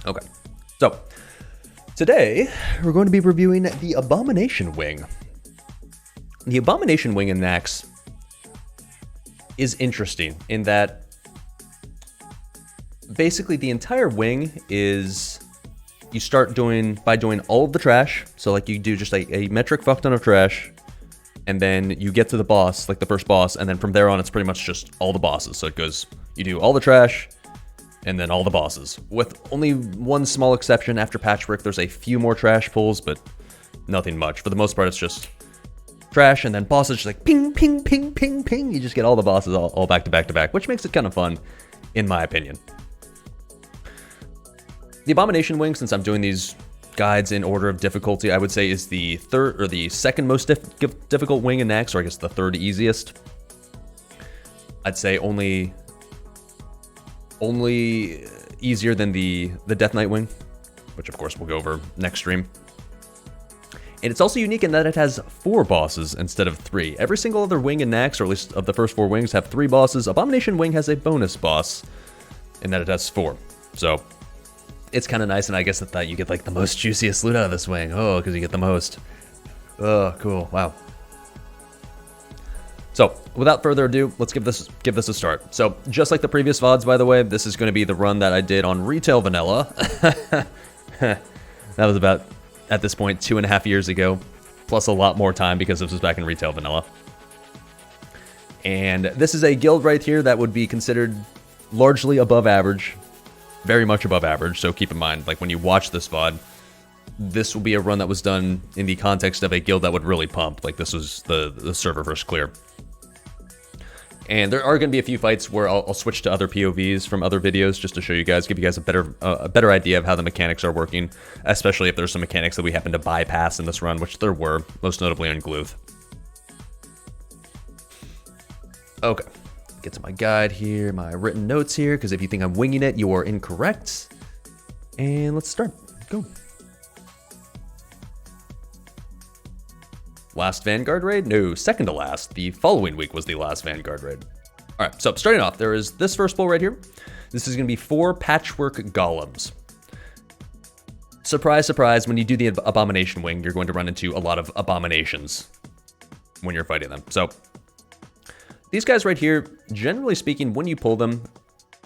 Okay, so today we're going to be reviewing the Abomination Wing. The Abomination Wing in Naxx is interesting in that basically the entire wing is you start by doing all of the trash. So like you do just a metric fuck ton of trash, and then you get to the boss, like the first boss, and then from there on it's pretty much just all the bosses. So it goes, you do all the trash, and then all the bosses. With only one small exception, after Patchwork there's a few more trash pulls, but nothing much. For the most part it's just trash, and then bosses just like ping, ping, ping, ping, ping. You just get all the bosses all back to back to back, which makes it kind of fun, in my opinion. The Abomination Wing, since I'm doing these guides in order of difficulty, I would say is the third or the second most difficult wing in Naxx, or I guess the third easiest. I'd say only easier than the Death Knight wing, which of course we'll go over next stream. And it's also unique in that it has 4 bosses instead of 3. Every single other wing in Naxx, or at least of the first 4 wings, have 3 bosses. Abomination Wing has a bonus boss in that it has 4. So it's kind of nice, and I guess that you get like the most juiciest loot out of this wing. Oh, because you get the most. Oh, cool. Wow. So, without further ado, let's give this a start. So, just like the previous VODs, by the way, this is going to be the run that I did on Retail Vanilla. That was about, at this point, 2.5 years ago, plus a lot more time because this was back in Retail Vanilla. And this is a guild right here that would be considered largely above average, very much above average. So keep in mind, like when you watch this VOD, this will be a run that was done in the context of a guild that would really pump. Like this was the server versus clear. And there are going to be a few fights where I'll switch to other POVs from other videos just to show you guys, give you guys a better idea of how the mechanics are working, especially if there's some mechanics that we happen to bypass in this run, which there were, most notably on Gluth. Okay, get to my guide here, my written notes here, because if you think I'm winging it, you are incorrect. And let's start. Go. Last Vanguard raid? No, second to last. The following week was the last Vanguard raid. All right, so starting off, there is this first pull right here. This is going to be 4 Patchwork Golems. Surprise, surprise, when you do the Abomination Wing, you're going to run into a lot of abominations when you're fighting them. So these guys right here, generally speaking, when you pull them,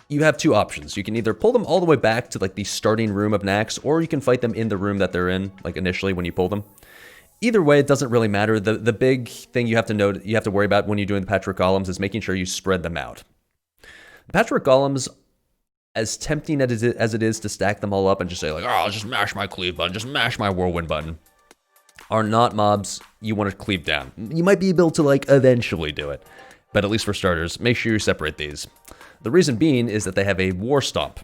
you have 2 options. You can either pull them all the way back to like the starting room of Naxx, or you can fight them in the room that they're in, like initially when you pull them. Either way, it doesn't really matter. The big thing you have to worry about when you're doing the Patchwork Golems is making sure you spread them out. The Patchwork Golems, as tempting as it is to stack them all up and just say like, oh, I'll just mash my cleave button, just mash my whirlwind button, are not mobs you want to cleave down. You might be able to like eventually do it, but at least for starters, make sure you separate these. The reason being is that they have a War Stomp.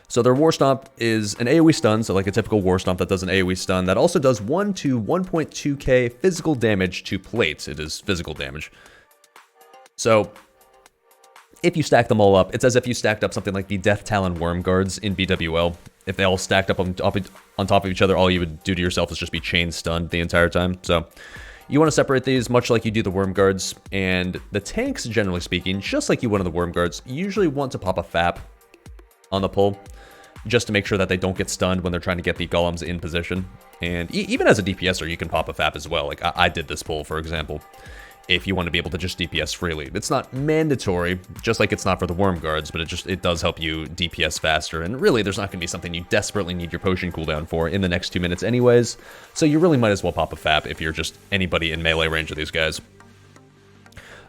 So their War Stomp is an AoE stun, so like a typical War Stomp that does an AoE stun, that also does 1 to 1.2k physical damage to plates. It is physical damage. So if you stack them all up, it's as if you stacked up something like the Death Talon Worm Guards in BWL. If they all stacked up on top of each other, all you would do to yourself is just be chain stunned the entire time. So you want to separate these much like you do the Worm Guards, and the tanks, generally speaking, just like you would on the Worm Guards, usually want to pop a FAP on the pull, just to make sure that they don't get stunned when they're trying to get the golems in position. And even as a DPSer, you can pop a FAP as well. Like I did this pull, for example, if you want to be able to just DPS freely. It's not mandatory, just like it's not for the Worm Guards, but it does help you DPS faster. And really, there's not going to be something you desperately need your potion cooldown for in the next 2 minutes anyways. So you really might as well pop a FAP if you're just anybody in melee range of these guys.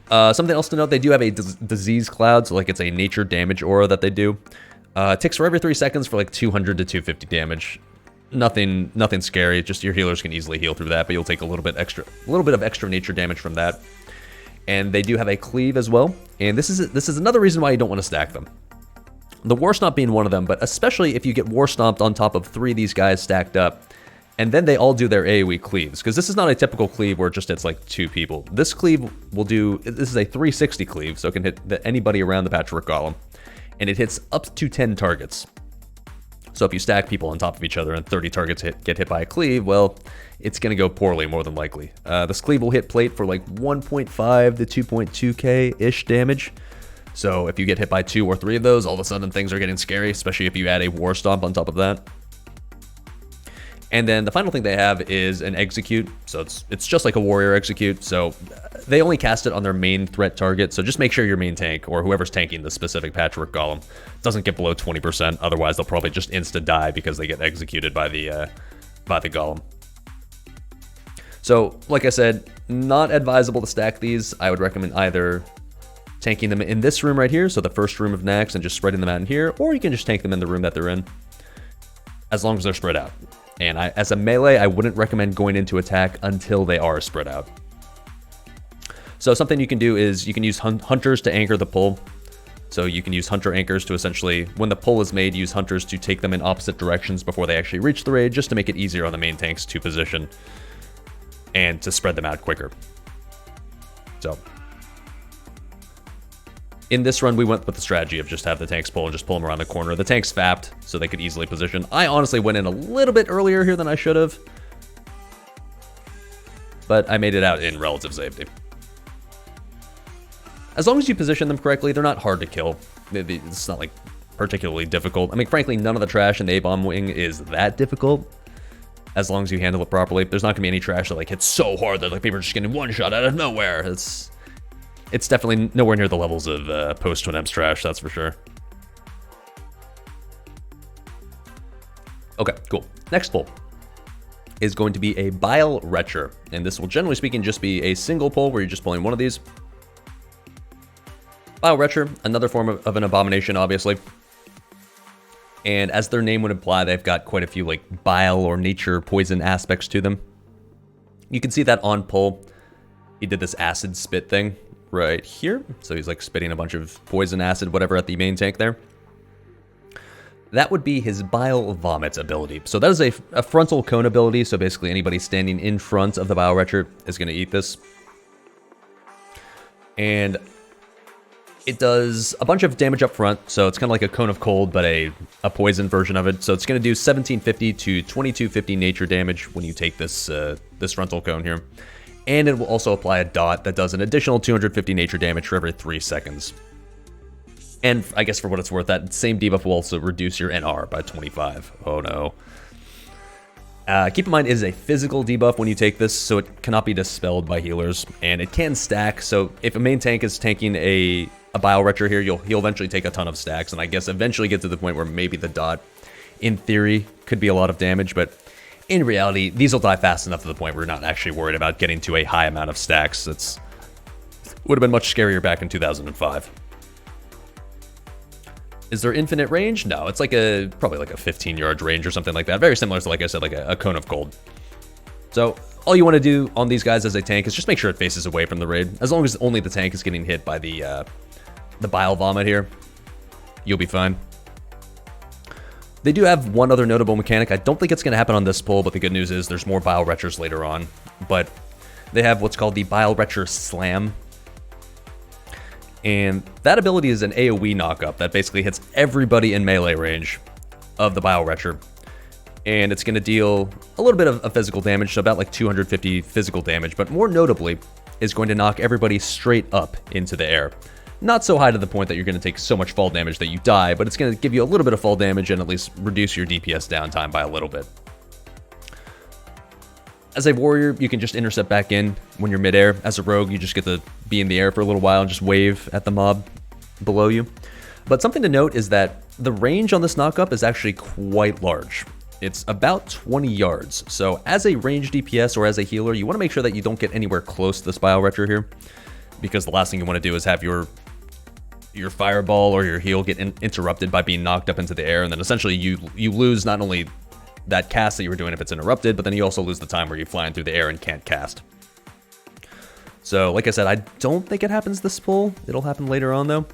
Something else to note, they do have a disease cloud, so like it's a nature damage aura that they do. Ticks for every 3 seconds for like 200 to 250 damage. Nothing scary. Just your healers can easily heal through that, but you'll take a little bit of extra nature damage from that. And they do have a cleave as well. And this is another reason why you don't want to stack them. The War Stomp being one of them, but especially if you get War Stomped on top of 3 of these guys stacked up, and then they all do their AoE cleaves, because this is not a typical cleave where just it's like 2 people. This cleave this is a 360 cleave, so it can hit anybody around the Patchwork Golem. And it hits up to 10 targets. So if you stack people on top of each other and 30 targets get hit by a cleave, well, it's going to go poorly more than likely. This cleave will hit plate for like 1.5 to 2.2k-ish damage. So if you get hit by 2 or 3 of those, all of a sudden things are getting scary, especially if you add a War Stomp on top of that. And then the final thing they have is an Execute. So it's just like a Warrior Execute. So they only cast it on their main threat target. So just make sure your main tank, or whoever's tanking the specific Patchwork Golem, doesn't get below 20%. Otherwise, they'll probably just insta-die because they get executed by the Golem. So, like I said, not advisable to stack these. I would recommend either tanking them in this room right here, so the first room of Naxx, and just spreading them out in here, or you can just tank them in the room that they're in, as long as they're spread out. And as a melee, I wouldn't recommend going into attack until they are spread out. So something you can do is you can use hunters to anchor the pull. So you can use hunter anchors to essentially, when the pull is made, use hunters to take them in opposite directions before they actually reach the raid, just to make it easier on the main tanks to position and to spread them out quicker. So in this run, we went with the strategy of just have the tanks pull and just pull them around the corner. The tanks fapped, so they could easily position. I honestly went in a little bit earlier here than I should have, but I made it out in relative safety. As long as you position them correctly, they're not hard to kill. It's not like particularly difficult. I mean, frankly, none of the trash in the A-bomb wing is that difficult, as long as you handle it properly. There's not gonna be any trash that like hits so hard that like people are just getting one shot out of nowhere. It's definitely nowhere near the levels of post-Twin M's trash, that's for sure. Okay, cool. Next pull is going to be a Bile Retcher, and this will generally speaking just be a single pull where you're just pulling one of these. Bile Retcher, another form of an abomination, obviously. And as their name would imply, they've got quite a few like bile or nature poison aspects to them. You can see that on pull, he did this acid spit thing right here. So he's like spitting a bunch of poison acid, whatever, at the main tank there. That would be his Bile Vomit ability. So that is a frontal cone ability. So basically anybody standing in front of the Bile Retcher is going to eat this. And it does a bunch of damage up front, so it's kind of like a Cone of Cold, but a poison version of it. So it's going to do 1750 to 2250 nature damage when you take this this frontal cone here. And it will also apply a dot that does an additional 250 nature damage for every 3 seconds. And I guess for what it's worth, that same debuff will also reduce your NR by 25. Oh no. Keep in mind, it is a physical debuff when you take this, so it cannot be dispelled by healers, and it can stack. So if a main tank is tanking a Bile Retcher here, he'll eventually take a ton of stacks, and I guess eventually get to the point where maybe the dot, in theory, could be a lot of damage, but in reality, these will die fast enough to the point where we're not actually worried about getting to a high amount of stacks. It would have been much scarier back in 2005. Is there infinite range? No, it's like probably like a 15-yard range or something like that. Very similar to, like I said, like a Cone of Cold. So all you want to do on these guys as a tank is just make sure it faces away from the raid. As long as only the tank is getting hit by the Bile Vomit here, you'll be fine. They do have one other notable mechanic. I don't think it's going to happen on this pull, but the good news is there's more Bile Retchers later on. But they have what's called the Bile Retcher Slam. And that ability is an AoE knockup that basically hits everybody in melee range of the Bile Retcher. And it's going to deal a little bit of physical damage, so about like 250 physical damage. But more notably, is going to knock everybody straight up into the air. Not so high to the point that you're going to take so much fall damage that you die, but it's going to give you a little bit of fall damage and at least reduce your DPS downtime by a little bit. As a warrior, you can just intercept back in when you're midair. As a rogue, you just get to be in the air for a little while and just wave at the mob below you. But something to note is that the range on this knockup is actually quite large. It's about 20 yards. So as a ranged DPS or as a healer, you want to make sure that you don't get anywhere close to this Bile Retcher here, because the last thing you want to do is have your fireball or your heal get interrupted by being knocked up into the air, and then essentially you lose not only that cast that you were doing if it's interrupted, but then you also lose the time where you're flying through the air and can't cast. So, like I said, I don't think it happens this pull. It'll happen later on, though.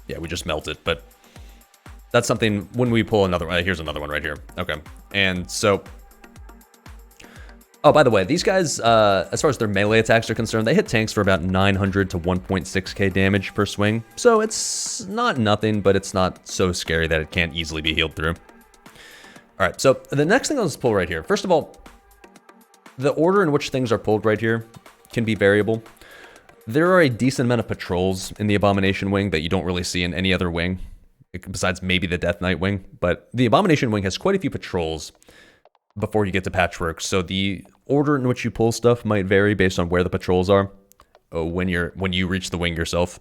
Yeah, we just melt it, but that's something when we pull another one. Here's another one right here. Okay, and so... Oh, by the way, these guys, as far as their melee attacks are concerned, they hit tanks for about 900 to 1.6k damage per swing. So it's not nothing, but it's not so scary that it can't easily be healed through. All right, so the next thing on this pull right here, first of all, the order in which things are pulled right here can be variable. There are a decent amount of patrols in the Abomination Wing that you don't really see in any other wing, besides maybe the Death Knight Wing. But the Abomination Wing has quite a few patrols before you get to Patchwork, so the order in which you pull stuff might vary based on where the patrols are when you reach the wing yourself.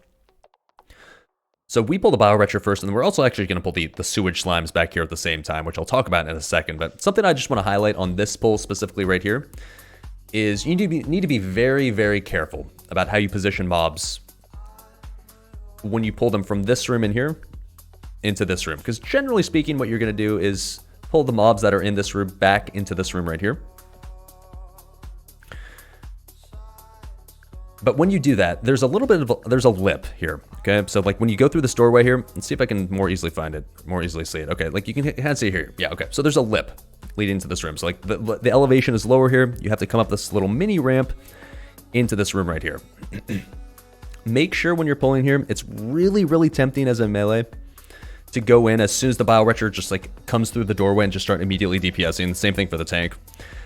So we pull the Bioretcher first, and we're also actually going to pull the Sewage Slimes back here at the same time, which I'll talk about in a second. But something I just want to highlight on this pull specifically right here is you need to be very, very careful about how you position mobs when you pull them from this room in here into this room. Because generally speaking, what you're going to do is pull the mobs that are in this room back into this room right here. But when you do that, there's a little bit of there's a lip here, okay? So like when you go through this doorway here, let's see if I can more easily find it, more easily see it. Okay, like you can kind of see it here. Yeah, okay. So there's a lip leading to this room. So like the elevation is lower here. You have to come up this little mini ramp into this room right here. Make sure when you're pulling here, it's really, really tempting as a melee to go in as soon as the Bioretcher just like comes through the doorway and just start immediately DPSing. The same thing for the tank.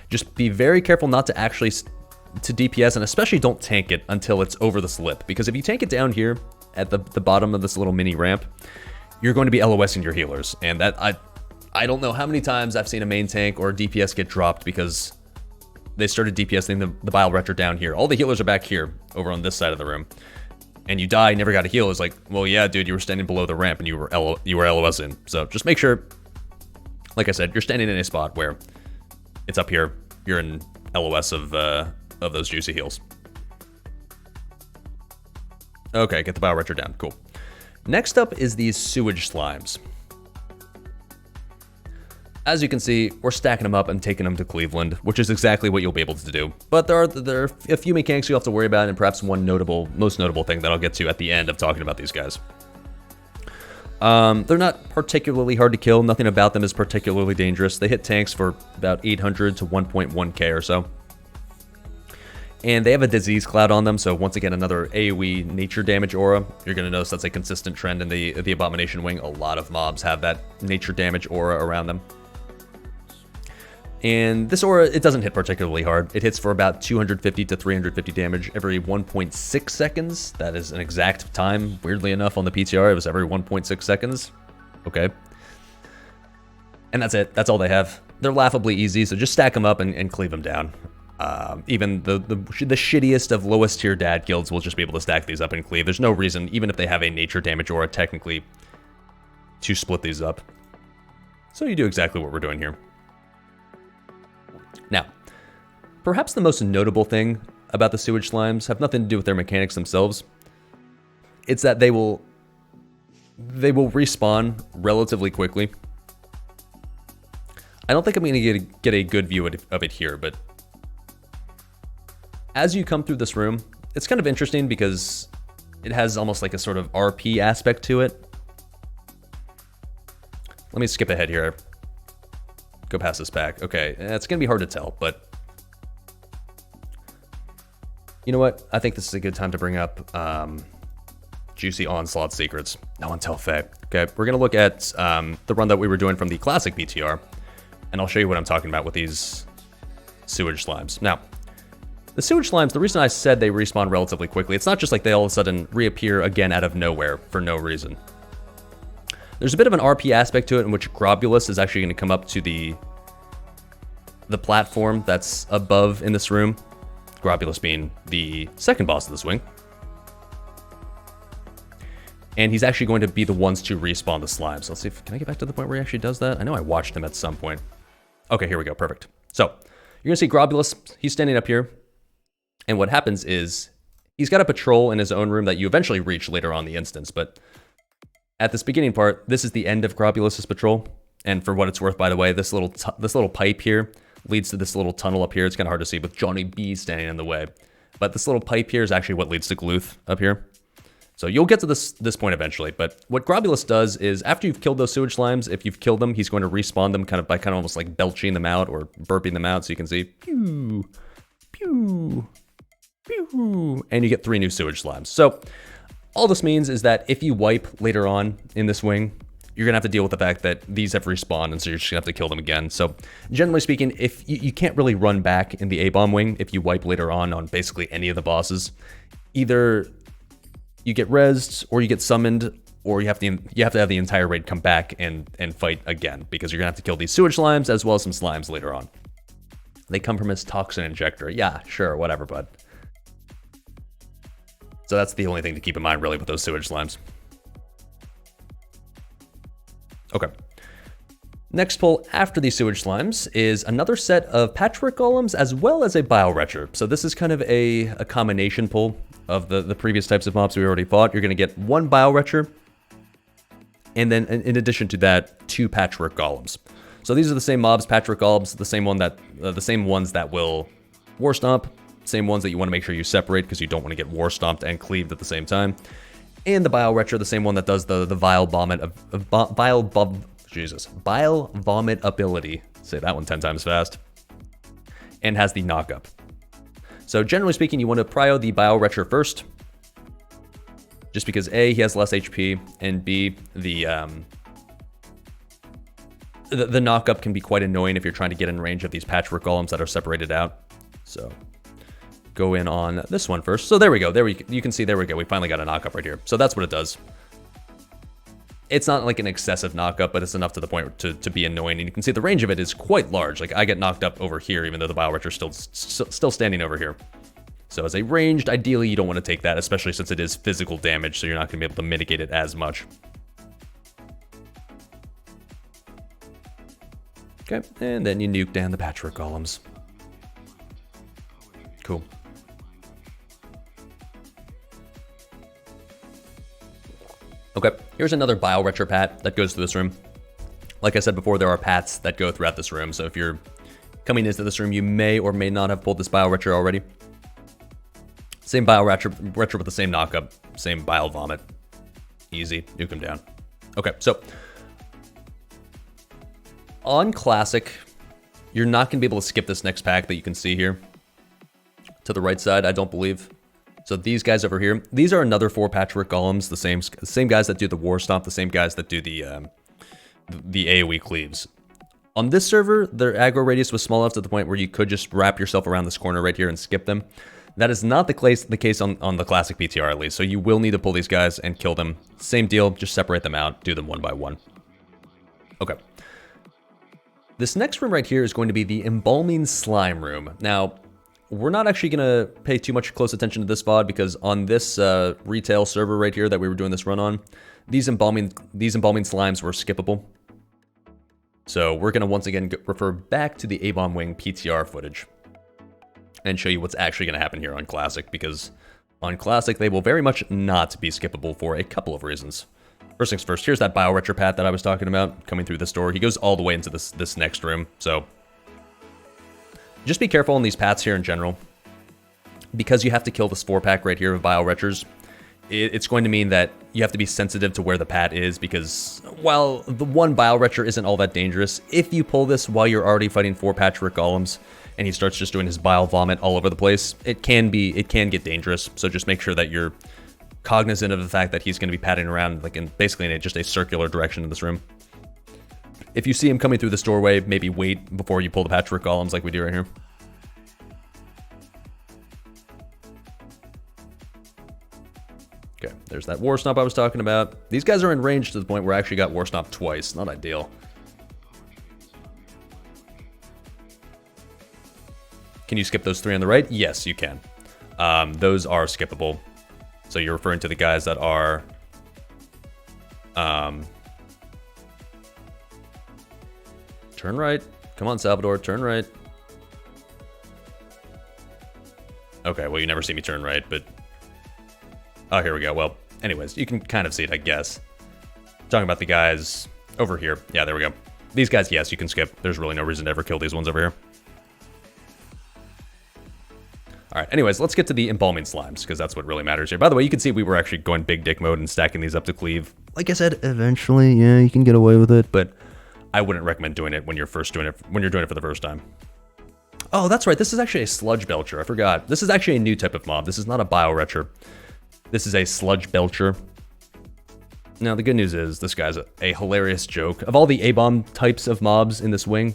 Just be very careful not to actually to DPS, and especially don't tank it until it's over this lip, because if you tank it down here at the bottom of this little mini ramp, you're going to be LOSing your healers, and that I don't know how many times I've seen a main tank or a DPS get dropped because they started DPSing the Bioretcher down here. All the healers are back here over on this side of the room, and you die, never got a heal. It's like, well, yeah, dude, you were standing below the ramp and you were LOSing. So just make sure, like I said, you're standing in a spot where it's up here. You're in LOS of those juicy heals. Okay, get the Bioretcher down. Cool. Next up is these Sewage Slimes. As you can see, we're stacking them up and taking them to Cleveland, which is exactly what you'll be able to do. But there are a few mechanics you have to worry about, and perhaps one most notable thing that I'll get to at the end of talking about these guys. They're not particularly hard to kill. Nothing about them is particularly dangerous. They hit tanks for about 800 to 1.1k or so. And they have a disease cloud on them, so once again, another AoE nature damage aura. You're going to notice that's a consistent trend in the Abomination Wing. A lot of mobs have that nature damage aura around them. And this aura, it doesn't hit particularly hard. It hits for about 250 to 350 damage every 1.6 seconds. That is an exact time. Weirdly enough, on the PTR, it was every 1.6 seconds. Okay. And that's it. That's all they have. They're laughably easy, so just stack them up and cleave them down. Even the shittiest of lowest tier dad guilds will just be able to stack these up and cleave. There's no reason, even if they have a nature damage aura technically, to split these up. So you do exactly what we're doing here. Now, perhaps the most notable thing about the Sewage Slimes have nothing to do with their mechanics themselves. It's that they will respawn relatively quickly. I don't think I'm going to get a good view of it here, but as you come through this room, it's kind of interesting because it has almost like a sort of RP aspect to it. Let me skip ahead here. Go past this pack. Okay, it's going to be hard to tell, but you know what? I think this is a good time to bring up Juicy Onslaught Secrets. No one tell Faye. Okay, we're going to look at the run that we were doing from the classic BTR, and I'll show you what I'm talking about with these Sewage Slimes. Now, the Sewage Slimes, the reason I said they respawn relatively quickly, it's not just like they all of a sudden reappear again out of nowhere for no reason. There's a bit of an RP aspect to it in which Grobulus is actually going to come up to the platform that's above in this room. Grobulus being the second boss of this wing. And he's actually going to be the ones to respawn the slimes. Let's see if, can I get back to the point where he actually does that? I know I watched him at some point. Okay, here we go, perfect. So, you're going to see Grobulus, he's standing up here. And what happens is, he's got a patrol in his own room that you eventually reach later on in the instance, but at this beginning part, this is the end of Grobulus's patrol, and for what it's worth, by the way, this little pipe here leads to this little tunnel up here. It's kind of hard to see with Johnny B standing in the way, but this little pipe here is actually what leads to Gluth up here. So you'll get to this point eventually, but what Grobulus does is after you've killed those Sewage Slimes, if you've killed them, he's going to respawn them by almost like belching them out or burping them out, so you can see pew, pew, pew, and you get 3 new Sewage Slimes. So all this means is that if you wipe later on in this wing, you're going to have to deal with the fact that these have respawned, and so you're just going to have to kill them again. So generally speaking, if you can't really run back in the A-Bomb wing if you wipe later on basically any of the bosses. either you get rezzed or you get summoned, or you have to have the entire raid come back and fight again, because you're gonna have to kill these sewage slimes as well as some slimes later on. They come from his toxin injector. Yeah, sure, whatever, bud. So that's the only thing to keep in mind, really, with those sewage slimes. Okay. Next pull after these sewage slimes is another set of patchwork golems as well as a bioretcher. So this is kind of a combination pull of the previous types of mobs we already fought. You're going to get one bioretcher, and then in addition to that, 2 patchwork golems. So these are the same mobs, patchwork golems, the same ones that will war stomp, same ones that you want to make sure you separate because you don't want to get war stomped and cleaved at the same time. And the bioretcher, the same one that does the bile vomit ability. Say that one 10 times fast. And has the knockup. So generally speaking, you want to prio the bioretcher first, just because A, he has less HP, and B, the knockup can be quite annoying if you're trying to get in range of these patchwork golems that are separated out. So go in on this one first. So there we go. You can see, there we go. We finally got a knockup right here. So that's what it does. It's not like an excessive knockup, but it's enough to the point to be annoying. And you can see the range of it is quite large. Like I get knocked up over here, even though the bioretcher is still standing over here. So as a ranged, ideally you don't want to take that, especially since it is physical damage, so you're not going to be able to mitigate it as much. Okay, and then you nuke down the patchwork golems. Cool. Okay, here's another bioretcher pat that goes through this room. Like I said before, there are pats that go throughout this room, so if you're coming into this room, you may or may not have pulled this bioretcher already. Same bioretcher with the same knockup, same bile vomit. Easy, nuke him down. Okay, so on Classic, you're not going to be able to skip this next pack that you can see here. To the right side, I don't believe. So these guys over here, these are another 4 patchwork golems, the same guys that do the war stomp, the same guys that do the AoE cleaves. On this server, their aggro radius was small enough to the point where you could just wrap yourself around this corner right here and skip them. That is not the case on the Classic PTR at least, so you will need to pull these guys and kill them. Same deal, just separate them out, do them one by one. Okay. This next room right here is going to be the Embalming Slime Room. Now, we're not actually going to pay too much close attention to this VOD because on this retail server right here that we were doing this run on, these embalming slimes were skippable. So we're going to once again refer back to the A-Bomb Wing PTR footage and show you what's actually going to happen here on Classic, because on Classic they will very much not be skippable for a couple of reasons. First things first, here's that bioretcher pat that I was talking about coming through this door. He goes all the way into this next room, so just be careful on these pats here in general. Because you have to kill this 4-pack right here of bioretchers, it's going to mean that you have to be sensitive to where the pat is, because while the one bioretcher isn't all that dangerous, if you pull this while you're already fighting 4 patchwork golems and he starts just doing his bile vomit all over the place, it can get dangerous. So just make sure that you're cognizant of the fact that he's going to be patting around like basically in just a circular direction in this room. If you see him coming through this doorway, maybe wait before you pull the patchwork golems like we do right here. Okay, there's that war stomp I was talking about. These guys are in range to the point where I actually got war stomp twice. Not ideal. Can you skip those 3 on the right? Yes, you can. Those are skippable. So you're referring to the guys that are turn right. Come on, Salvador, turn right. Okay, well, you never see me turn right, but oh, here we go. Well, anyways, you can kind of see it, I guess. Talking about the guys over here. Yeah, there we go. These guys, yes, you can skip. There's really no reason to ever kill these ones over here. All right, anyways, let's get to the embalming slimes, because that's what really matters here. By the way, you can see we were actually going big dick mode and stacking these up to cleave. Like I said, eventually, yeah, you can get away with it, but I wouldn't recommend doing it when you're doing it for the first time. Oh, that's right. This is actually a sludge belcher. I forgot. This is actually a new type of mob. This is not a bioretcher. This is a sludge belcher. Now, the good news is this guy's a hilarious joke. Of all the A-bomb types of mobs in this wing,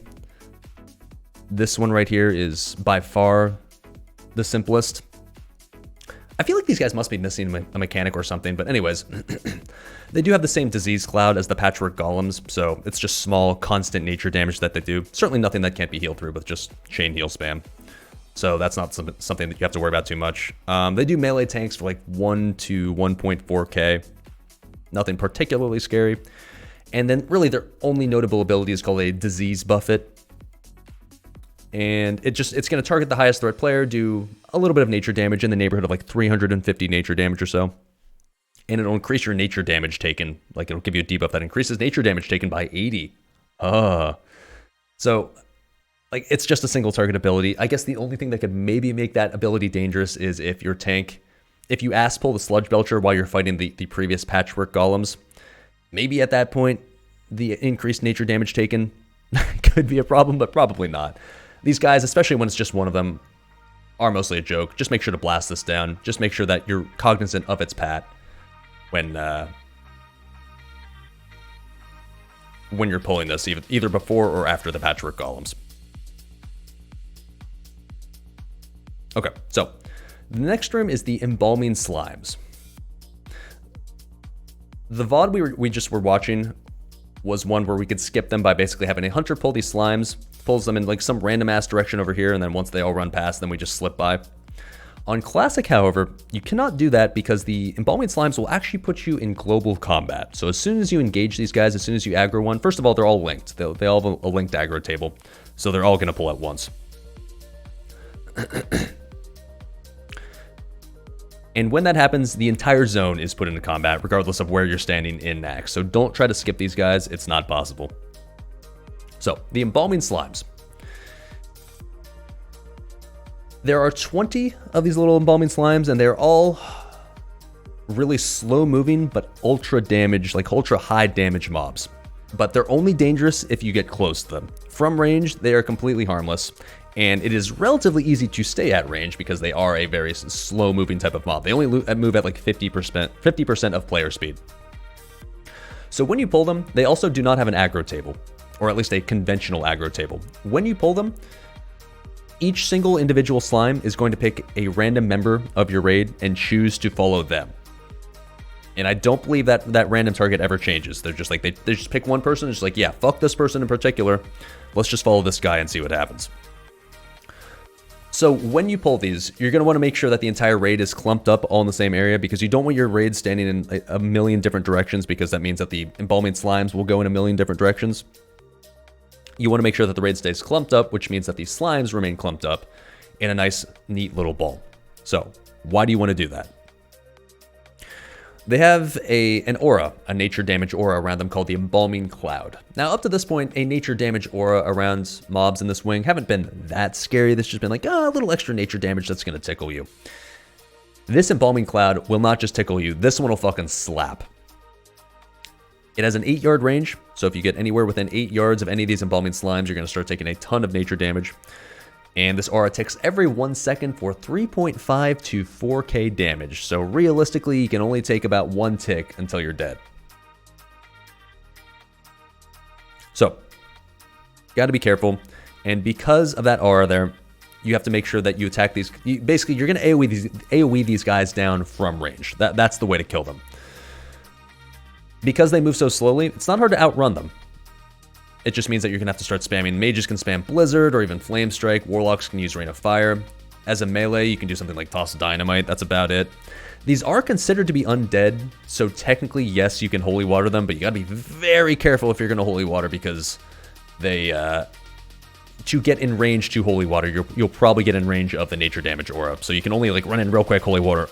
this one right here is by far the simplest. I feel like these guys must be missing a mechanic or something, but anyways, they do have the same disease cloud as the Patchwork Golems, so it's just small, constant nature damage that they do. Certainly nothing that can't be healed through with just chain heal spam. So that's not something that you have to worry about too much. They do melee tanks for like 1 to 1.4k. Nothing particularly scary. And then really their only notable ability is called a Disease Buffet. And it's going to target the highest threat player, do a little bit of nature damage in the neighborhood of like 350 nature damage or so. And it'll increase your nature damage taken. Like it'll give you a debuff that increases nature damage taken by 80. So like it's just a single target ability. I guess the only thing that could maybe make that ability dangerous is if your tank, if you ass pull the Sludge Belcher while you're fighting the previous Patchwork Golems, maybe at that point the increased nature damage taken could be a problem, but probably not. These guys, especially when it's just one of them, are mostly a joke. Just make sure to blast this down. Just make sure that you're cognizant of its pat when you're pulling this, either before or after the Patchwork Golems. Okay, so the next room is the Embalming Slimes. The VOD we just were watching was one where we could skip them by basically having a hunter pull these slimes, pulls them in like some random ass direction over here, and then once they all run past, then we just slip by. On Classic, however, you cannot do that because the Embalming Slimes will actually put you in global combat. So as soon as you engage these guys, as soon as you aggro one, first of all, they're all linked. They all have a linked aggro table, so they're all going to pull at once. And when that happens, the entire zone is put into combat, regardless of where you're standing in Naxx. So don't try to skip these guys. It's not possible. So, the Embalming Slimes. There are 20 of these little Embalming Slimes, and they're all really slow-moving, but ultra damage, like ultra high damage mobs. But they're only dangerous if you get close to them. From range, they are completely harmless. And it is relatively easy to stay at range because they are a very slow-moving type of mob. They only move at like 50% of player speed. So when you pull them, they also do not have an aggro table, or at least a conventional aggro table. When you pull them, each single individual slime is going to pick a random member of your raid and choose to follow them. And I don't believe that random target ever changes. They're just like, they just pick one person, and just like, yeah, fuck this person in particular. Let's just follow this guy and see what happens. So when you pull these, you're going to want to make sure that the entire raid is clumped up all in the same area, because you don't want your raid standing in a million different directions, because that means that the Embalming Slimes will go in a million different directions. You want to make sure that the raid stays clumped up, which means that these slimes remain clumped up in a nice, neat little ball. So why do you want to do that? They have an aura, a nature damage aura around them called the Embalming Cloud. Now, up to this point, a nature damage aura around mobs in this wing haven't been that scary. This has just been like, a little extra nature damage that's going to tickle you. This Embalming Cloud will not just tickle you. This one will fucking slap. It has an 8-yard range, so if you get anywhere within 8 yards of any of these Embalming Slimes, you're going to start taking a ton of nature damage. And this aura ticks every 1 second for 3.5 to 4k damage. So realistically, you can only take about 1 tick until you're dead. So, gotta be careful. And because of that aura there, you have to make sure that you attack these. Basically, you're gonna AoE these guys down from range. That's the way to kill them. Because they move so slowly, it's not hard to outrun them. It just means that you're going to have to start spamming. Mages can spam Blizzard or even Flame Strike. Warlocks can use Rain of Fire. As a melee, you can do something like Toss Dynamite. That's about it. These are considered to be undead, so technically, yes, you can Holy Water them, but you got to be very careful if you're going to Holy Water, because they, to get in range to Holy Water, you'll probably get in range of the nature damage aura. So you can only like run in real quick, Holy Water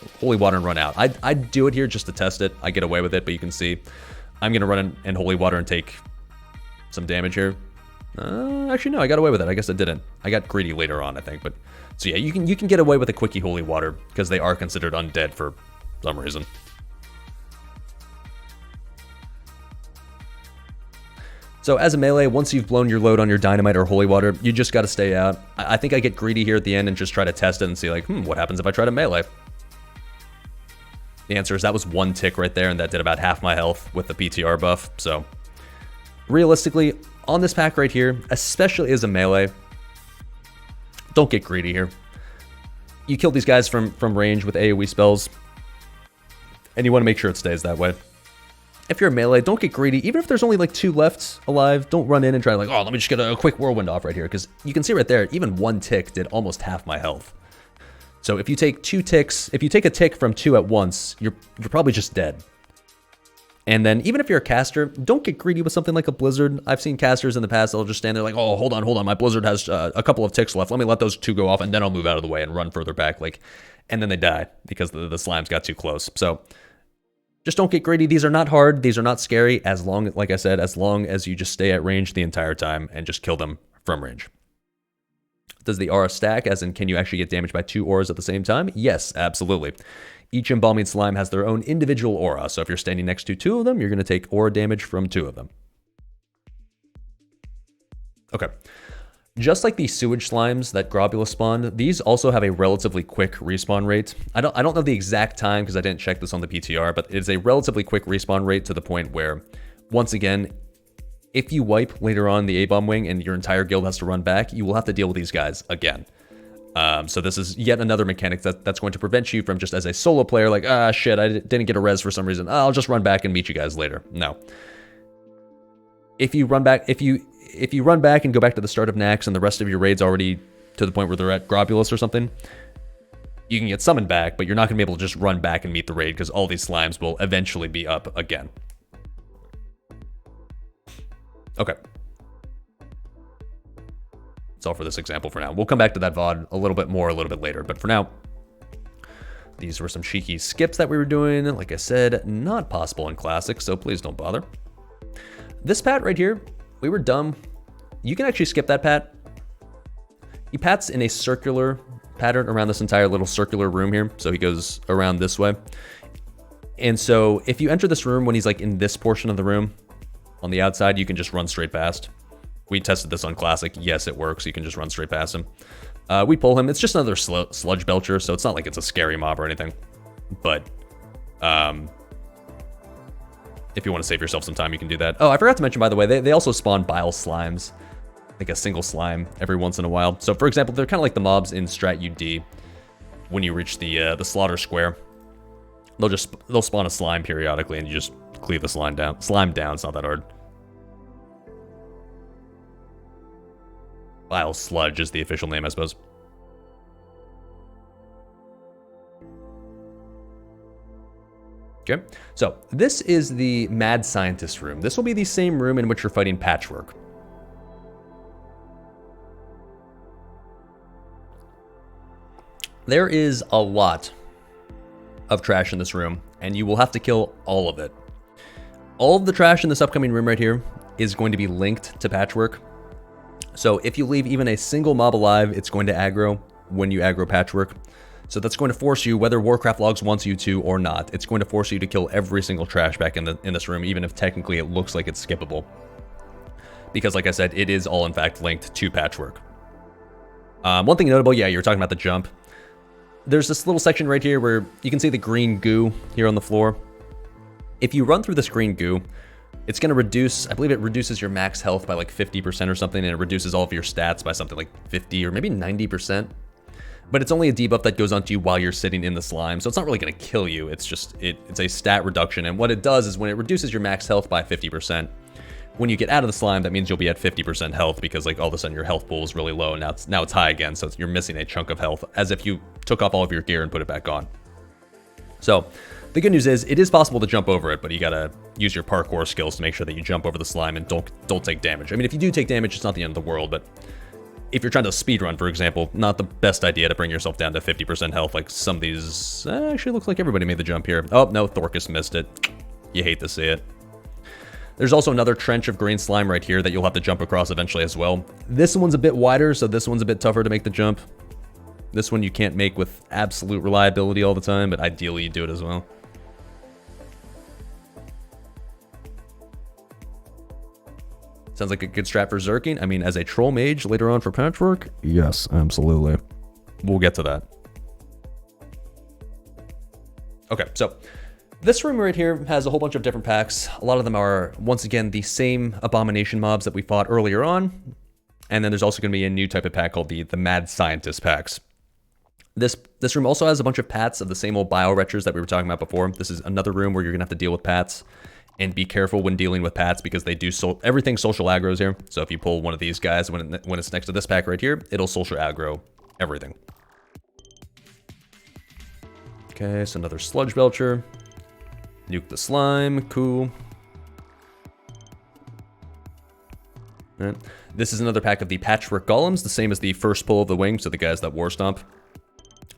and run out. I'd do it here just to test it. I get away with it, but you can see I'm going to run in Holy Water and take some damage here. Actually, no, I got away with it. I guess I didn't. I got greedy later on, I think. But so yeah, you can get away with a quickie Holy Water because they are considered undead for some reason. So as a melee, once you've blown your load on your Dynamite or Holy Water, you just got to stay out. I think I get greedy here at the end and just try to test it and see like, what happens if I try to melee? The answer is that was 1 tick right there, and that did about half my health with the PTR buff. So realistically, on this pack right here, especially as a melee, don't get greedy here. you kill these guys from range with AoE spells, and you want to make sure it stays that way. If you're a melee, don't get greedy. Even if there's only like 2 left alive, don't run in and try to like, oh, let me just get a quick whirlwind off right here. Because you can see right there, even 1 tick did almost half my health. So if you take 2 ticks, if you take a tick from 2 at once, you're probably just dead. And then even if you're a caster, don't get greedy with something like a blizzard. I've seen casters in the past, they'll just stand there like, oh, hold on, my blizzard has a couple of ticks left. Let me let those 2 go off, and then I'll move out of the way and run further back. Like, and then they die because the slimes got too close. So just don't get greedy. These are not hard. These are not scary. As long, like I said, as long as you just stay at range the entire time and just kill them from range. Does the aura stack? As in, can you actually get damaged by 2 auras at the same time? Yes, absolutely. Each embalming slime has their own individual aura. So if you're standing next to 2 of them, you're going to take aura damage from 2 of them. Okay. Just like the sewage slimes that Grobula spawned, these also have a relatively quick respawn rate. I don't know the exact time because I didn't check this on the PTR, but it's a relatively quick respawn rate to the point where, once again, if you wipe later on the A-bomb wing and your entire guild has to run back, you will have to deal with these guys again. So this is yet another mechanic that's going to prevent you from just as a solo player, like, ah, shit, I didn't get a res for some reason. I'll just run back and meet you guys later. No. If you run back, if you run back and go back to the start of Naxx and the rest of your raid's already to the point where they're at Grobulus or something, you can get summoned back, but you're not going to be able to just run back and meet the raid because all these slimes will eventually be up again. Okay. That's all for this example for now. We'll come back to that VOD a little bit more a little bit later, but for now, these were some cheeky skips that we were doing. Like I said, not possible in Classic, so please don't bother. This pat right here, we were dumb. You can actually skip that pat. He pats in a circular pattern around this entire little circular room here. So he goes around this way. And so if you enter this room when he's like in this portion of the room, on the outside, you can just run straight past. We tested this on Classic. Yes, it works. You can just run straight past him. We pull him. It's just another sludge belcher, so it's not like it's a scary mob or anything. But if you want to save yourself some time, you can do that. Oh, I forgot to mention, by the way, they also spawn bile slimes, like a single slime every once in a while. So, for example, they're kind of like the mobs in Strat UD. When you reach the slaughter square, they'll spawn a slime periodically, and you just cleave the slime down. Slime down. It's not that hard. Bile sludge is the official name, I suppose. Okay, so this is the Mad Scientist room. This will be the same room in which you're fighting Patchwork. There is a lot of trash in this room, and you will have to kill all of it. All of the trash in this upcoming room right here is going to be linked to Patchwork. So if you leave even a single mob alive, it's going to aggro when you aggro Patchwork. So that's going to force you, whether Warcraft Logs wants you to or not, it's going to force you to kill every single trash back in this room, even if technically it looks like it's skippable. Because like I said, it is all in fact linked to Patchwork. One thing notable, yeah, you were talking about the jump. There's this little section right here where you can see the green goo here on the floor. If you run through this green goo, it's going to reduce, I believe it reduces your max health by like 50% or something, and it reduces all of your stats by something like 50 or maybe 90%. But it's only a debuff that goes onto you while you're sitting in the slime, so it's not really going to kill you. It's just, it's a stat reduction, and what it does is when it reduces your max health by 50%, when you get out of the slime, that means you'll be at 50% health because like all of a sudden your health pool is really low, and now it's high again, so you're missing a chunk of health, as if you took off all of your gear and put it back on. So the good news is it is possible to jump over it, but you gotta use your parkour skills to make sure that you jump over the slime and don't take damage. I mean, if you do take damage, it's not the end of the world, but if you're trying to speedrun, for example, not the best idea to bring yourself down to 50% health like some of these. Actually, looks like everybody made the jump here. Oh, no, Thorcus missed it. You hate to see it. There's also another trench of green slime right here that you'll have to jump across eventually as well. This one's a bit wider, so this one's a bit tougher to make the jump. This one you can't make with absolute reliability all the time, but ideally you do it as well. Sounds like a good strat for Zerking. I mean, as a troll mage later on for Patchwork, yes, absolutely. We'll get to that. Okay, so this room right here has a whole bunch of different packs. A lot of them are, once again, the same abomination mobs that we fought earlier on. And then there's also going to be a new type of pack called the Mad Scientist packs. This room also has a bunch of pats of the same old bio-retchers that we were talking about before. This is another room where you're going to have to deal with pats. And be careful when dealing with pats because they do everything social aggro's here. So if you pull one of these guys when it's next to this pack right here, it'll social aggro everything. Okay, so another sludge belcher. Nuke the slime, cool. All right. This is another pack of the patchwork golems, the same as the first pull of the wing, so the guys that war stomp.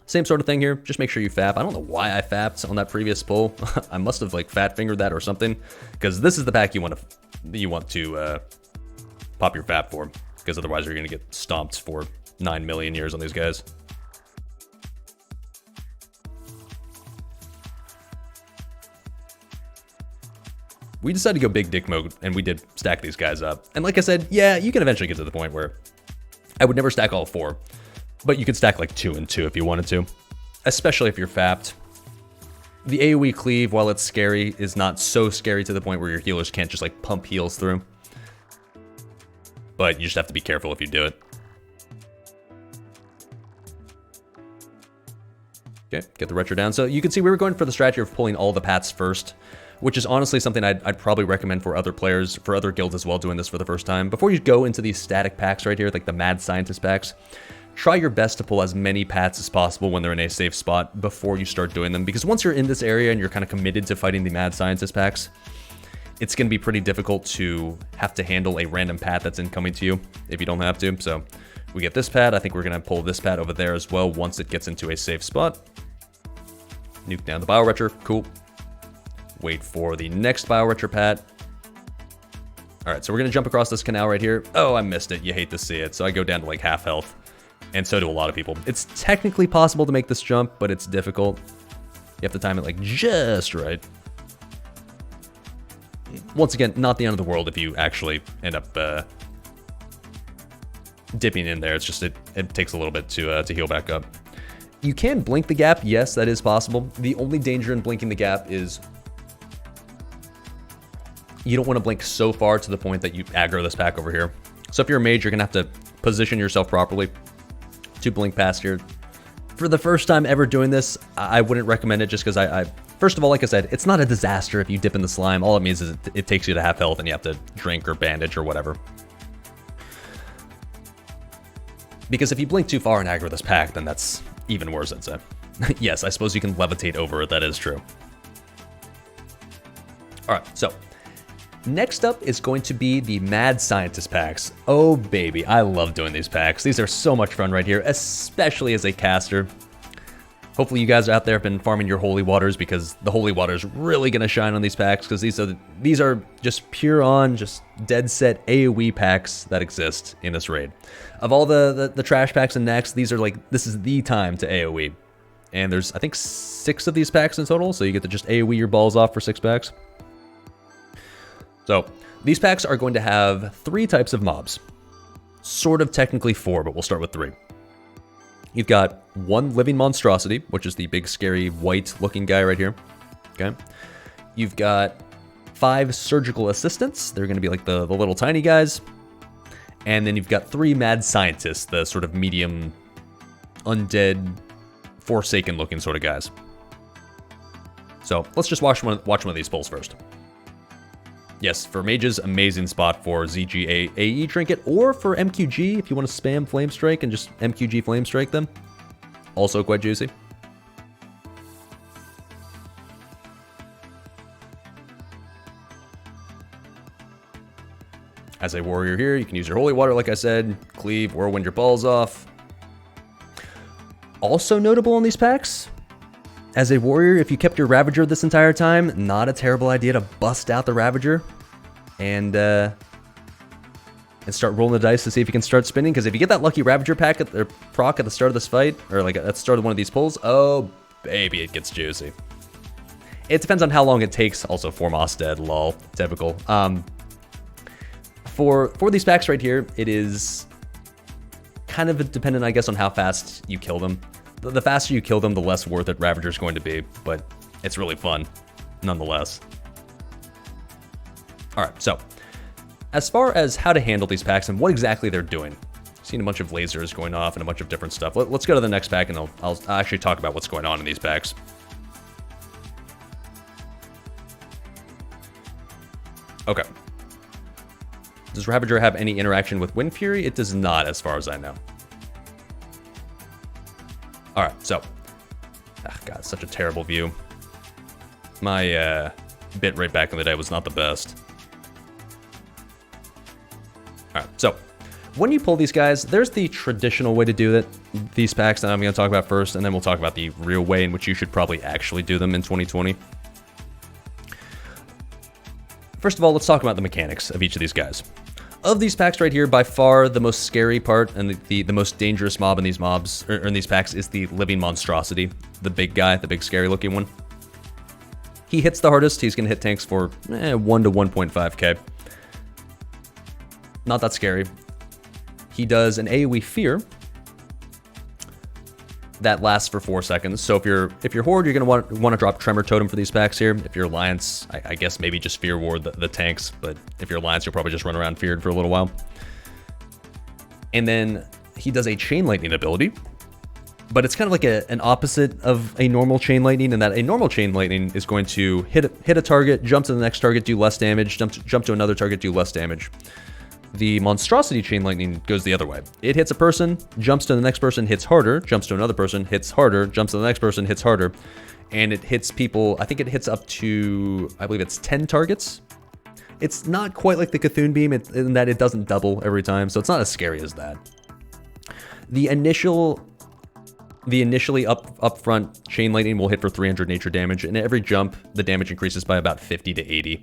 Same sort of thing here. Just make sure you fap. I don't know why I fapped on that previous pull. I must have like fat fingered that or something, because this is the pack you want to pop your fap for, because otherwise you're gonna get stomped for 9 million years on these guys. We decided to go big dick mode, and we did stack these guys up. And like I said, yeah, you can eventually get to the point where I would never stack all 4. But you could stack like 2 and 2 if you wanted to, especially if you're fapped. The AoE cleave, while it's scary, is not so scary to the point where your healers can't just like pump heals through. But you just have to be careful if you do it. Okay, get the retro down. So you can see we were going for the strategy of pulling all the pats first, which is honestly something I'd probably recommend for other players, for other guilds as well, doing this for the first time. Before you go into these static packs right here, like the Mad Scientist packs, try your best to pull as many pats as possible when they're in a safe spot before you start doing them. Because once you're in this area and you're kind of committed to fighting the Mad Scientist packs, it's going to be pretty difficult to have to handle a random pat that's incoming to you if you don't have to. So we get this pat. I think we're going to pull this pat over there as well once it gets into a safe spot. Nuke down the Bio-Retcher. Cool. Wait for the next Bio-Retcher pat. All right, so we're going to jump across this canal right here. Oh, I missed it. You hate to see it. So I go down to like half health. And so do a lot of people. It's technically possible to make this jump, but it's difficult. You have to time it like just right. Once again, not the end of the world if you actually end up dipping in there. It's just it takes a little bit to heal back up. You can blink the gap. Yes, that is possible. The only danger in blinking the gap is you don't want to blink so far to the point that you aggro this pack over here. So if you're a mage, you're going to have to position yourself properly to blink past here. For the first time ever doing this, I wouldn't recommend it just because first of all, like I said, it's not a disaster if you dip in the slime. All it means is it takes you to half health and you have to drink or bandage or whatever. Because if you blink too far and aggro this pack, then that's even worse, I'd say. Yes, I suppose you can levitate over it, that is true. Alright, so next up is going to be the Mad Scientist packs. Oh baby, I love doing these packs. These are so much fun right here, especially as a caster. Hopefully you guys out there have been farming your holy waters, because the holy water is really going to shine on these packs, because these are just pure on, just dead set AoE packs that exist in this raid. Of all the trash packs in Naxx, this is the time to AoE. And there's, I think, 6 of these packs in total, so you get to just AoE your balls off for 6 packs. So, these packs are going to have 3 types of mobs. Sort of technically 4, but we'll start with 3. You've got 1 living monstrosity, which is the big scary white looking guy right here. Okay. You've got 5 surgical assistants. They're going to be like the little tiny guys. And then you've got 3 mad scientists, the sort of medium, undead, forsaken looking sort of guys. So let's just watch one of these pulls first. Yes, for mages, amazing spot for ZG AE trinket, or for MQG if you want to spam Flame Strike and just MQG Flame Strike them. Also quite juicy. As a warrior here, you can use your holy water, like I said, cleave, whirlwind your balls off. Also notable on these packs, as a warrior, if you kept your Ravager this entire time, not a terrible idea to bust out the Ravager and start rolling the dice to see if you can start spinning. Because if you get that lucky Ravager pack proc at the start of this fight, or like at the start of one of these pulls, oh baby, it gets juicy. It depends on how long it takes. Also, 4 Moss dead, lol, typical. For these packs right here, it is kind of dependent, I guess, on how fast you kill them. The faster you kill them, the less worth it Ravager is going to be, but it's really fun, nonetheless. Alright, so, as far as how to handle these packs and what exactly they're doing, Seen a bunch of lasers going off and a bunch of different stuff. Let's go to the next pack, and I'll actually talk about what's going on in these packs. Okay. Does Ravager have any interaction with Wind Fury? It does not, as far as I know. Alright, so. God, such a terrible view. My bit rate back in the day was not the best. Alright, so. When you pull these guys, there's the traditional way to do it. These packs that I'm going to talk about first, and then we'll talk about the real way in which you should probably actually do them in 2020. First of all, let's talk about the mechanics of each of these guys. Of these packs right here, by far the most scary part and the most dangerous mob in these mobs, or in these packs, is the Living Monstrosity. The big guy, the big scary looking one. He hits the hardest. He's going to hit tanks for 1 to 1.5k. Not that scary. He does an AoE Fear that lasts for 4 seconds. So if you're Horde, you're going to want to drop Tremor Totem for these packs here. If you're Alliance, I guess maybe just Fear Ward the tanks. But if you're Alliance, you'll probably just run around feared for a little while. And then he does a Chain Lightning ability. But it's kind of like an opposite of a normal Chain Lightning, in that a normal Chain Lightning is going to hit a target, jump to the next target, do less damage, jump to another target, do less damage. The Monstrosity Chain Lightning goes the other way. It hits a person, jumps to the next person, hits harder, jumps to another person, hits harder, jumps to the next person, hits harder, and it hits people, I think it hits up to, I believe it's 10 targets. It's not quite like the Cthulhu Beam in that it doesn't double every time, so it's not as scary as that. The initially upfront Chain Lightning will hit for 300 nature damage, and every jump, the damage increases by about 50 to 80.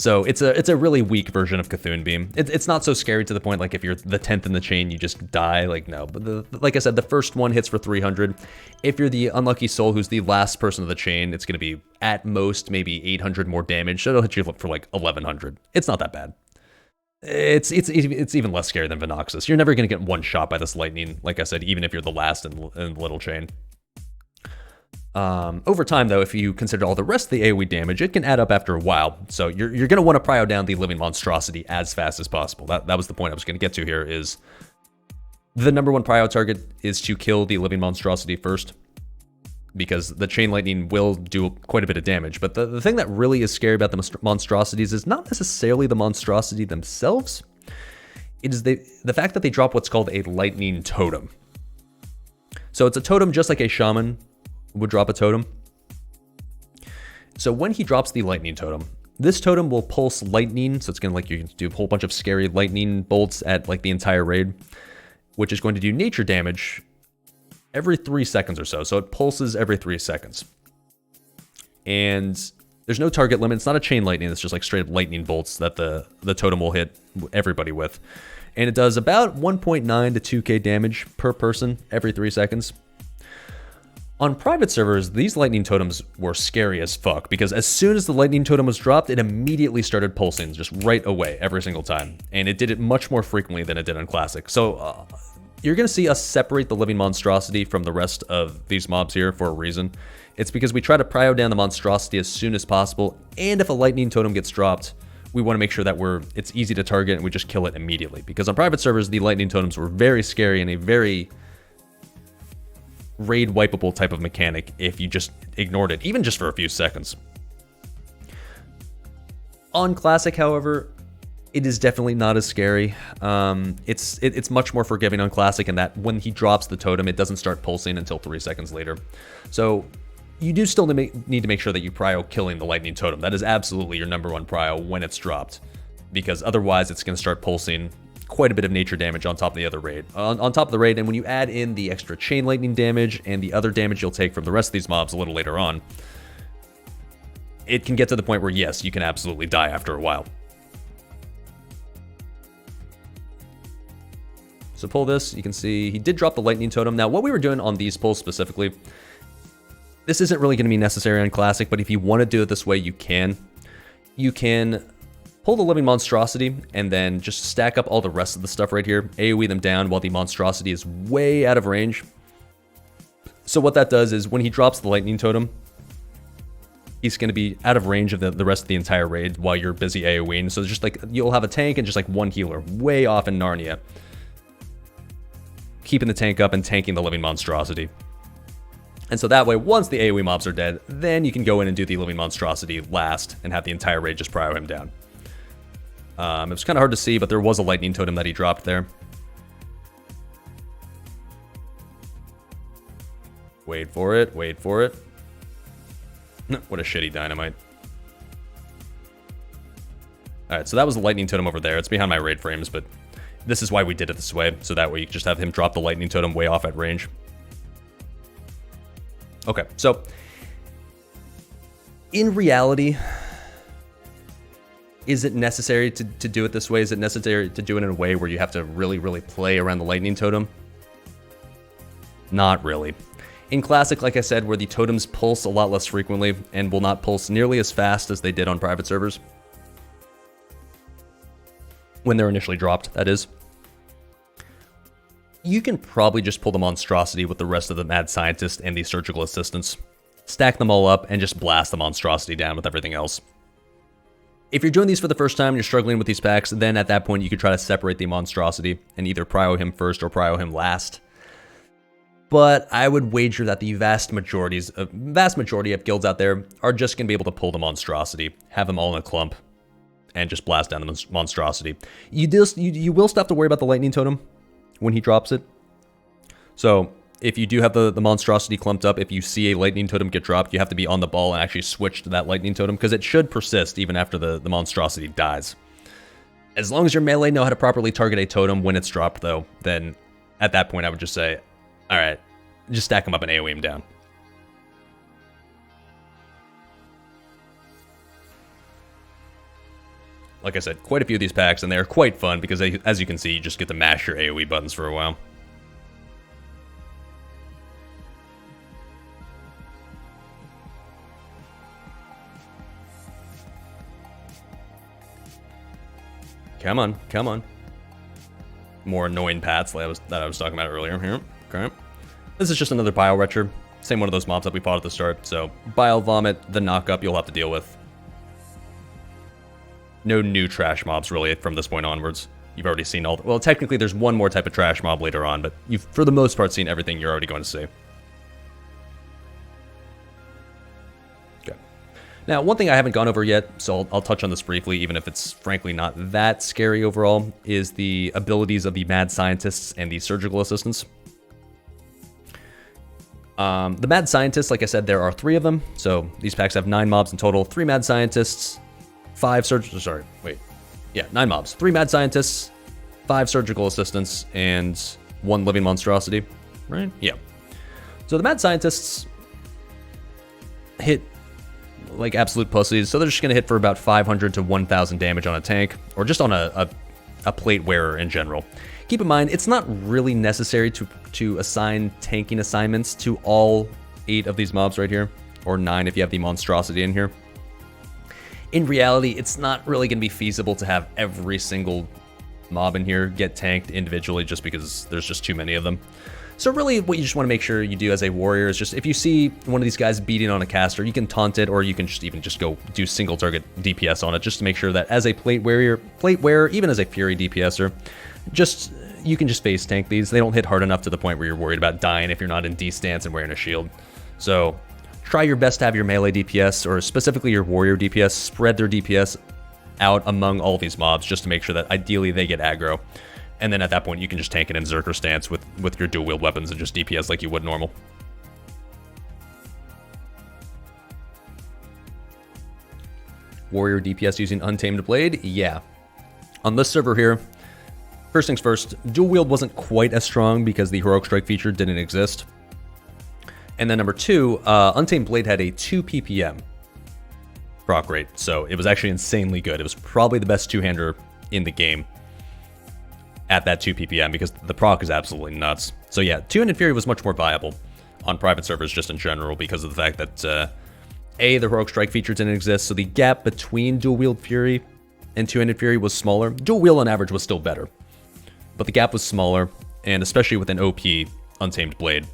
So it's a really weak version of Cthulhu Beam. It's not so scary to the point like if you're the 10th in the chain, you just die. Like, no. But like I said, the first one hits for 300. If you're the unlucky soul who's the last person of the chain, it's going to be at most maybe 800 more damage. So it'll hit you for like 1100. It's not that bad. It's even less scary than Venoxus. You're never going to get one shot by this lightning, like I said, even if you're the last in the little chain. Over time, though, if you consider all the rest of the AoE damage, it can add up after a while. So you're going to want to prio down the Living Monstrosity as fast as possible. That was the point I was going to get to here, is the number one prio target is to kill the Living Monstrosity first, because the Chain Lightning will do quite a bit of damage. But the thing that really is scary about the monstrosities is not necessarily the monstrosity themselves. It is the fact that they drop what's called a Lightning Totem. So it's a totem just like a Shaman would drop a totem. So when he drops the Lightning Totem, this totem will pulse lightning, so it's going to like you can do a whole bunch of scary lightning bolts at like the entire raid, which is going to do nature damage every 3 seconds or so. So it pulses every 3 seconds. And there's no target limit. It's not a chain lightning. It's just like straight up lightning bolts that the totem will hit everybody with. And it does about 1.9 to 2k damage per person every 3 seconds. On private servers, these lightning totems were scary as fuck, because as soon as the lightning totem was dropped, it immediately started pulsing just right away every single time. And it did it much more frequently than it did on Classic. So you're going to see us separate the Living Monstrosity from the rest of these mobs here for a reason. It's because we try to prio down the Monstrosity as soon as possible, and if a lightning totem gets dropped, we want to make sure that it's easy to target and we just kill it immediately. Because on private servers, the lightning totems were very scary and a very raid wipeable type of mechanic if you just ignored it, even just for a few seconds. On Classic, however, it is definitely not as scary. It's much more forgiving on Classic in that when he drops the totem, it doesn't start pulsing until 3 seconds later. So you do still need to make sure that you prio killing the lightning totem. That is absolutely your number one prio when it's dropped, because otherwise it's going to start pulsing quite a bit of nature damage on top of the other raid. On top of the raid, and when you add in the extra chain lightning damage and the other damage you'll take from the rest of these mobs a little later on, it can get to the point where, yes, you can absolutely die after a while. So pull this, you can see he did drop the lightning totem. Now, what we were doing on these pulls specifically, this isn't really going to be necessary on Classic, but if you want to do it this way, you can. You can pull the Living Monstrosity and then just stack up all the rest of the stuff right here, AoE them down while the Monstrosity is way out of range. So what that does is when he drops the Lightning Totem, he's going to be out of range of the rest of the entire raid while you're busy AoEing. So just like you'll have a tank and just like one healer way off in Narnia. keeping the tank up and tanking the living monstrosity. And so that way, once the AoE mobs are dead, then you can go in and do the living monstrosity last and have the entire raid just prio him down. It was kind of hard to see, but there was a lightning totem that he dropped there. Wait for it, wait for it. What a shitty dynamite. Alright, so that was the lightning totem over there. It's behind my raid frames, but this is why we did it this way. So that way you can just have him drop the lightning totem way off at range. Okay, so in reality, is it necessary to do it this way? Is it necessary to do it in a way where you have to really, really play around the lightning totem? Not really. In Classic, like I said, where the totems pulse a lot less frequently and will not pulse nearly as fast as they did on private servers, when they're initially dropped, that is, you can probably just pull the monstrosity with the rest of the mad scientist and the surgical assistants, stack them all up, and just blast the monstrosity down with everything else. If you're doing these for the first time and you're struggling with these packs, then at that point you could try to separate the monstrosity and either prio him first or prio him last. But I would wager that the vast majority of guilds out there are just going to be able to pull the monstrosity, have them all in a clump, and just blast down the monstrosity. You will still have to worry about the lightning totem when he drops it. So if you do have the monstrosity clumped up, if you see a lightning totem get dropped, you have to be on the ball and actually switch to that lightning totem, because it should persist even after the monstrosity dies. As long as your melee know how to properly target a totem when it's dropped, though, then at that point I would just say, alright, just stack him up and AoE him down. Like I said, quite a few of these packs, and they're quite fun because, as you can see, you just get to mash your AoE buttons for a while. Come on, come on. More annoying paths that I was talking about earlier here. Okay. This is just another Bile Retcher. Same one of those mobs that we fought at the start. So, Bile Vomit, the knockup, you'll have to deal with. No new trash mobs, really, from this point onwards. You've already seen all... Well, technically, there's one more type of trash mob later on, but you've, for the most part, seen everything you're already going to see. Okay. Now, one thing I haven't gone over yet, so I'll touch on this briefly, even if it's, frankly, not that scary overall, is the abilities of the Mad Scientists and the Surgical Assistants. The Mad Scientists, like I said, there are 3 of them, so these packs have 9 mobs in total. 3 Mad Scientists, 5 surgical... Sorry, wait. Yeah, 9 mobs. 3 Mad Scientists, 5 Surgical Assistants, and 1 Living Monstrosity, right? Yeah. So the Mad Scientists hit like absolute pussies, so they're just going to hit for about 500 to 1,000 damage on a tank, or just on a plate wearer in general. Keep in mind, it's not really necessary to assign tanking assignments to all 8 of these mobs right here, or 9 if you have the monstrosity in here. In reality, it's not really going to be feasible to have every single mob in here get tanked individually just because there's just too many of them. So really what you just want to make sure you do as a warrior is just, if you see one of these guys beating on a caster, you can taunt it, or you can just even just go do single target DPS on it, just to make sure that as a plate wearer, even as a Fury DPSer, you can just face tank these. They don't hit hard enough to the point where you're worried about dying if you're not in D stance and wearing a shield. So try your best to have your melee DPS, or specifically your warrior DPS, spread their DPS out among all these mobs, just to make sure that ideally they get aggro. And then at that point, you can just tank it in Zerker stance with your dual-wield weapons and just DPS like you would normal. Warrior DPS using Untamed Blade? Yeah. On this server here, first things first, dual-wield wasn't quite as strong because the Heroic Strike feature didn't exist. And then number 2, Untamed Blade had a 2 ppm proc rate, so it was actually insanely good. It was probably the best two-hander in the game at that 2 ppm, because the proc is absolutely nuts. So yeah, two-handed Fury was much more viable on private servers just in general, because of the fact that A, the Heroic Strike feature didn't exist, so the gap between dual-wield Fury and two-handed Fury was smaller. Dual-wield on average was still better, but the gap was smaller, and especially with an OP Untamed Blade,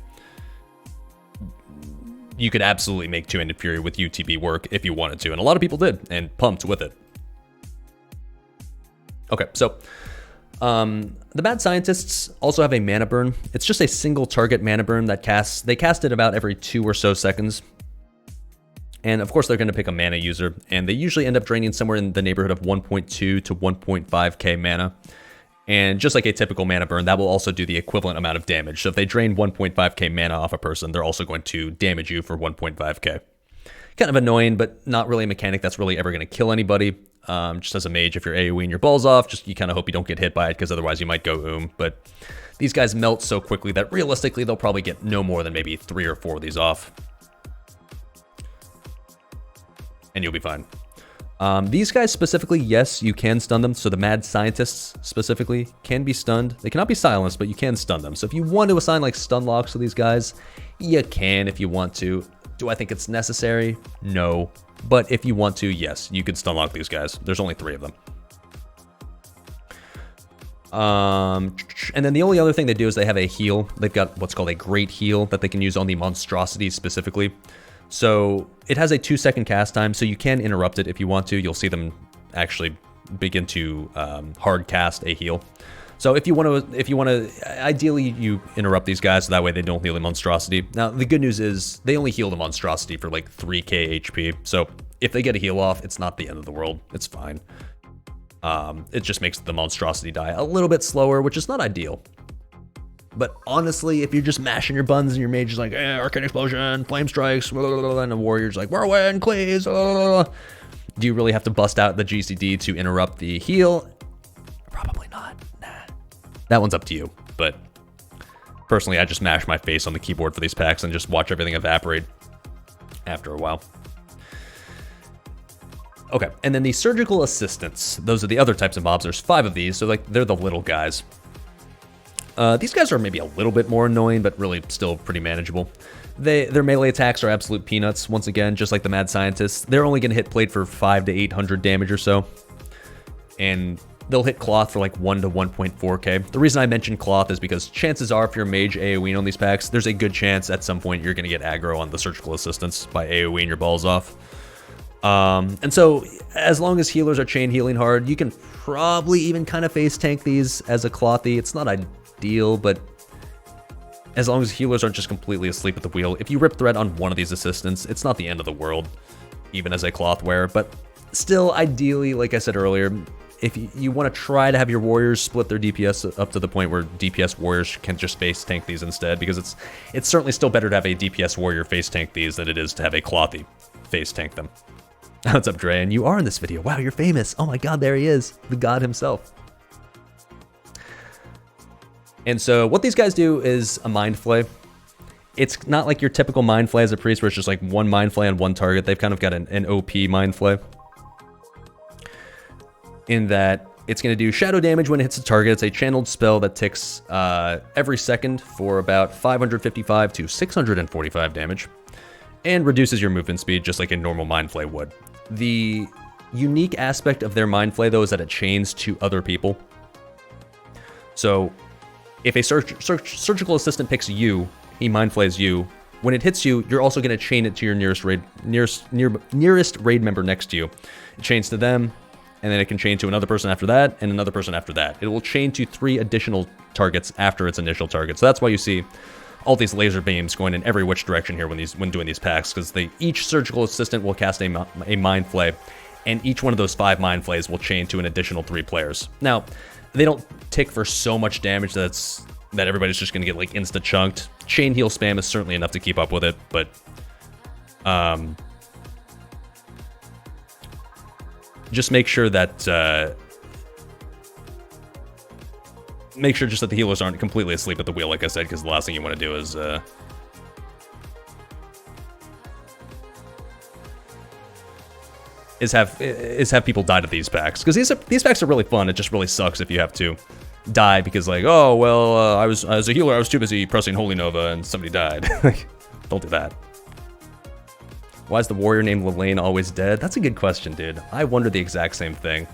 you could absolutely make two-handed Fury with UTB work if you wanted to, and a lot of people did, and pumped with it. Okay, so The Mad Scientists also have a mana burn. It's just a single target mana burn that they cast it about every 2 or so seconds. And of course, they're going to pick a mana user, and they usually end up draining somewhere in the neighborhood of 1.2 to 1.5k mana. And just like a typical mana burn, that will also do the equivalent amount of damage. So if they drain 1.5k mana off a person, they're also going to damage you for 1.5k. Kind of annoying, but not really a mechanic that's really ever going to kill anybody. Just as a mage, if you're AoEing your balls off, just you kind of hope you don't get hit by it, because otherwise you might go But these guys melt so quickly that realistically they'll probably get no more than maybe 3 or 4 of these off. And you'll be fine. These guys specifically, yes, you can stun them. So the Mad Scientists specifically can be stunned. They cannot be silenced, but you can stun them. So if you want to assign like stun locks to these guys, you can if you want to. Do I think it's necessary? No. But if you want to, yes, you could stun lock these guys. There's only 3 of them. And then the only other thing they do is they have a heal. They've got what's called a Great Heal that they can use on the monstrosities specifically. So it has a 2-second cast time, so you can interrupt it if you want to. You'll see them actually begin to hard cast a heal. So if you want to, ideally you interrupt these guys so that way they don't heal the monstrosity. Now the good news is they only heal the monstrosity for like 3k HP. So if they get a heal off, it's not the end of the world. It's fine. It just makes the monstrosity die a little bit slower, which is not ideal. But honestly, if you're just mashing your buttons and your mage is like, Arcane Explosion, Flame Strikes, blah, blah, blah, and the warrior's like, Whirlwind, please, blah, blah, do you really have to bust out the GCD to interrupt the heal? Probably not. Nah. That one's up to you. But personally, I just mash my face on the keyboard for these packs and just watch everything evaporate after a while. Okay, and then the Surgical Assistants. Those are the other types of mobs. There's 5 of these, so like they're the little guys. These guys are maybe a little bit more annoying, but really still pretty manageable. Their melee attacks are absolute peanuts. Once again, just like the Mad Scientists, they're only going to hit plate for 500 to 800 damage or so. And they'll hit cloth for like 1 to 1.4k. The reason I mentioned cloth is because chances are if you're a mage AoEing on these packs, there's a good chance at some point you're going to get aggro on the Surgical Assistants by AoEing your balls off. And so as long as healers are chain healing hard, you can probably even kind of face tank these as a clothy. It's not ideal, but as long as healers aren't just completely asleep at the wheel, if you rip thread on one of these assistants, it's not the end of the world, even as a cloth wearer. But still, ideally, like I said earlier, if you want to try to have your warriors split their DPS up to the point where DPS warriors can just face tank these instead, because it's certainly still better to have a DPS warrior face tank these than it is to have a clothy face tank them. What's up, Dre? And you are in this video. Wow, you're famous. Oh my god, there he is. The god himself. And so what these guys do is a Mind Flay. It's not like your typical Mind Flay as a priest where it's just like one Mind Flay on one target. They've kind of got an OP Mind Flay. In that it's going to do shadow damage when it hits a target. It's a channeled spell that ticks every second for about 555 to 645 damage. And reduces your movement speed just like a normal Mind Flay would. The unique aspect of their Mind Flay, though, is that it chains to other people. So if a surgical assistant picks you, he Mind Flays you. When it hits you, you're also going to chain it to your nearest raid member next to you. It chains to them, and then it can chain to another person after that, and another person after that. It will chain to 3 additional targets after its initial target. So that's why you see all these laser beams going in every which direction here when doing these packs, because each surgical assistant will cast a Mind Flay, and each one of those 5 Mind Flays will chain to an additional 3 players. Now, they don't tick for so much damage that everybody's just going to get like insta-chunked. Chain heal spam is certainly enough to keep up with it, but just make sure that just that the healers aren't completely asleep at the wheel, like I said, because the last thing you want to do is have people die to these packs, because these packs are really fun. It just really sucks if you have to die because like, oh well, I was as a healer I was too busy pressing Holy Nova and somebody died. Don't do that. Why is the warrior named Lelaine always dead? That's a good question, dude. I wonder the exact same thing.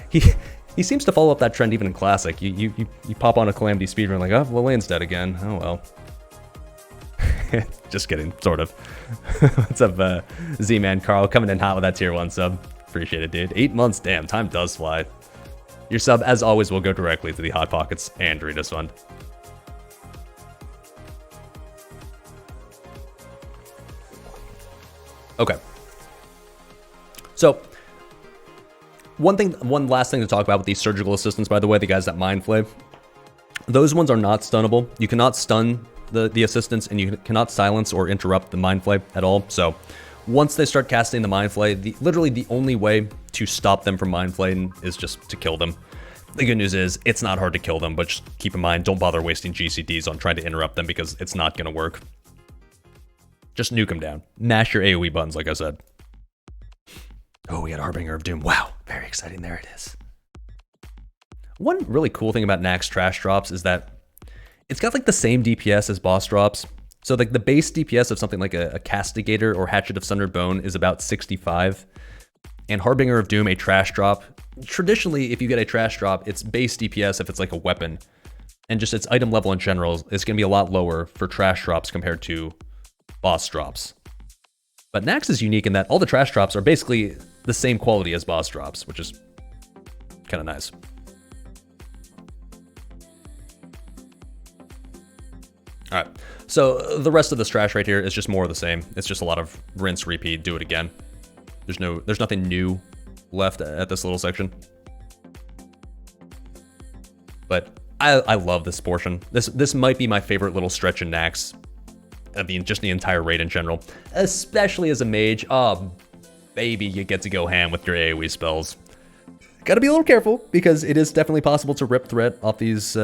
He seems to follow up that trend even in Classic. You pop on a Calamity speedrun like, oh, Lelaine's dead again. Oh well. Just kidding, sort of. What's up, Z-Man Carl? Coming in hot with that tier 1 sub. Appreciate it, dude. 8 months, damn, time does fly. Your sub, as always, will go directly to the Hot Pockets and Doritos Fund. Okay. So, one last thing to talk about with these surgical assistants, by the way, the guys that Mind Flay. Those ones are not stunnable. You cannot stun the assistants, and you cannot silence or interrupt the Mind Flay at all. So, once they start casting the Mind Flay, literally the only way to stop them from Mind Flaying is just to kill them. The good news is, it's not hard to kill them, but just keep in mind, don't bother wasting GCDs on trying to interrupt them because it's not going to work. Just nuke them down. Mash your AoE buttons, like I said. Oh, we got Harbinger of Doom. Wow, very exciting. There it is. One really cool thing about Naxx trash drops is that it's got like the same DPS as boss drops. So like the base DPS of something like a Castigator or Hatchet of Sundered Bone is about 65. And Harbinger of Doom, a trash drop. Traditionally, if you get a trash drop, its base DPS, if it's like a weapon, and just its item level in general, is going to be a lot lower for trash drops compared to boss drops. But Naxx is unique in that all the trash drops are basically the same quality as boss drops, which is kind of nice. All right, so the rest of this trash right here is just more of the same. It's just a lot of rinse, repeat, do it again. There's nothing new left at this little section. But I love this portion. This might be my favorite little stretch in Naxx. I mean, just the entire raid in general, especially as a mage. Oh, baby, you get to go ham with your AoE spells. Gotta be a little careful because it is definitely possible to rip threat off these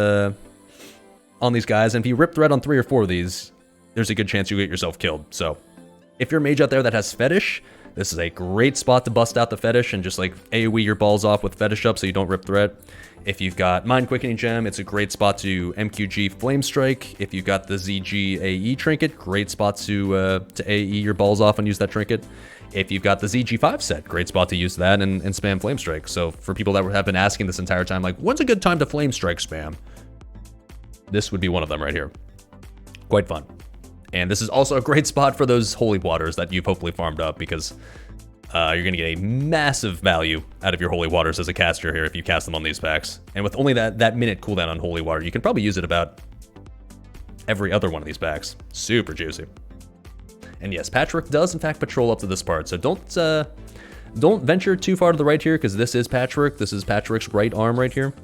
on these guys, and if you rip threat on 3 or 4 of these, there's a good chance you get yourself killed. So, if you're a mage out there that has fetish, this is a great spot to bust out the fetish and just like AoE your balls off with fetish up so you don't rip threat. If you've got Mind Quickening Gem, it's a great spot to MQG Flame Strike. If you've got the ZG AE Trinket, great spot to AE your balls off and use that trinket. If you've got the ZG5 set, great spot to use that and spam Flame Strike. So for people that have been asking this entire time, like, when's a good time to Flame Strike spam? This would be one of them right here. Quite fun. And this is also a great spot for those holy waters that you've hopefully farmed up because you're going to get a massive value out of your holy waters as a caster here if you cast them on these packs. And with only that minute cooldown on holy water, you can probably use it about every other one of these packs. Super juicy. And yes, Patchwork does in fact patrol up to this part, so don't venture too far to the right here because this is Patchwork. This is Patchwork's right arm right here.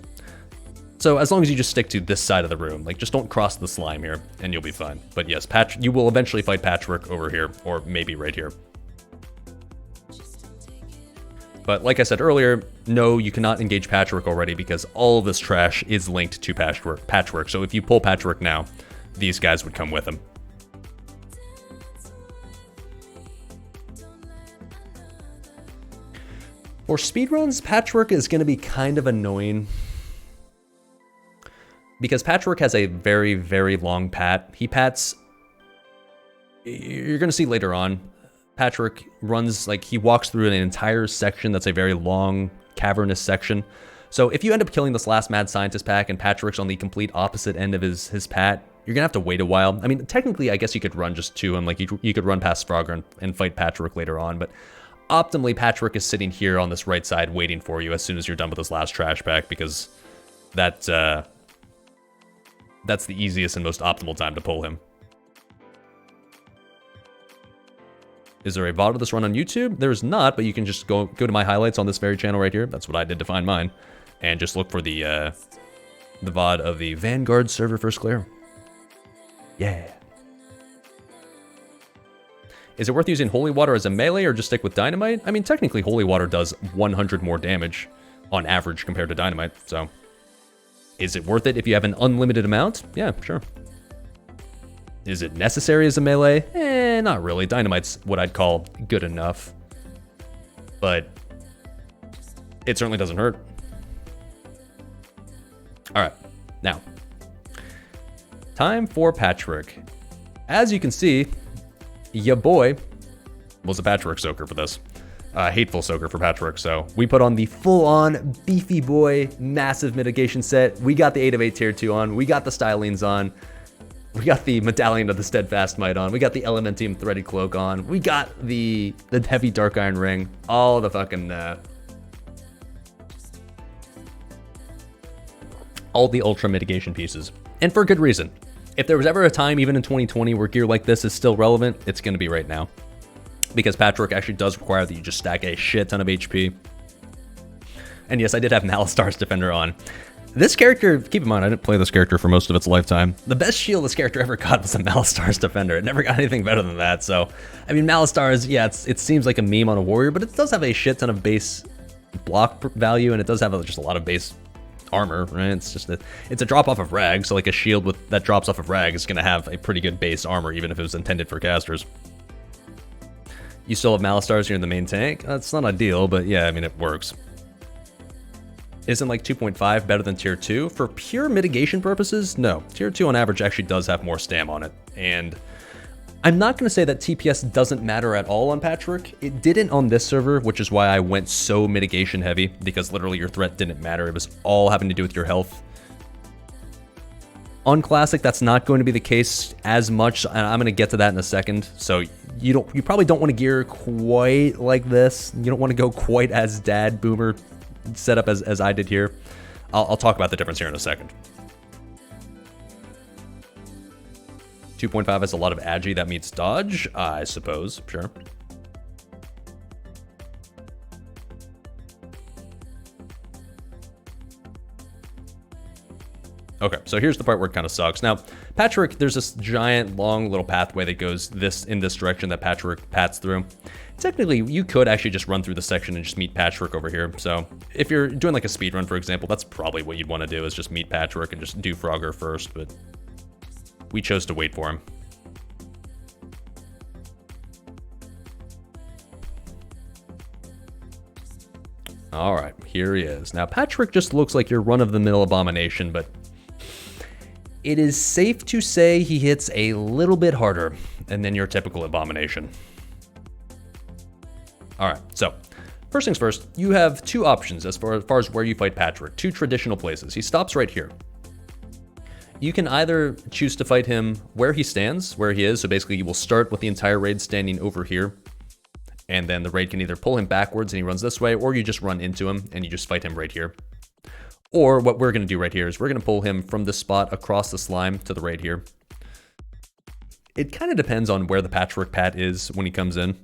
So as long as you just stick to this side of the room, like just don't cross the slime here and you'll be fine. But yes, you will eventually fight Patchwork over here or maybe right here. But like I said earlier, no, you cannot engage Patchwork already because all of this trash is linked to Patchwork. So if you pull Patchwork now, these guys would come with him. For speedruns, Patchwork is going to be kind of annoying because Patchwork has a very, very long pat. He pats, you're going to see later on, Patchwork runs, like he walks through an entire section that's a very long, cavernous section. So if you end up killing this last Mad Scientist pack and Patchwork's on the complete opposite end of his pat, you're going to have to wait a while. I mean, technically, I guess you could run just to him, like you could run past Frogger and fight Patchwork later on, but optimally, Patchwork is sitting here on this right side waiting for you as soon as you're done with this last trash pack because that's the easiest and most optimal time to pull him. Is there a VOD of this run on YouTube? There's not, but you can just go to my highlights on this very channel right here. That's what I did to find mine. And just look for the VOD of the Vanguard server first clear. Yeah. Is it worth using Holy Water as a melee or just stick with Dynamite? I mean, technically Holy Water does 100 more damage on average compared to Dynamite, so is it worth it if you have an unlimited amount? Yeah, sure. Is it necessary as a melee? Not really. Dynamite's what I'd call good enough, but it certainly doesn't hurt. All right, now, time for Patchwork. As you can see, ya boy was a Patchwork soaker for this. Hateful soaker for Patchwork, so we put on the full-on beefy boy massive mitigation set. We got the 8 of 8 tier 2 on, we got the stylings on, we got the Medallion of the Steadfast Might on, we got the Elementium Threaded Cloak on, we got the heavy Dark Iron Ring, all the fucking all the ultra mitigation pieces. And for good reason. If there was ever a time, even in 2020, where gear like this is still relevant, it's going to be right now. Because Patchwork actually does require that you just stack a shit ton of HP. And yes, I did have Malistar's Defender on. This character, keep in mind, I didn't play this character for most of its lifetime. The best shield this character ever got was a Malistar's Defender. It never got anything better than that, so... I mean, Malistar's, yeah, it seems like a meme on a warrior, but it does have a shit ton of base block value, and it does have just a lot of base armor, right? It's just it's a drop off of rag, so like a shield that drops off of rag is going to have a pretty good base armor, even if it was intended for casters. You still have Malistars here in the main tank. That's not ideal, but yeah, I mean, it works. Isn't like 2.5 better than tier 2? For pure mitigation purposes, no. Tier 2 on average actually does have more stam on it. And I'm not going to say that TPS doesn't matter at all on Patchwork. It didn't on this server, which is why I went so mitigation heavy, because literally your threat didn't matter. It was all having to do with your health. On Classic, that's not going to be the case as much, and I'm going to get to that in a second. So you probably don't want to gear quite like this. You don't want to go quite as dad boomer setup as I did here. I'll talk about the difference here in a second. 2.5 has a lot of agi that meets dodge, I suppose, sure. Okay, so here's the part where it kind of sucks. Now, Patchwork, there's this giant, long little pathway that goes in this direction that Patchwork pats through. Technically, you could actually just run through the section and just meet Patchwork over here. So if you're doing like a speed run, for example, that's probably what you'd want to do, is just meet Patchwork and just do Frogger first, but we chose to wait for him. All right, here he is. Now, Patchwork just looks like your run-of-the-mill abomination, but it is safe to say he hits a little bit harder than your typical abomination. All right, so first things first, you have two options as far as where you fight Patchwork, two traditional places. He stops right here. You can either choose to fight him where he stands, where he is, so basically you will start with the entire raid standing over here, and then the raid can either pull him backwards and he runs this way, or you just run into him and you just fight him right here. Or what we're going to do right here is we're going to pull him from this spot across the slime to the raid here. It kind of depends on where the Patchwork Pat is when he comes in.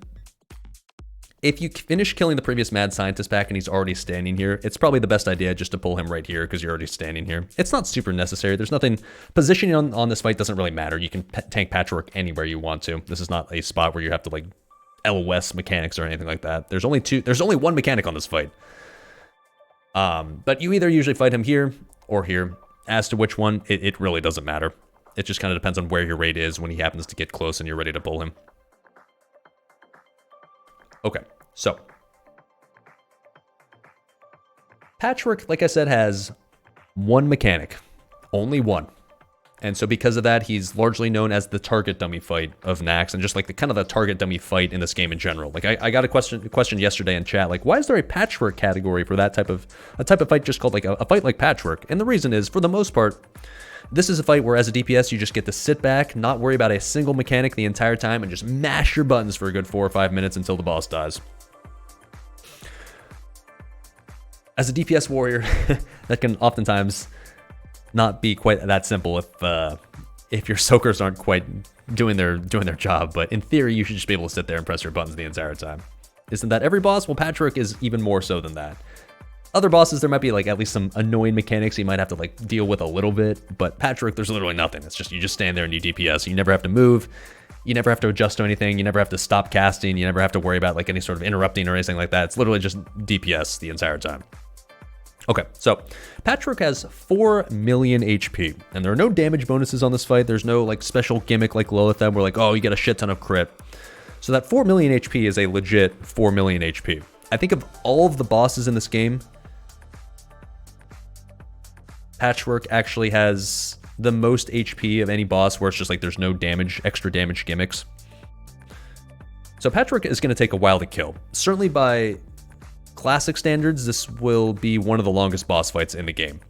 If you finish killing the previous Mad Scientist pack and he's already standing here, it's probably the best idea just to pull him right here because you're already standing here. It's not super necessary. There's nothing, positioning on this fight doesn't really matter. You can tank Patchwork anywhere you want to. This is not a spot where you have to like LOS mechanics or anything like that. There's only one mechanic on this fight. But you either usually fight him here or here. As to which one, it really doesn't matter. It just kind of depends on where your raid is when he happens to get close and you're ready to pull him. Okay, so Patchwork, like I said, has one mechanic. Only one. And so because of that, he's largely known as the target dummy fight of Naxx, and just like the kind of the target dummy fight in this game in general. Like I got a question yesterday in chat, like why is there a Patchwork category for that type of fight just called like a fight like Patchwork? And the reason is, for the most part, this is a fight where as a DPS you just get to sit back, not worry about a single mechanic the entire time, and just mash your buttons for a good 4 or 5 minutes until the boss dies. As a DPS warrior, that can oftentimes not be quite that simple if your soakers aren't quite doing their job, but in theory you should just be able to sit there and press your buttons the entire time. Isn't that every boss? Well, Patchwork is even more so than that. Other bosses, there might be like at least some annoying mechanics you might have to like deal with a little bit, but Patchwork, there's literally nothing. It's just you just stand there and you DPS. You never have to move, you never have to adjust to anything, you never have to stop casting, you never have to worry about like any sort of interrupting or anything like that. It's literally just DPS the entire time. Okay, so Patchwork has 4 million HP, and there are no damage bonuses on this fight. There's no like special gimmick like Lilitham where like, oh, you get a shit ton of crit. So that 4 million HP is a legit 4 million HP. I think of all of the bosses in this game, Patchwork actually has the most HP of any boss where it's just like there's no damage, extra damage gimmicks. So Patchwork is going to take a while to kill. Certainly by Classic standards, this will be one of the longest boss fights in the game.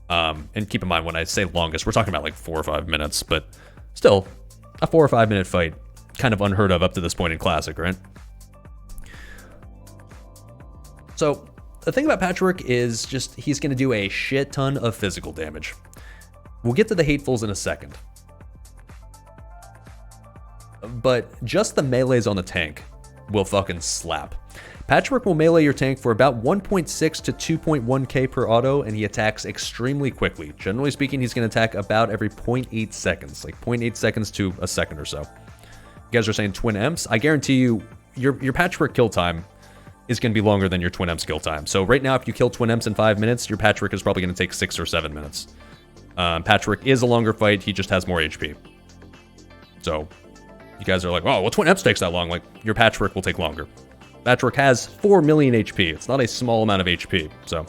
And keep in mind, when I say longest, we're talking about like 4 or 5 minutes, but still, a 4 or 5 minute fight, kind of unheard of up to this point in Classic, right? So the thing about Patchwork is just he's going to do a shit ton of physical damage. We'll get to the hatefuls in a second. But just the melees on the tank will fucking slap. Patchwork will melee your tank for about 1.6 to 2.1k per auto, and he attacks extremely quickly. Generally speaking, he's going to attack about every 0.8 seconds, like 0.8 seconds to a second or so. You guys are saying twin Emps? I guarantee you, your Patchwork kill time is going to be longer than your twin Emps kill time. So right now, if you kill twin Emps in 5 minutes, your Patchwork is probably going to take 6 or 7 minutes. Patchwork is a longer fight, he just has more HP. So you guys are like, oh, well, twin Emps takes that long. Like, your Patchwork will take longer. Patchwork has 4 million HP. It's not a small amount of HP, so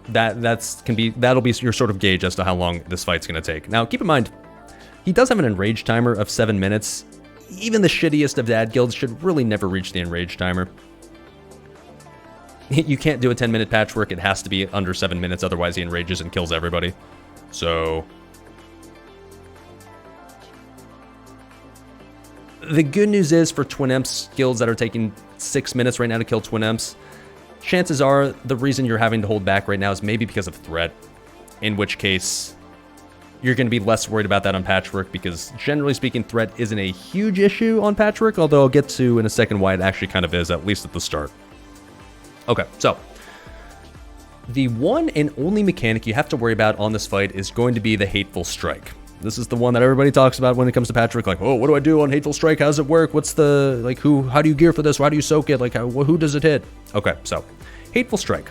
that'll be your sort of gauge as to how long this fight's gonna take. Now, keep in mind, he does have an enrage timer of 7 minutes. Even the shittiest of dad guilds should really never reach the enrage timer. You can't do a 10-minute Patchwork. It has to be under 7 minutes, otherwise he enrages and kills everybody. So the good news is for twin Emps guilds that are taking 6 minutes right now to kill twin Emps, chances are the reason you're having to hold back right now is maybe because of threat, in which case you're going to be less worried about that on Patchwork, because generally speaking, threat isn't a huge issue on Patchwork, although I'll get to in a second why it actually kind of is, at least at the start. Okay, so the one and only mechanic you have to worry about on this fight is going to be the Hateful Strike. This is the one that everybody talks about when it comes to Patchwork. Like, oh, what do I do on Hateful Strike? How does it work? What's the, like, how do you gear for this? Why do you soak it? Like, who does it hit? Okay, so Hateful Strike.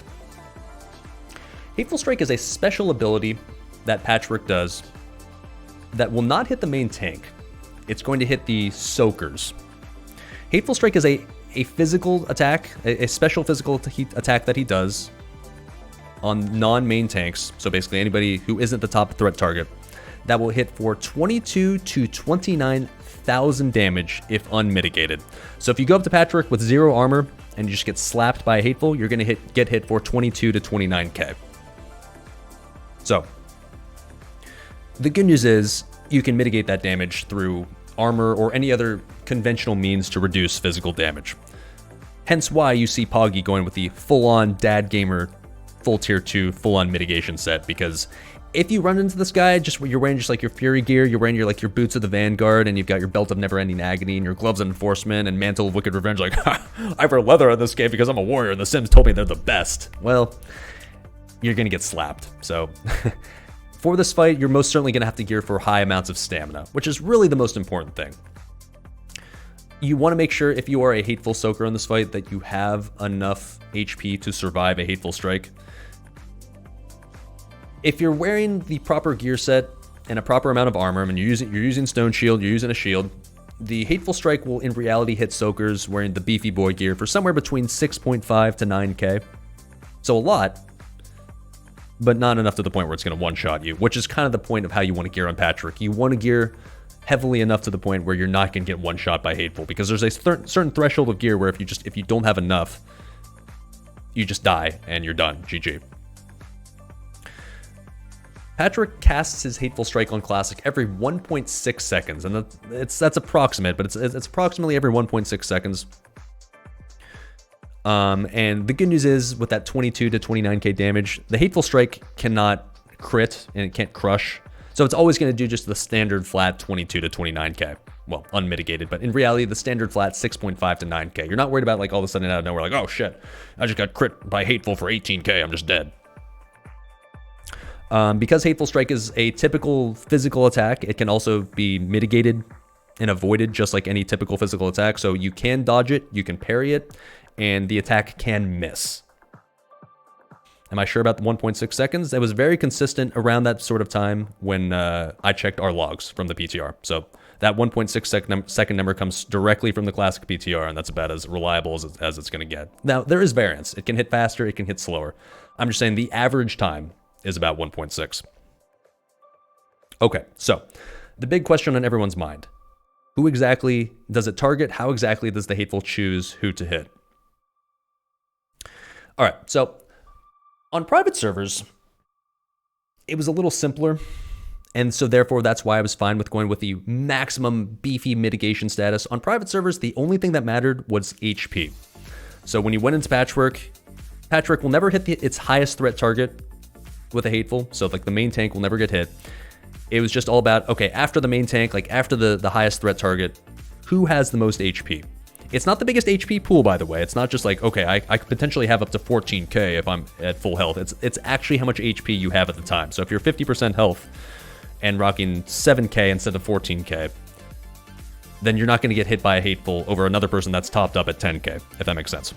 Hateful Strike is a special ability that Patchwork does that will not hit the main tank. It's going to hit the soakers. Hateful Strike is a physical attack, a special physical attack that he does on non-main tanks. So basically anybody who isn't the top threat target, that will hit for 22 to 29,000 damage if unmitigated. So if you go up to Patchwork with 0 armor and you just get slapped by a Hateful, you're going to get hit for 22 to 29k. So the good news is you can mitigate that damage through armor or any other conventional means to reduce physical damage. Hence why you see Poggy going with the full-on Dad Gamer full tier 2 full-on mitigation set, because if you run into this guy, you're wearing just like your Fury gear, you're wearing your boots of the Vanguard, and you've got your belt of Never-Ending Agony, and your gloves of Enforcement, and mantle of Wicked Revenge, like, I wear leather in this game because I'm a warrior, and the Sims told me they're the best. Well, you're gonna get slapped. So for this fight, you're most certainly gonna have to gear for high amounts of stamina, which is really the most important thing. You want to make sure if you are a Hateful Soaker in this fight that you have enough HP to survive a Hateful Strike. If you're wearing the proper gear set and a proper amount of armor, and you're using Stone Shield, you're using a shield, the Hateful Strike will in reality hit Soakers wearing the Beefy Boy gear for somewhere between 6.5 to 9k. So a lot, but not enough to the point where it's going to one-shot you, which is kind of the point of how you want to gear on Patchwork. You want to gear heavily enough to the point where you're not going to get one-shot by Hateful, because there's a certain threshold of gear where if you don't have enough, you just die and you're done. GG. Patchwork casts his Hateful Strike on Classic every 1.6 seconds, and that's approximate, but it's approximately every 1.6 seconds. And the good news is, with that 22 to 29k damage, the Hateful Strike cannot crit and it can't crush, so it's always going to do just the standard flat 22 to 29k. Well, unmitigated, but in reality, the standard flat 6.5 to 9k. You're not worried about, like, all of a sudden out of nowhere, like, oh shit, I just got crit by Hateful for 18k, I'm just dead. Because Hateful Strike is a typical physical attack, it can also be mitigated and avoided just like any typical physical attack. So you can dodge it, you can parry it, and the attack can miss. Am I sure about the 1.6 seconds? It was very consistent around that sort of time when I checked our logs from the PTR. So that 1.6 second number comes directly from the Classic PTR, and that's about as reliable as it's going to get. Now, there is variance. It can hit faster, it can hit slower. I'm just saying the average time is about 1.6. Okay, so the big question on everyone's mind: who exactly does it target? How exactly does the Hateful choose who to hit? All right, so on private servers, it was a little simpler, And so therefore, that's why I was fine with going with the maximum beefy mitigation status. On private servers, the only thing that mattered was HP. So when you went into Patchwork, Patchwork will never hit its highest threat target with a Hateful. So like the main tank will never get hit. It was just all about, okay, after the main tank, like after the highest threat target, who has the most HP? It's not the biggest HP pool, by the way. It's not just like, okay, I could potentially have up to 14k if I'm at full health. It's actually how much HP you have at the time. So if you're 50% health and rocking 7k instead of 14k, then you're not going to get hit by a Hateful over another person that's topped up at 10k, if that makes sense.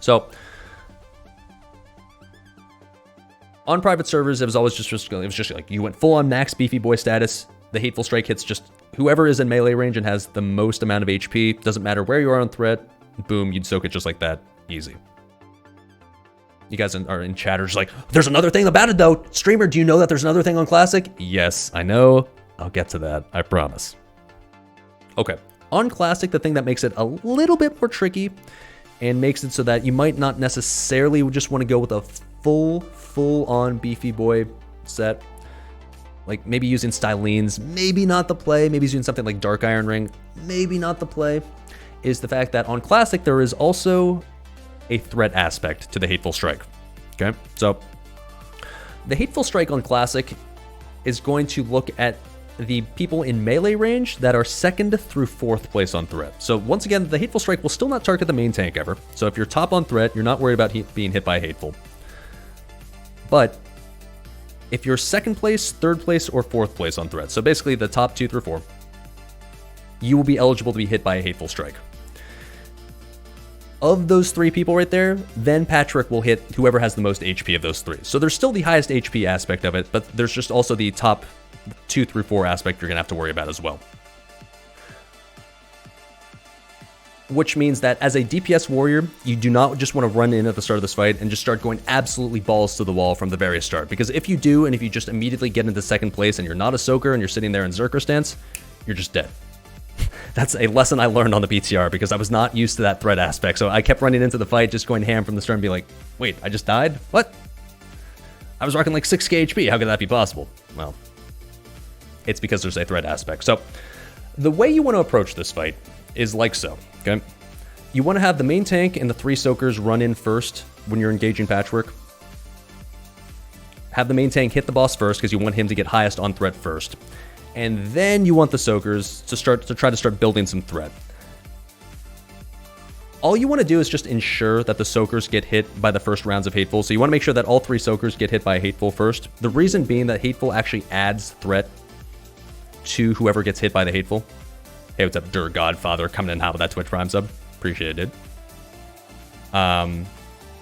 So on private servers, it was always just like you went full on max beefy boy status. The Hateful Strike hits just whoever is in melee range and has the most amount of HP. Doesn't matter where you are on threat. Boom, you'd soak it just like that. Easy. You guys are in chatter just like, there's another thing about it though. Streamer, do you know that there's another thing on Classic? Yes, I know. I'll get to that. I promise. Okay. On Classic, the thing that makes it a little bit more tricky and makes it so that you might not necessarily just want to go with a full-on beefy boy set. Like maybe using Stylines, maybe not the play. Maybe using something like Dark Iron Ring, maybe not the play. Is the fact that on Classic, there is also a threat aspect to the Hateful Strike. Okay, so the Hateful Strike on Classic is going to look at the people in melee range that are 2nd through 4th place on threat. So once again, the Hateful Strike will still not target the main tank ever. So if you're top on threat, you're not worried about being hit by a Hateful. But if you're 2nd place, 3rd place, or 4th place on threat, so basically the top 2 through 4, you will be eligible to be hit by a Hateful Strike. Of those 3 people right there, then Patchwork will hit whoever has the most HP of those 3. So there's still the highest HP aspect of it, but there's just also the top 2 through 4 aspect you're going to have to worry about as well. Which means that as a DPS warrior, you do not just want to run in at the start of this fight and just start going absolutely balls to the wall from the very start. Because if you do, and if you just immediately get into 2nd place and you're not a soaker and you're sitting there in Zerker stance, you're just dead. That's a lesson I learned on the BTR because I was not used to that threat aspect. So I kept running into the fight, just going ham from the start and be like, wait, I just died? What? I was rocking like 6k HP. How could that be possible? Well, it's because there's a threat aspect. So the way you want to approach this fight is like so, okay? You want to have the main tank and the 3 soakers run in first when you're engaging Patchwork. Have the main tank hit the boss first because you want him to get highest on threat first. And then you want the soakers to try to start building some threat. All you want to do is just ensure that the soakers get hit by the first rounds of Hateful. So you want to make sure that all 3 soakers get hit by a Hateful first. The reason being that Hateful actually adds threat to whoever gets hit by the Hateful. Hey, what's up, Dur Godfather, coming in hot with that Twitch Prime sub. Appreciate it. The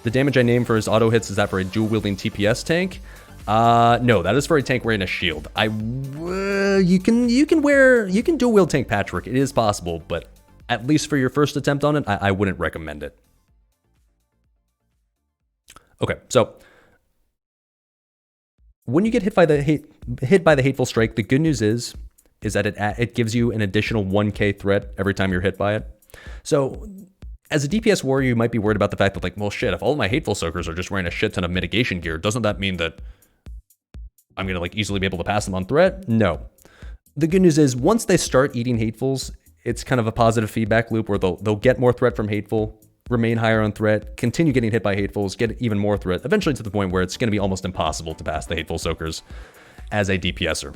damage I named for his auto hits, is that for a dual-wielding TPS tank? No, that is for a tank wearing a shield. You can dual-wield tank Patchwork. It is possible, but at least for your first attempt on it, I wouldn't recommend it. Okay, so when you get hit by the Hateful Strike, the good news is that it gives you an additional 1k threat every time you're hit by it. So as a DPS warrior, you might be worried about the fact that, like, well, shit, if all of my Hateful Soakers are just wearing a shit ton of mitigation gear, doesn't that mean that I'm going to, like, easily be able to pass them on threat? No. The good news is once they start eating Hatefuls, it's kind of a positive feedback loop where they'll get more threat from Hateful, remain higher on threat, continue getting hit by Hatefuls, get even more threat, eventually to the point where it's going to be almost impossible to pass the Hateful Soakers as a DPSer.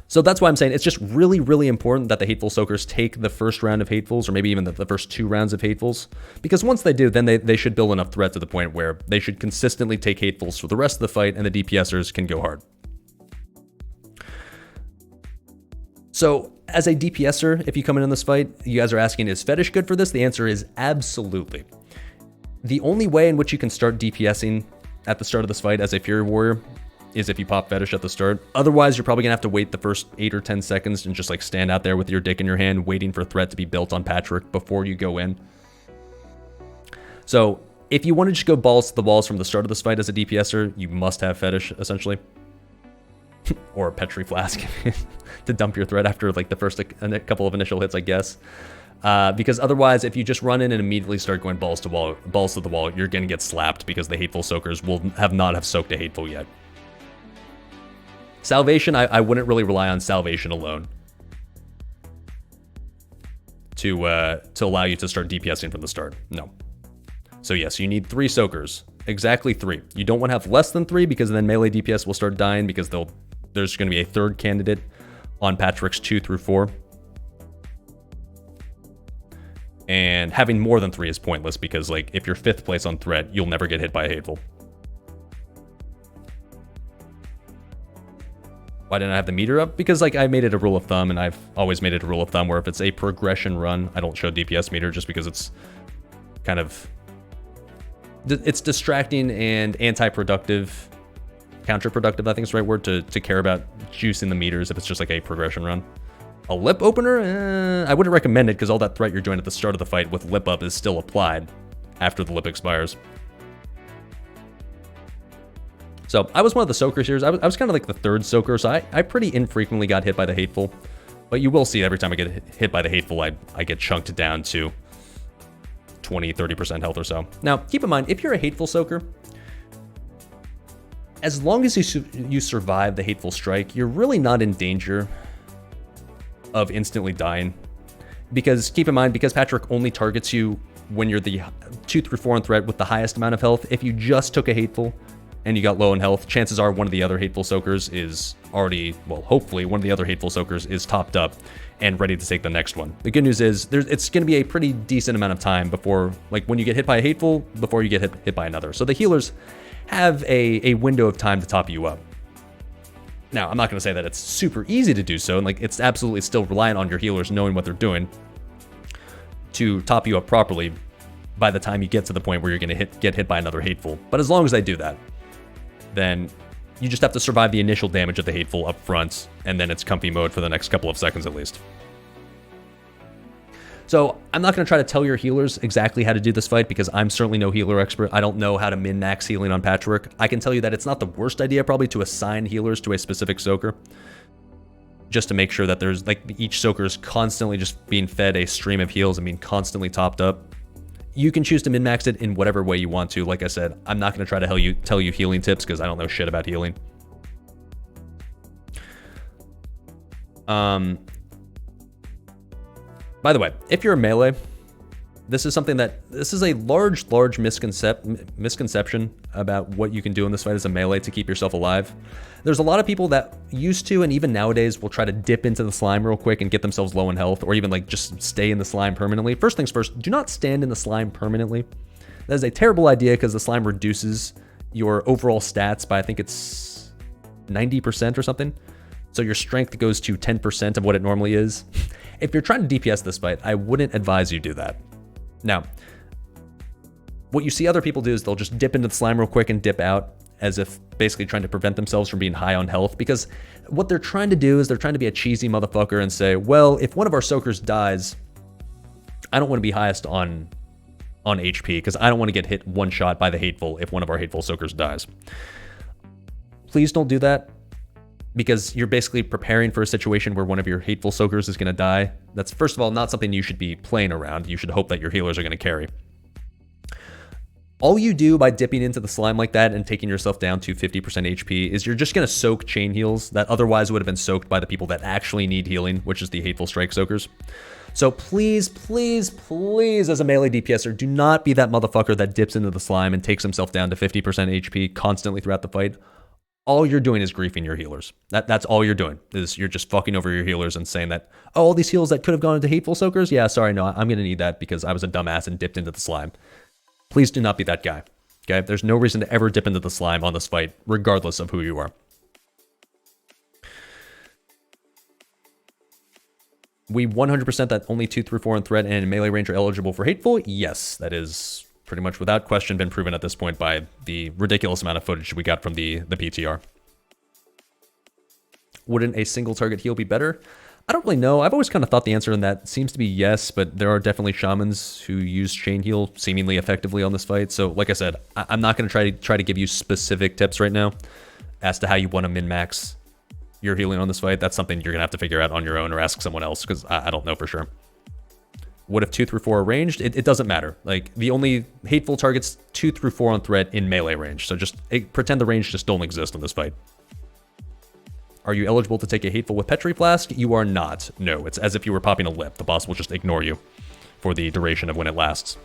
So that's why I'm saying it's just really, really important that the Hateful Soakers take the first round of Hatefuls, or maybe even the first 2 rounds of Hatefuls, because once they do, then they should build enough threat to the point where they should consistently take Hatefuls for the rest of the fight, and the DPSers can go hard. So as a DPSer, if you come in this fight, you guys are asking, is Fetish good for this? The answer is absolutely. The only way in which you can start DPSing at the start of this fight as a Fury Warrior is if you pop Fetish at the start. Otherwise, you're probably gonna have to wait the first 8 or 10 seconds and just like stand out there with your dick in your hand, waiting for threat to be built on Patchwork before you go in. So if you want to just go balls to the walls from the start of this fight as a DPSer, you must have Fetish, essentially. Or a Petri Flask to dump your threat after like the first couple of initial hits, I guess. Because otherwise, if you just run in and immediately start going balls to the wall, you're gonna get slapped because the Hateful Soakers will not have soaked a Hateful yet. Salvation, I wouldn't really rely on Salvation alone to allow you to start DPSing from the start. No. So yes, you need 3 soakers. Exactly 3. You don't want to have less than 3 because then melee DPS will start dying because there's going to be a third candidate on patch tricks 2 through 4. And having more than 3 is pointless because, like, if you're 5th place on threat, you'll never get hit by a hateful. Why didn't I have the meter up? Because, like, I made it a rule of thumb, and I've always made it a rule of thumb where if it's a progression run, I don't show DPS meter just because it's kind of... It's distracting and anti-productive, counterproductive, I think is the right word, to care about juicing the meters if it's just like a progression run. A lip opener? I wouldn't recommend it because all that threat you're doing at the start of the fight with lip up is still applied after the lip expires. So I was one of the soakers here. I was kind of like the 3rd soaker, so I pretty infrequently got hit by the hateful. But you will see every time I get hit by the hateful, I get chunked down to 20-30% health or so. Now, keep in mind, if you're a hateful soaker, as long as you survive the hateful strike, you're really not in danger of instantly dying. Because keep in mind, because Patrick only targets you when you're the 2 through 4 on threat with the highest amount of health, if you just took a hateful and you got low in health, chances are one of the other hateful soakers is already, well, hopefully one of the other hateful soakers is topped up and ready to take the next one. The good news is it's going to be a pretty decent amount of time before, like, when you get hit by a hateful, before you get hit by another. So the healers have a window of time to top you up. Now, I'm not going to say that it's super easy to do so, and like it's absolutely still reliant on your healers knowing what they're doing to top you up properly by the time you get to the point where you're going to get hit by another hateful. But as long as they do that, then you just have to survive the initial damage of the hateful up front, and then it's comfy mode for the next couple of seconds at least. So I'm not going to try to tell your healers exactly how to do this fight because I'm certainly no healer expert. I don't know how to min-max healing on Patchwork. I can tell you that it's not the worst idea probably to assign healers to a specific soaker, just to make sure that there's, like, each soaker is constantly just being fed a stream of heals and being constantly topped up. You can choose to min-max it in whatever way you want to. Like I said, I'm not going to try to tell you healing tips because I don't know shit about healing. By the way, if you're a melee, this is a large misconception about what you can do in this fight as a melee to keep yourself alive. There's a lot of people that used to, and even nowadays, will try to dip into the slime real quick and get themselves low in health, or even like just stay in the slime permanently. First things first, do not stand in the slime permanently. That is a terrible idea because the slime reduces your overall stats by, I think it's 90% or something. So your strength goes to 10% of what it normally is. If you're trying to DPS this fight, I wouldn't advise you do that. Now, what you see other people do is they'll just dip into the slime real quick and dip out, as if basically trying to prevent themselves from being high on health, because what they're trying to do is they're trying to be a cheesy motherfucker and say, well, if one of our soakers dies, I don't want to be highest on HP because I don't want to get hit one shot by the hateful if one of our hateful soakers dies. Please don't do that, because you're basically preparing for a situation where one of your hateful soakers is going to die. That's, first of all, not something you should be playing around. You should hope that your healers are going to carry. All you do by dipping into the slime like that and taking yourself down to 50% HP is you're just going to soak chain heals that otherwise would have been soaked by the people that actually need healing, which is the hateful strike soakers. So please, please, please, as a melee DPSer, do not be that motherfucker that dips into the slime and takes himself down to 50% HP constantly throughout the fight. All you're doing is griefing your healers. That's all you're doing, is you're just fucking over your healers and saying that, oh, all these heals that could have gone into hateful soakers? Yeah, sorry, no, I'm going to need that because I was a dumbass and dipped into the slime. Please do not be that guy, okay? There's no reason to ever dip into the slime on this fight, regardless of who you are. We 100% that only 2 through 4 in threat and melee range are eligible for hateful? Yes, that is pretty much without question been proven at this point by the ridiculous amount of footage we got from the PTR. Wouldn't a single target heal be better? I don't really know. I've always kind of thought the answer in that seems to be yes, but there are definitely shamans who use chain heal seemingly effectively on this fight. So like I said, I'm not going to try to give you specific tips right now as to how you want to min-max your healing on this fight. That's something you're going to have to figure out on your own or ask someone else, because I don't know for sure. What if 2 through 4 are ranged? It doesn't matter. Like, the only hateful targets 2 through 4 on threat in melee range. So just pretend the range just don't exist in this fight. Are you eligible to take a Hateful with Petri Flask? You are not. No, it's as if you were popping a lip. The boss will just ignore you for the duration of when it lasts.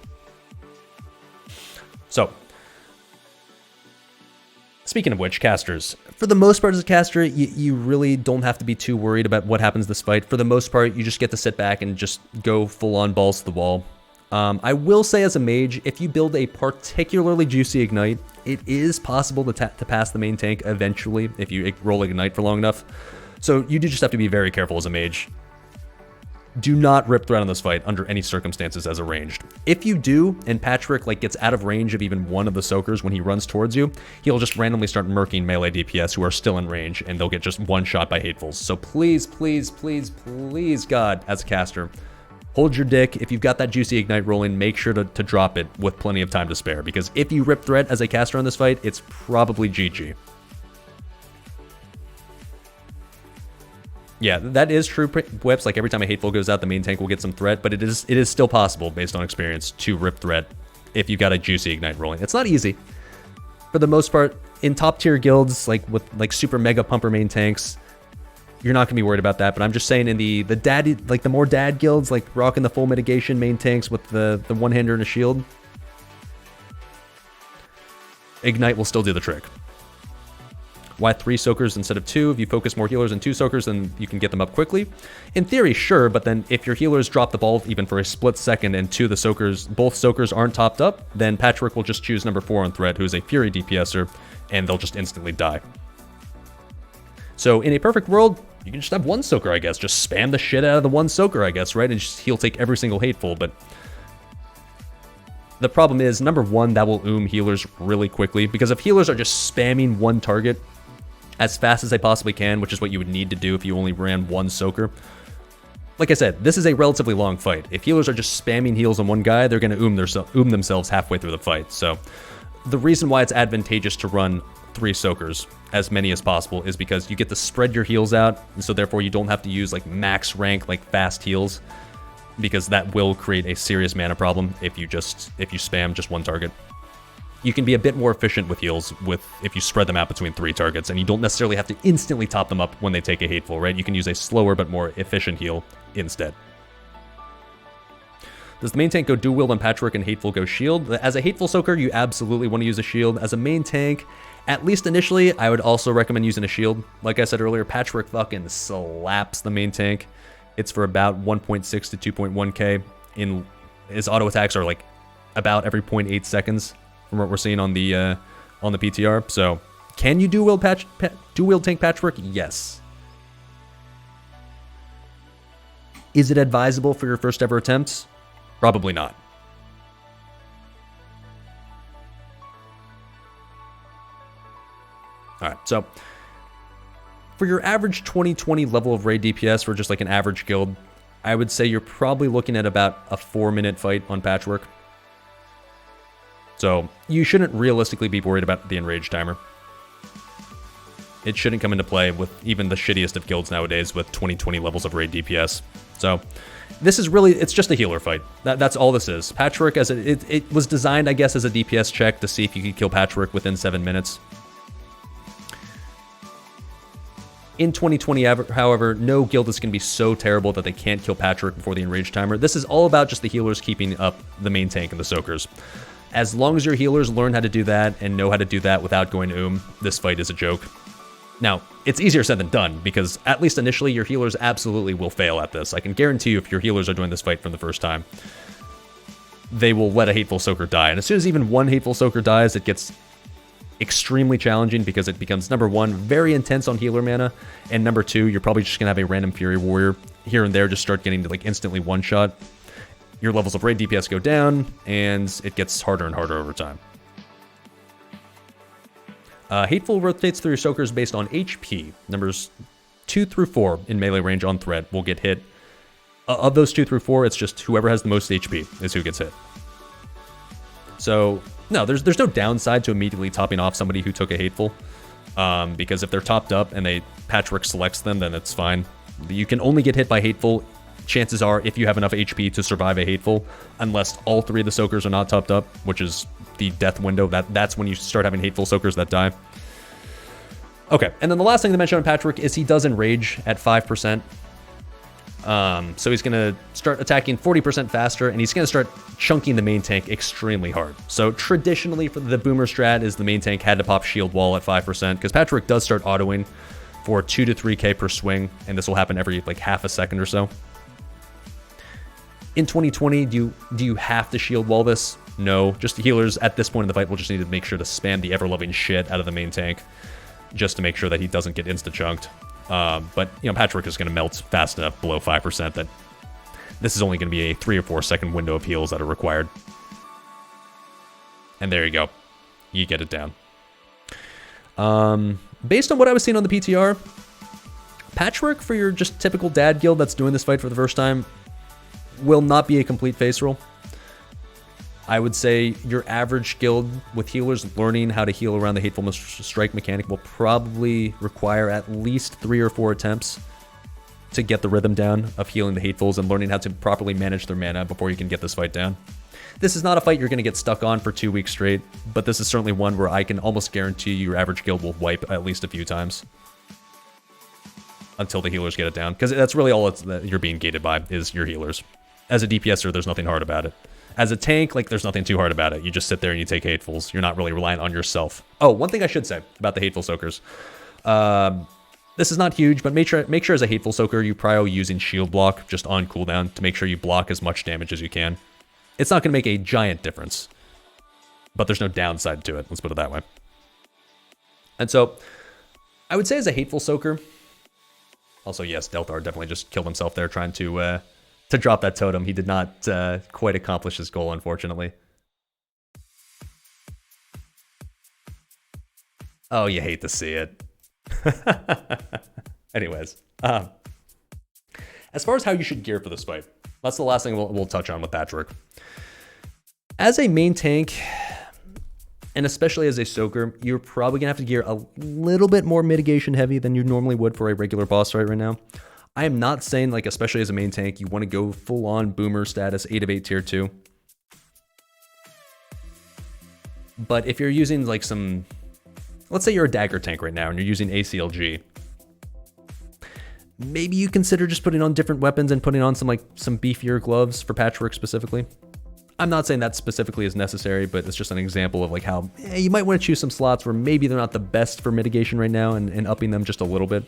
So, speaking of which, casters. For the most part as a caster, you really don't have to be too worried about what happens this fight. For the most part, you just get to sit back and just go full-on balls to the wall. I will say as a mage, if you build a particularly juicy Ignite, it is possible to pass the main tank eventually if you roll Ignite for long enough. So you do just have to be very careful as a mage. Do not rip threat on this fight under any circumstances as a ranged. If you do, and Patrick gets out of range of even one of the soakers when he runs towards you, he'll just randomly start murking melee DPS who are still in range, and they'll get just one shot by Hatefuls. So please, please, please, please, God, as a caster, hold your dick. If you've got that juicy Ignite rolling, make sure to drop it with plenty of time to spare, because if you rip threat as a caster on this fight, it's probably GG. Yeah, that is true, Whips. Like every time a Hateful goes out, the main tank will get some threat, but it is still possible, based on experience, to rip threat if you've got a juicy Ignite rolling. It's not easy. For the most part, in top tier guilds, with super mega pumper main tanks, you're not gonna be worried about that. But I'm just saying in the daddy, the more dad guilds, rocking the full mitigation main tanks with the one-hander and a shield, Ignite will still do the trick. Why 3 soakers instead of 2? If you focus more healers and 2 soakers, then you can get them up quickly. In theory, sure, but then if your healers drop the ball even for a split second and both soakers aren't topped up, then Patrick will just choose number 4 on threat, who's a Fury DPSer, and they'll just instantly die. So in a perfect world, you can just have 1 soaker, I guess. Just spam the shit out of the 1 soaker, I guess, right? And he'll take every single Hateful, but the problem is, number 1, that will healers really quickly, because if healers are just spamming 1 target as fast as they possibly can, which is what you would need to do if you only ran 1 soaker. Like I said, this is a relatively long fight. If healers are just spamming heals on 1 guy, they're going to themselves halfway through the fight. So the reason why it's advantageous to run 3 soakers, as many as possible, is because you get to spread your heals out, and so therefore you don't have to use max rank fast heals, because that will create a serious mana problem if you spam just 1 target. You can be a bit more efficient with heals if you spread them out between 3 targets, and you don't necessarily have to instantly top them up when they take a Hateful, right? You can use a slower but more efficient heal instead. Does the main tank go dual wield on Patrick and Hateful go shield? As a Hateful soaker, you absolutely want to use a shield. As a main tank, at least initially, I would also recommend using a shield. Like I said earlier, Patrick fucking slaps the main tank. It's for about 1.6 to 2.1k. His auto attacks are about every 0.8 seconds. From what we're seeing on the PTR. So, can you dual wield tank Patrick? Yes. Is it advisable for your first ever attempts? Probably not. Alright, so for your average 2020 level of raid DPS for just an average guild, I would say you're probably looking at about a 4-minute fight on Patchwork. So you shouldn't realistically be worried about the enrage timer. It shouldn't come into play with even the shittiest of guilds nowadays with 2020 levels of raid DPS. So this is really, it's just a healer fight. That's all this is. Patchwork, it was designed, I guess, as a DPS check to see if you could kill Patchwork within 7 minutes. In 2020, however, no guild is going to be so terrible that they can't kill Patchwork before the enrage timer. This is all about just the healers keeping up the main tank and the soakers. As long as your healers learn how to do that and know how to do that without going to this fight is a joke. Now, it's easier said than done, because at least initially, your healers absolutely will fail at this. I can guarantee you if your healers are doing this fight for the first time, they will let a Hateful Soaker die. And as soon as even 1 Hateful Soaker dies, it gets extremely challenging, because it becomes, number 1, very intense on healer mana, and number 2, you're probably just going to have a random Fury Warrior here and there just start getting to instantly one-shot. Your levels of raid DPS go down, and it gets harder and harder over time. Hateful rotates through your soakers based on HP. Numbers 2 through 4 in melee range on threat will get hit. Of those 2 through 4, it's just whoever has the most HP is who gets hit. So, no, there's no downside to immediately topping off somebody who took a Hateful. Because if they're topped up and Patchwork selects them, then it's fine. You can only get hit by Hateful, chances are, if you have enough HP to survive a Hateful, unless all 3 of the soakers are not topped up, which is the death window. That's when you start having Hateful soakers that die. Okay, and then the last thing to mention on Patchwork is he does enrage at 5%. So he's going to start attacking 40% faster, and he's going to start chunking the main tank extremely hard. So traditionally for the Boomer strat is the main tank had to pop shield wall at 5%, because Patchwork does start autoing for 2 to 3k per swing, and this will happen every like half a second or so. In 2020, do you have to shield wall this? No, just the healers at this point in the fight will just need to make sure to spam the ever-loving shit out of the main tank, just to make sure that he doesn't get insta-chunked. But, you know, Patchwork is going to melt fast enough below 5% that this is only going to be a 3 or 4 second window of heals that are required. And there you go. You get it down. Based on what I was seeing on the PTR, Patchwork for your just typical dad guild that's doing this fight for the first time will not be a complete face roll. I would say your average guild with healers learning how to heal around the Hateful Strike mechanic will probably require at least 3 or 4 attempts to get the rhythm down of healing the Hatefuls and learning how to properly manage their mana before you can get this fight down. This is not a fight you're going to get stuck on for 2 weeks straight, but this is certainly one where I can almost guarantee your average guild will wipe at least a few times until the healers get it down, because that's really all that you're being gated by is your healers. As a DPSer, there's nothing hard about it. As a tank, like, there's nothing too hard about it. You just sit there and you take Hatefuls. You're not really reliant on yourself. Oh, one thing I should say about the Hateful Soakers. This is not huge, but make sure as a Hateful Soaker, you prio using Shield Block just on cooldown to make sure you block as much damage as you can. It's not going to make a giant difference, but there's no downside to it. Let's put it that way. And so, I would say as a Hateful Soaker, also, yes, Delthar definitely just killed himself there trying to drop that totem. He did not quite accomplish his goal, unfortunately. Oh, you hate to see it. Anyways, as far as how you should gear for this fight, that's the last thing we'll touch on with Patchwork. As a main tank, and especially as a soaker, you're probably going to have to gear a little bit more mitigation heavy than you normally would for a regular boss fight right now. I am not saying, like, especially as a main tank, you want to go full-on Boomer status 8 of 8 tier 2. But if you're using, like, some... Let's say you're a dagger tank right now and you're using ACLG. Maybe you consider just putting on different weapons and putting on some beefier gloves for Patchwork specifically. I'm not saying that specifically is necessary, but it's just an example of, like, how you might want to choose some slots where maybe they're not the best for mitigation right now and upping them just a little bit.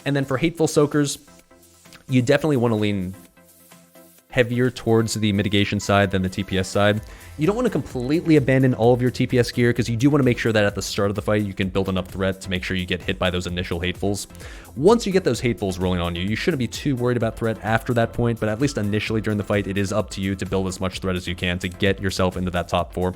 And then for Hateful Soakers, you definitely want to lean heavier towards the mitigation side than the TPS side. You don't want to completely abandon all of your TPS gear, because you do want to make sure that at the start of the fight you can build enough threat to make sure you get hit by those initial Hatefuls. Once you get those Hatefuls rolling on you, you shouldn't be too worried about threat after that point, but at least initially during the fight, it is up to you to build as much threat as you can to get yourself into that top 4.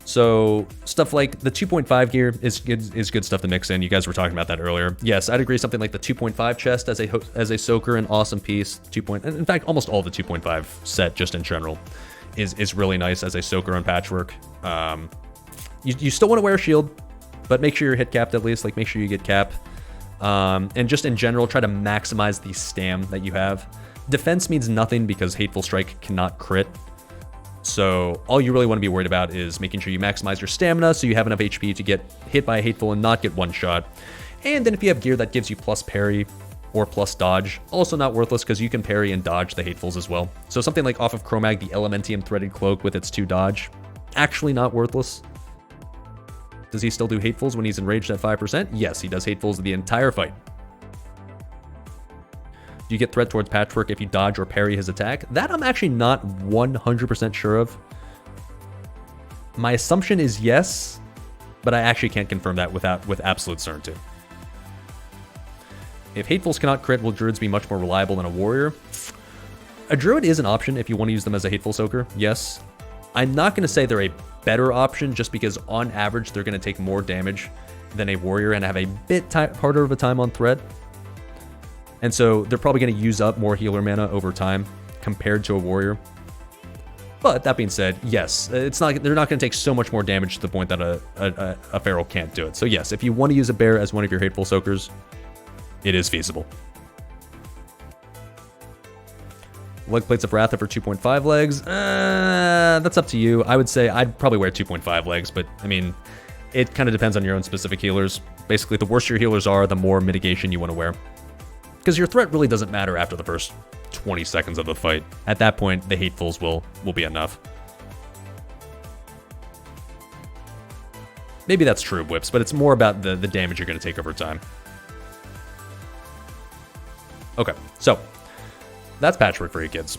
So stuff like the 2.5 gear is good stuff to mix in. You guys were talking about that earlier. Yes, I'd agree. Something like the 2.5 chest as a soaker, an awesome piece. In fact, almost all the 2.5 set just in general is really nice as a soaker on Patchwork. You still want to wear a shield, but make sure you're hit capped at least. Like, make sure you get cap. And just in general, try to maximize the stam that you have. Defense means nothing because Hateful Strike cannot crit. So all you really want to be worried about is making sure you maximize your stamina so you have enough HP to get hit by a Hateful and not get one shot. And then if you have gear that gives you plus parry or plus dodge, also not worthless because you can parry and dodge the Hatefuls as well. So something like off of Chromag, the Elementium Threaded Cloak with its 2 dodge, actually not worthless. Does he still do Hatefuls when he's enraged at 5%? Yes, he does Hatefuls the entire fight. Do you get threat towards Patchwork if you dodge or parry his attack? That I'm actually not 100% sure of. My assumption is yes, but I actually can't confirm that with absolute certainty. If Hatefuls cannot crit, will Druids be much more reliable than a Warrior? A Druid is an option if you want to use them as a Hateful Soaker, yes. I'm not going to say they're a better option just because on average they're going to take more damage than a Warrior and have a bit harder of a time on threat. And so they're probably going to use up more healer mana over time compared to a Warrior. But that being said, yes, they're not going to take so much more damage to the point that a Feral can't do it. So yes, if you want to use a Bear as one of your Hateful Soakers, it is feasible. Leg plates of Wrath for 2.5 legs. That's up to you. I would say I'd probably wear 2.5 legs, but I mean, it kind of depends on your own specific healers. Basically, the worse your healers are, the more mitigation you want to wear. Because your threat really doesn't matter after the first 20 seconds of the fight. At that point, the hatefuls will be enough. Maybe that's true of whips, but it's more about the damage you're going to take over time. Okay, so that's patchwork for you kids.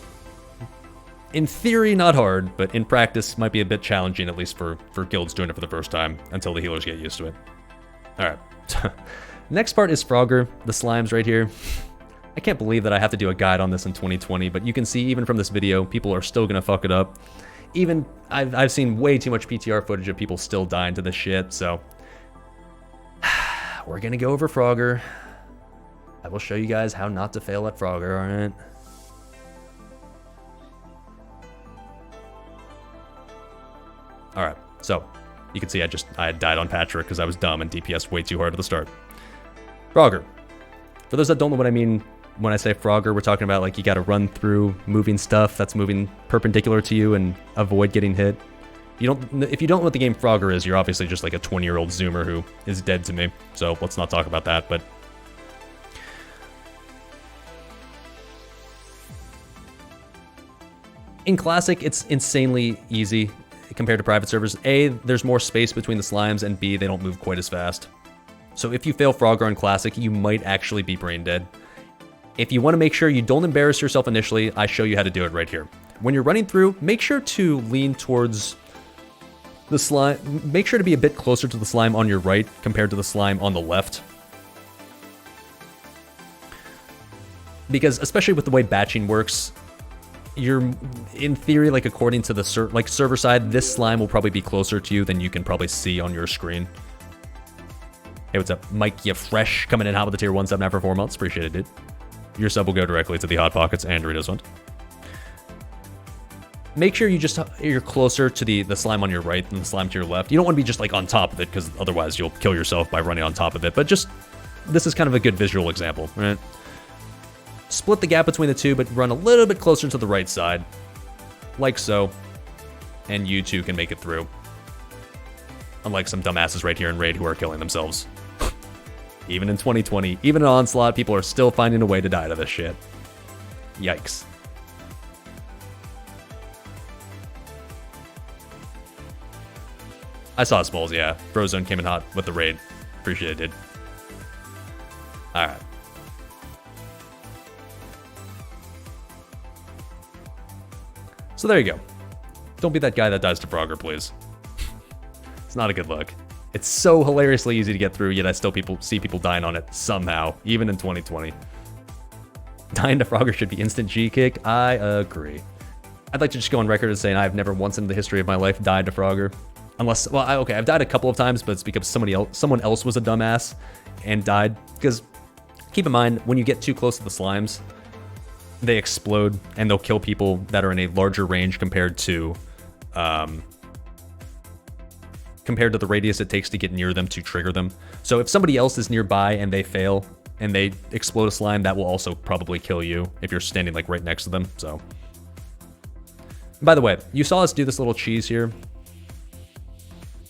In theory, not hard, but in practice, might be a bit challenging, at least for guilds doing it for the first time, until the healers get used to it. Alright. Next part is Frogger, the slimes right here. I can't believe that I have to do a guide on this in 2020, but you can see even from this video, people are still gonna fuck it up. Even, I've seen way too much PTR footage of people still dying to this shit, so... we're gonna go over Frogger. I will show you guys how not to fail at Frogger, alright? Alright, so, you can see I had died on Patrick because I was dumb and DPS way too hard at the start. Frogger. For those that don't know what I mean when I say Frogger, we're talking about like you gotta run through moving stuff that's moving perpendicular to you and avoid getting hit. If you don't know what the game Frogger is, you're obviously just like a 20-year-old Zoomer who is dead to me, so let's not talk about that, but... in Classic, it's insanely easy compared to private servers. A, there's more space between the slimes, and B, they don't move quite as fast. So if you fail Frogger on Classic, you might actually be brain dead. If you want to make sure you don't embarrass yourself initially, I show you how to do it right here. When you're running through, make sure to lean towards the slime. Make sure to be a bit closer to the slime on your right compared to the slime on the left. Because especially with the way batching works, you're, in theory, like according to the server side, this slime will probably be closer to you than you can probably see on your screen. Hey, what's up? Mike, you fresh, coming in hot with the tier 1 sub now for 4 months. Appreciate it, dude. Your sub will go directly to the Hot Pockets and Doritos Hunt. Make sure you're closer to the slime on your right than the slime to your left. You don't want to be just like on top of it, because otherwise you'll kill yourself by running on top of it. But just, this is kind of a good visual example, right? Split the gap between the two, but run a little bit closer to the right side. Like so. And you too can make it through. Unlike some dumbasses right here in Raid who are killing themselves. Even in 2020, even in Onslaught, people are still finding a way to die to this shit. Yikes. I saw Smalls, yeah. Frozone came in hot with the Raid. Appreciate it, dude. Alright. So there you go. Don't be that guy that dies to Frogger, please. It's not a good look. It's so hilariously easy to get through, yet I still see people dying on it somehow, even in 2020. Dying to Frogger should be instant G-kick. I agree. I'd like to just go on record as saying I've never once in the history of my life died to Frogger. Unless, well, okay, I've died a couple of times, but it's because someone else was a dumbass and died. Because keep in mind, when you get too close to the slimes, they explode and they'll kill people that are in a larger range compared to the radius it takes to get near them to trigger them. So if somebody else is nearby and they fail and they explode a slime, that will also probably kill you if you're standing like right next to them. So, by the way, you saw us do this little cheese here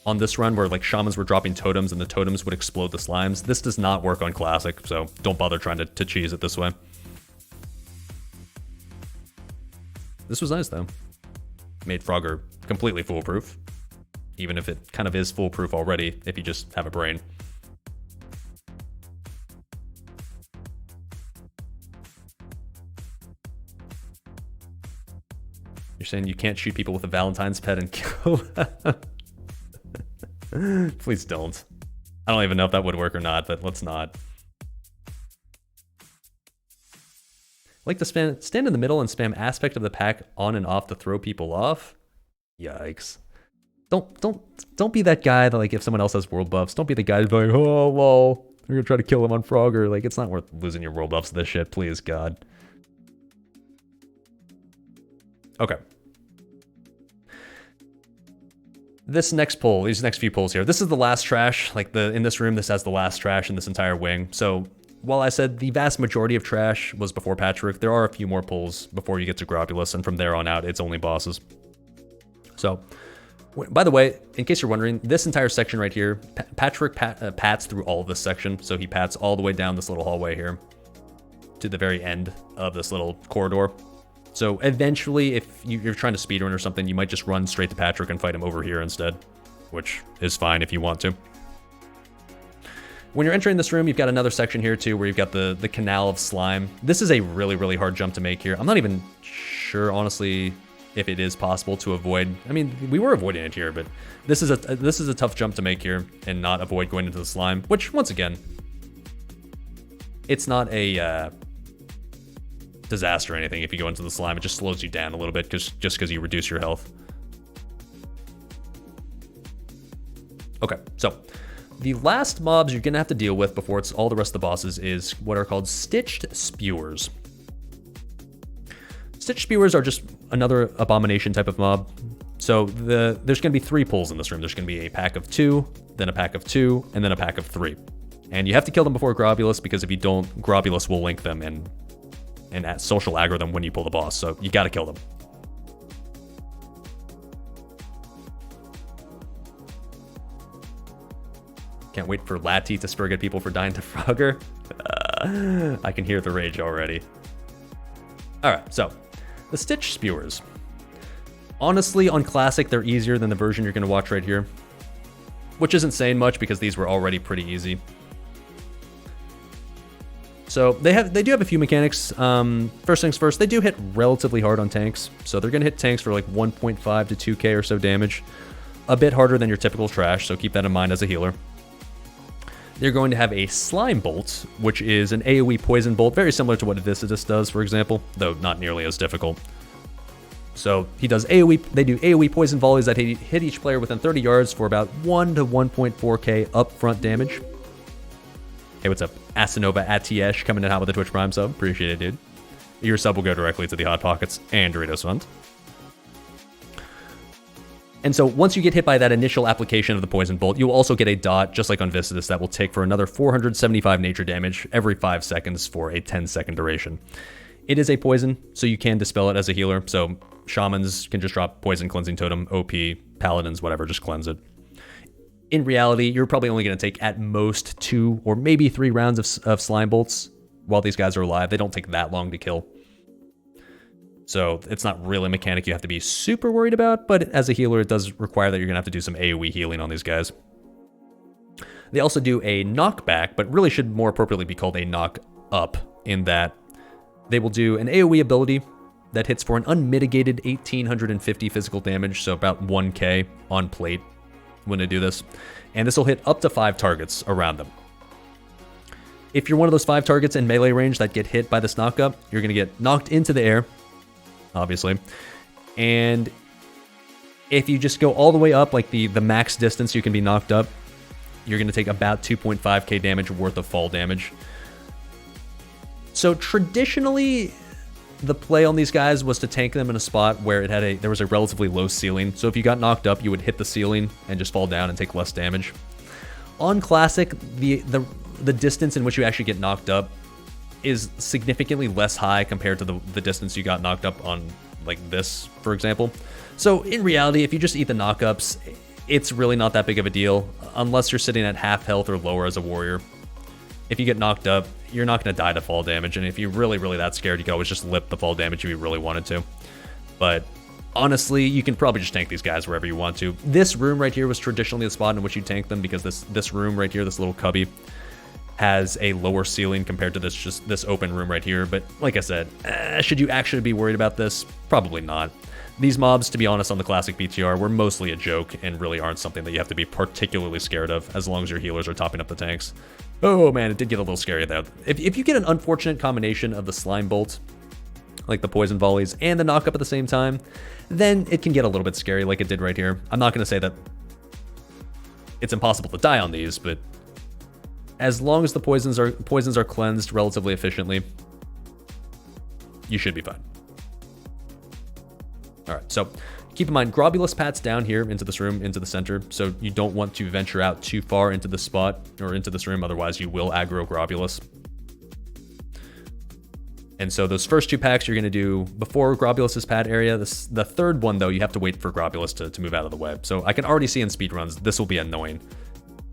on this run where like shamans were dropping totems and the totems would explode the slimes. This does not work on Classic, so don't bother trying to cheese it this way. This was nice though. Made Frogger completely foolproof. Even if it kind of is foolproof already, if you just have a brain. You're saying you can't shoot people with a Valentine's pet and kill them? Please don't. I don't even know if that would work or not, but let's not. Like to stand in the middle and spam aspect of the pack on and off to throw people off? Yikes. Don't be that guy that, like, if someone else has world buffs, don't be the guy that's like, oh, lol, I'm gonna try to kill him on Frogger. Like, it's not worth losing your world buffs to this shit, please, God. Okay. This next pull, these next few pulls here, this is the last trash. Like, in this room, this has the last trash in this entire wing. So while I said the vast majority of trash was before Patchwork, there are a few more pulls before you get to Grobulus, and from there on out, it's only bosses. So, by the way, in case you're wondering, this entire section right here, Patchwork pats through all of this section, so he pats all the way down this little hallway here to the very end of this little corridor. So eventually, if you're trying to speedrun or something, you might just run straight to Patchwork and fight him over here instead, which is fine if you want to. When you're entering this room, you've got another section here too, where you've got the canal of slime. This is a really, really hard jump to make here. I'm not even sure, honestly, if it is possible to avoid. I mean, we were avoiding it here, but this is a tough jump to make here and not avoid going into the slime, which, once again, it's not a disaster or anything if you go into the slime. It just slows you down a little bit just because you reduce your health. Okay, so the last mobs you're gonna have to deal with before it's all the rest of the bosses is what are called Stitched Spewers. Stitched Spewers are just another abomination type of mob. So there's gonna be 3 pulls in this room. There's gonna be a pack of 2, then a pack of 2, and then a pack of 3. And you have to kill them before Grobulus, because if you don't, Grobulus will link them and social aggro them when you pull the boss. So you gotta kill them. Can't wait for Lati to spurget people for dying to Frogger. I can hear the rage already. Alright, so the Stitch Spewers. Honestly, on Classic, they're easier than the version you're going to watch right here, which isn't saying much because these were already pretty easy. So they do have a few mechanics. First things first, they do hit relatively hard on tanks. So they're going to hit tanks for like 1.5 to 2k or so damage. A bit harder than your typical trash, so keep that in mind as a healer. They're going to have a Slime Bolt, which is an AoE poison bolt, very similar to what Viscidus does, for example, though not nearly as difficult. So he does AoE, they do AoE poison volleys that hit each player within 30 yards for about 1 to 1.4k upfront damage. Hey, what's up? Asanova Atiesh coming in hot with the Twitch Prime sub. Appreciate it, dude. Your sub will go directly to the Hot Pockets and Doritos Fund. And so once you get hit by that initial application of the Poison Bolt, you will also get a dot, just like on Viscidus, that will tick for another 475 nature damage every 5 seconds for a 10-second duration. It is a poison, so you can dispel it as a healer. So shamans can just drop Poison Cleansing Totem, OP, paladins, whatever, just cleanse it. In reality, you're probably only going to take at most 2 or maybe 3 rounds of Slime Bolts while these guys are alive. They don't take that long to kill. So it's not really a mechanic you have to be super worried about, but as a healer, it does require that you're going to have to do some AoE healing on these guys. They also do a knockback, but really should more appropriately be called a knock up, in that they will do an AoE ability that hits for an unmitigated 1850 physical damage, so about 1k on plate when they do this. And this will hit up to 5 targets around them. If you're one of those 5 targets in melee range that get hit by this knock up, you're going to get knocked into the air, obviously. And if you just go all the way up, like the max distance you can be knocked up, you're going to take about 2.5k damage worth of fall damage. So traditionally, the play on these guys was to tank them in a spot where there was a relatively low ceiling. So if you got knocked up, you would hit the ceiling and just fall down and take less damage. On Classic, the distance in which you actually get knocked up is significantly less high compared to the distance you got knocked up on, like this, for example. So in reality, if you just eat the knockups, it's really not that big of a deal, unless you're sitting at half health or lower as a warrior. If you get knocked up, you're not going to die to fall damage, and if you're really, really that scared, you can always just lip the fall damage if you really wanted to. But honestly, you can probably just tank these guys wherever you want to. This room right here was traditionally the spot in which you tank them, because this room right here, this little cubby, has a lower ceiling compared to this open room right here. But like I said, should you actually be worried about this? Probably not. These mobs, to be honest, on the Classic BTR were mostly a joke and really aren't something that you have to be particularly scared of, as long as your healers are topping up the tanks. Oh man, it did get a little scary though. If you get an unfortunate combination of the Slime Bolt, like the Poison Volleys, and the Knock Up at the same time, then it can get a little bit scary like it did right here. I'm not going to say that it's impossible to die on these, but as long as the poisons are cleansed relatively efficiently, you should be fine. Alright, so keep in mind, Grobulus pats down here into this room, into the center, so you don't want to venture out too far into this spot, or into this room, otherwise you will aggro Grobulus. And so those first 2 packs you're going to do before Grobulus's pad area. The third one, though, you have to wait for Grobulus to move out of the way. So I can already see in speedruns, this will be annoying.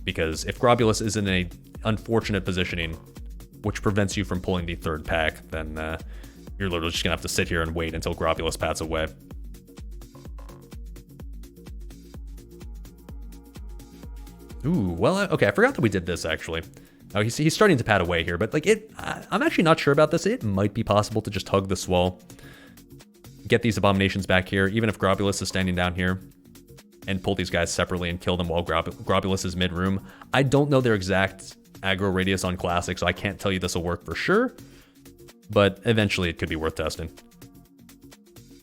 Because if Grobulus is in a unfortunate positioning, which prevents you from pulling the 3rd pack, then you're literally just going to have to sit here and wait until Grobulus pads away. Ooh, well, okay, I forgot that we did this, actually. Oh, he's starting to pad away here, but like I'm actually not sure about this. It might be possible to just hug this wall, get these abominations back here, even if Grobulus is standing down here, and pull these guys separately and kill them while Grobulus is mid-room. I don't know their exact aggro radius on Classic, so I can't tell you this will work for sure, but eventually it could be worth testing.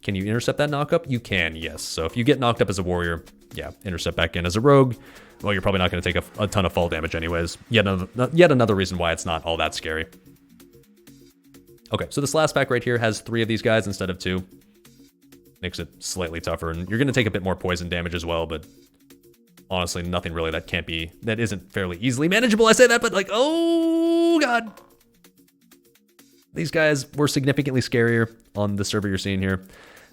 Can you intercept that knock-up? You can, yes. So if you get knocked up as a warrior, yeah, intercept back in as a rogue. Well, you're probably not going to take a ton of fall damage anyways. Yet another reason why it's not all that scary. Okay, so this last pack right here has 3 of these guys instead of 2. Makes it slightly tougher, and you're going to take a bit more poison damage as well, but honestly, nothing really that isn't fairly easily manageable. I say that, but like, oh god. These guys were significantly scarier on the server you're seeing here.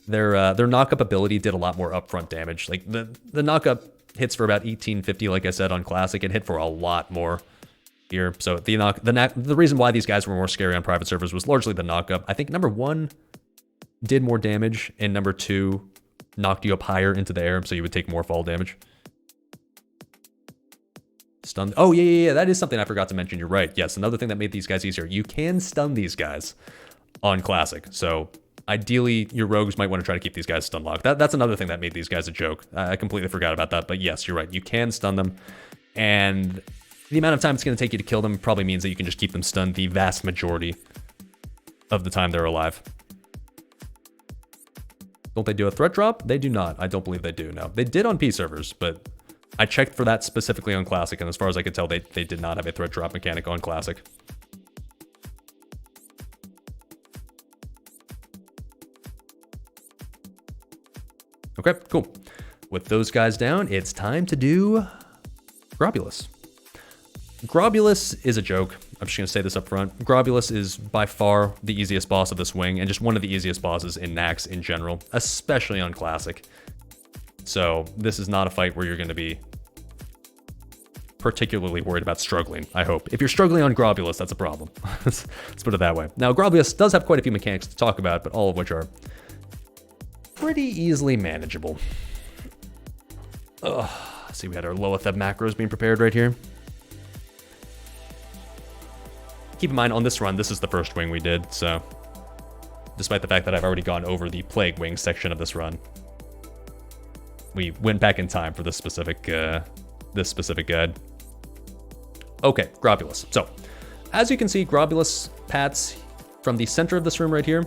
Their knock-up ability did a lot more upfront damage. Like, the knock-up hits for about 1850, like I said, on Classic. It hit for a lot more here. So the reason why these guys were more scary on private servers was largely the knock-up. I think number 1 did more damage, and number 2 knocked you up higher into the air, so you would take more fall damage. Stun. Oh, yeah, that is something I forgot to mention. You're right. Yes, another thing that made these guys easier. You can stun these guys on Classic. So ideally, your rogues might want to try to keep these guys stun locked. That's another thing that made these guys a joke. I completely forgot about that. But yes, you're right. You can stun them. And the amount of time it's going to take you to kill them probably means that you can just keep them stunned the vast majority of the time they're alive. Don't they do a threat drop? They do not. I don't believe they do, no. They did on P servers, but I checked for that specifically on Classic, and as far as I could tell, they did not have a threat drop mechanic on Classic. Okay, cool. With those guys down, it's time to do Grobulus. Grobulus is a joke. I'm just going to say this up front. Grobulus is by far the easiest boss of this wing, and just one of the easiest bosses in Naxx in general, especially on Classic. So this is not a fight where you're going to be particularly worried about struggling, I hope. If you're struggling on Grobulus, that's a problem. Let's put it that way. Now, Grobulus does have quite a few mechanics to talk about, but all of which are pretty easily manageable. See, we had our Loatheb macros being prepared right here. Keep in mind, on this run, this is the first wing we did, so despite the fact that I've already gone over the Plague Wing section of this run, we went back in time for this specific guide. Okay, Grobulus. So, as you can see, Grobulus pats from the center of this room right here,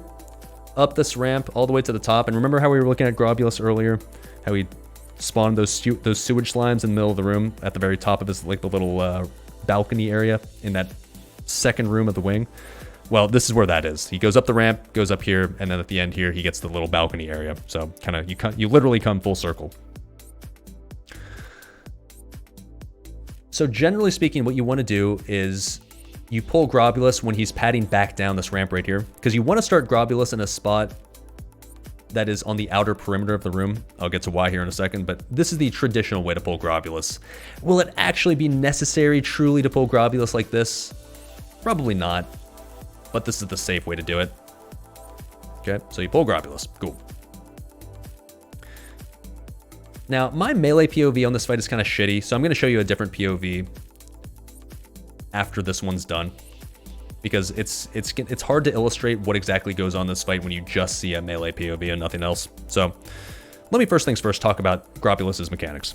up this ramp all the way to the top. And remember how we were looking at Grobulus earlier? How he spawned those sewage slimes in the middle of the room at the very top of his, like, the little balcony area in that second room of the wing? Well, this is where that is. He goes up the ramp, goes up here, and then at the end here, he gets the little balcony area. So kind of, you literally come full circle. So generally speaking, what you want to do is you pull Grobulus when he's padding back down this ramp right here, because you want to start Grobulus in a spot that is on the outer perimeter of the room. I'll get to why here in a second, but this is the traditional way to pull Grobulus. Will it actually be necessary truly to pull Grobulus like this? Probably not, but this is the safe way to do it. Okay, so you pull Grobulus. Cool. Now, my melee POV on this fight is kind of shitty, so I'm going to show you a different POV after this one's done, because it's hard to illustrate what exactly goes on in this fight when you just see a melee POV and nothing else. So let me first things first talk about Grobulus's mechanics.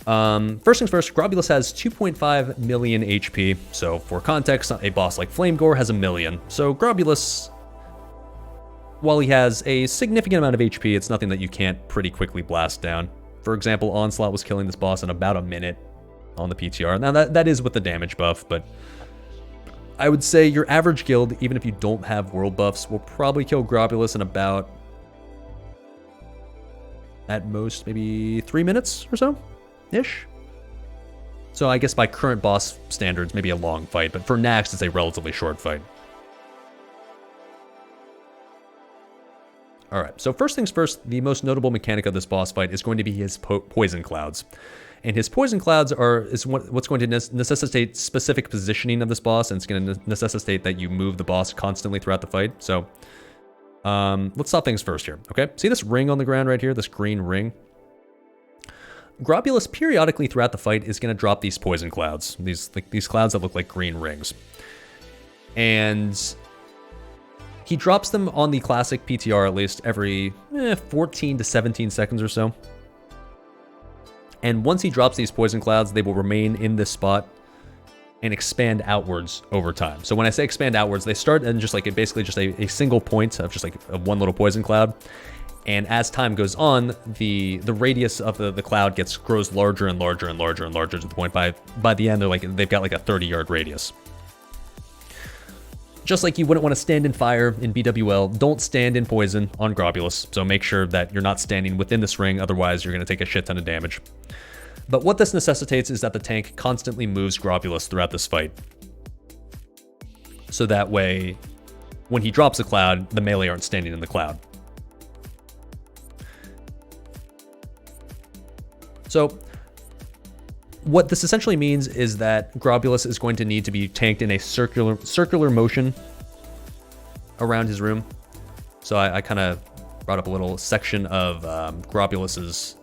First things first, Grobulus has 2.5 million HP. So for context, a boss like Flamegore has 1 million. So Grobulus, while he has a significant amount of HP, it's nothing that you can't pretty quickly blast down. For example, Onslaught was killing this boss in about a minute on the PTR. Now that is with the damage buff, but I would say your average guild, even if you don't have world buffs, will probably kill Grobulus in about, at most, maybe 3 minutes or so, ish. So I guess by current boss standards, maybe a long fight, but for Naxx, it's a relatively short fight. All right, so first things first, the most notable mechanic of this boss fight is going to be his poison clouds. And his poison clouds is what's going to necessitate specific positioning of this boss, and it's going to necessitate that you move the boss constantly throughout the fight. So let's stop things first here, okay? See this ring on the ground right here, this green ring? Grobulus periodically throughout the fight is going to drop these poison clouds, these clouds that look like green rings. And he drops them on the classic PTR at least every 14 to 17 seconds or so. And once he drops these poison clouds, they will remain in this spot and expand outwards over time. So when I say expand outwards, they start in just like basically just a single point of just like one little poison cloud. And as time goes on, the radius of the cloud grows larger and larger and larger and larger to the point by the end they've got like a 30-yard radius. Just like you wouldn't want to stand in fire in BWL, don't stand in poison on Grobulus. So make sure that you're not standing within this ring, otherwise you're going to take a shit ton of damage. But what this necessitates is that the tank constantly moves Grobulus throughout this fight. So that way, when he drops a cloud, the melee aren't standing in the cloud. So what this essentially means is that Grobulus is going to need to be tanked in a circular motion around his room. So I kind of brought up a little section of Grobulus's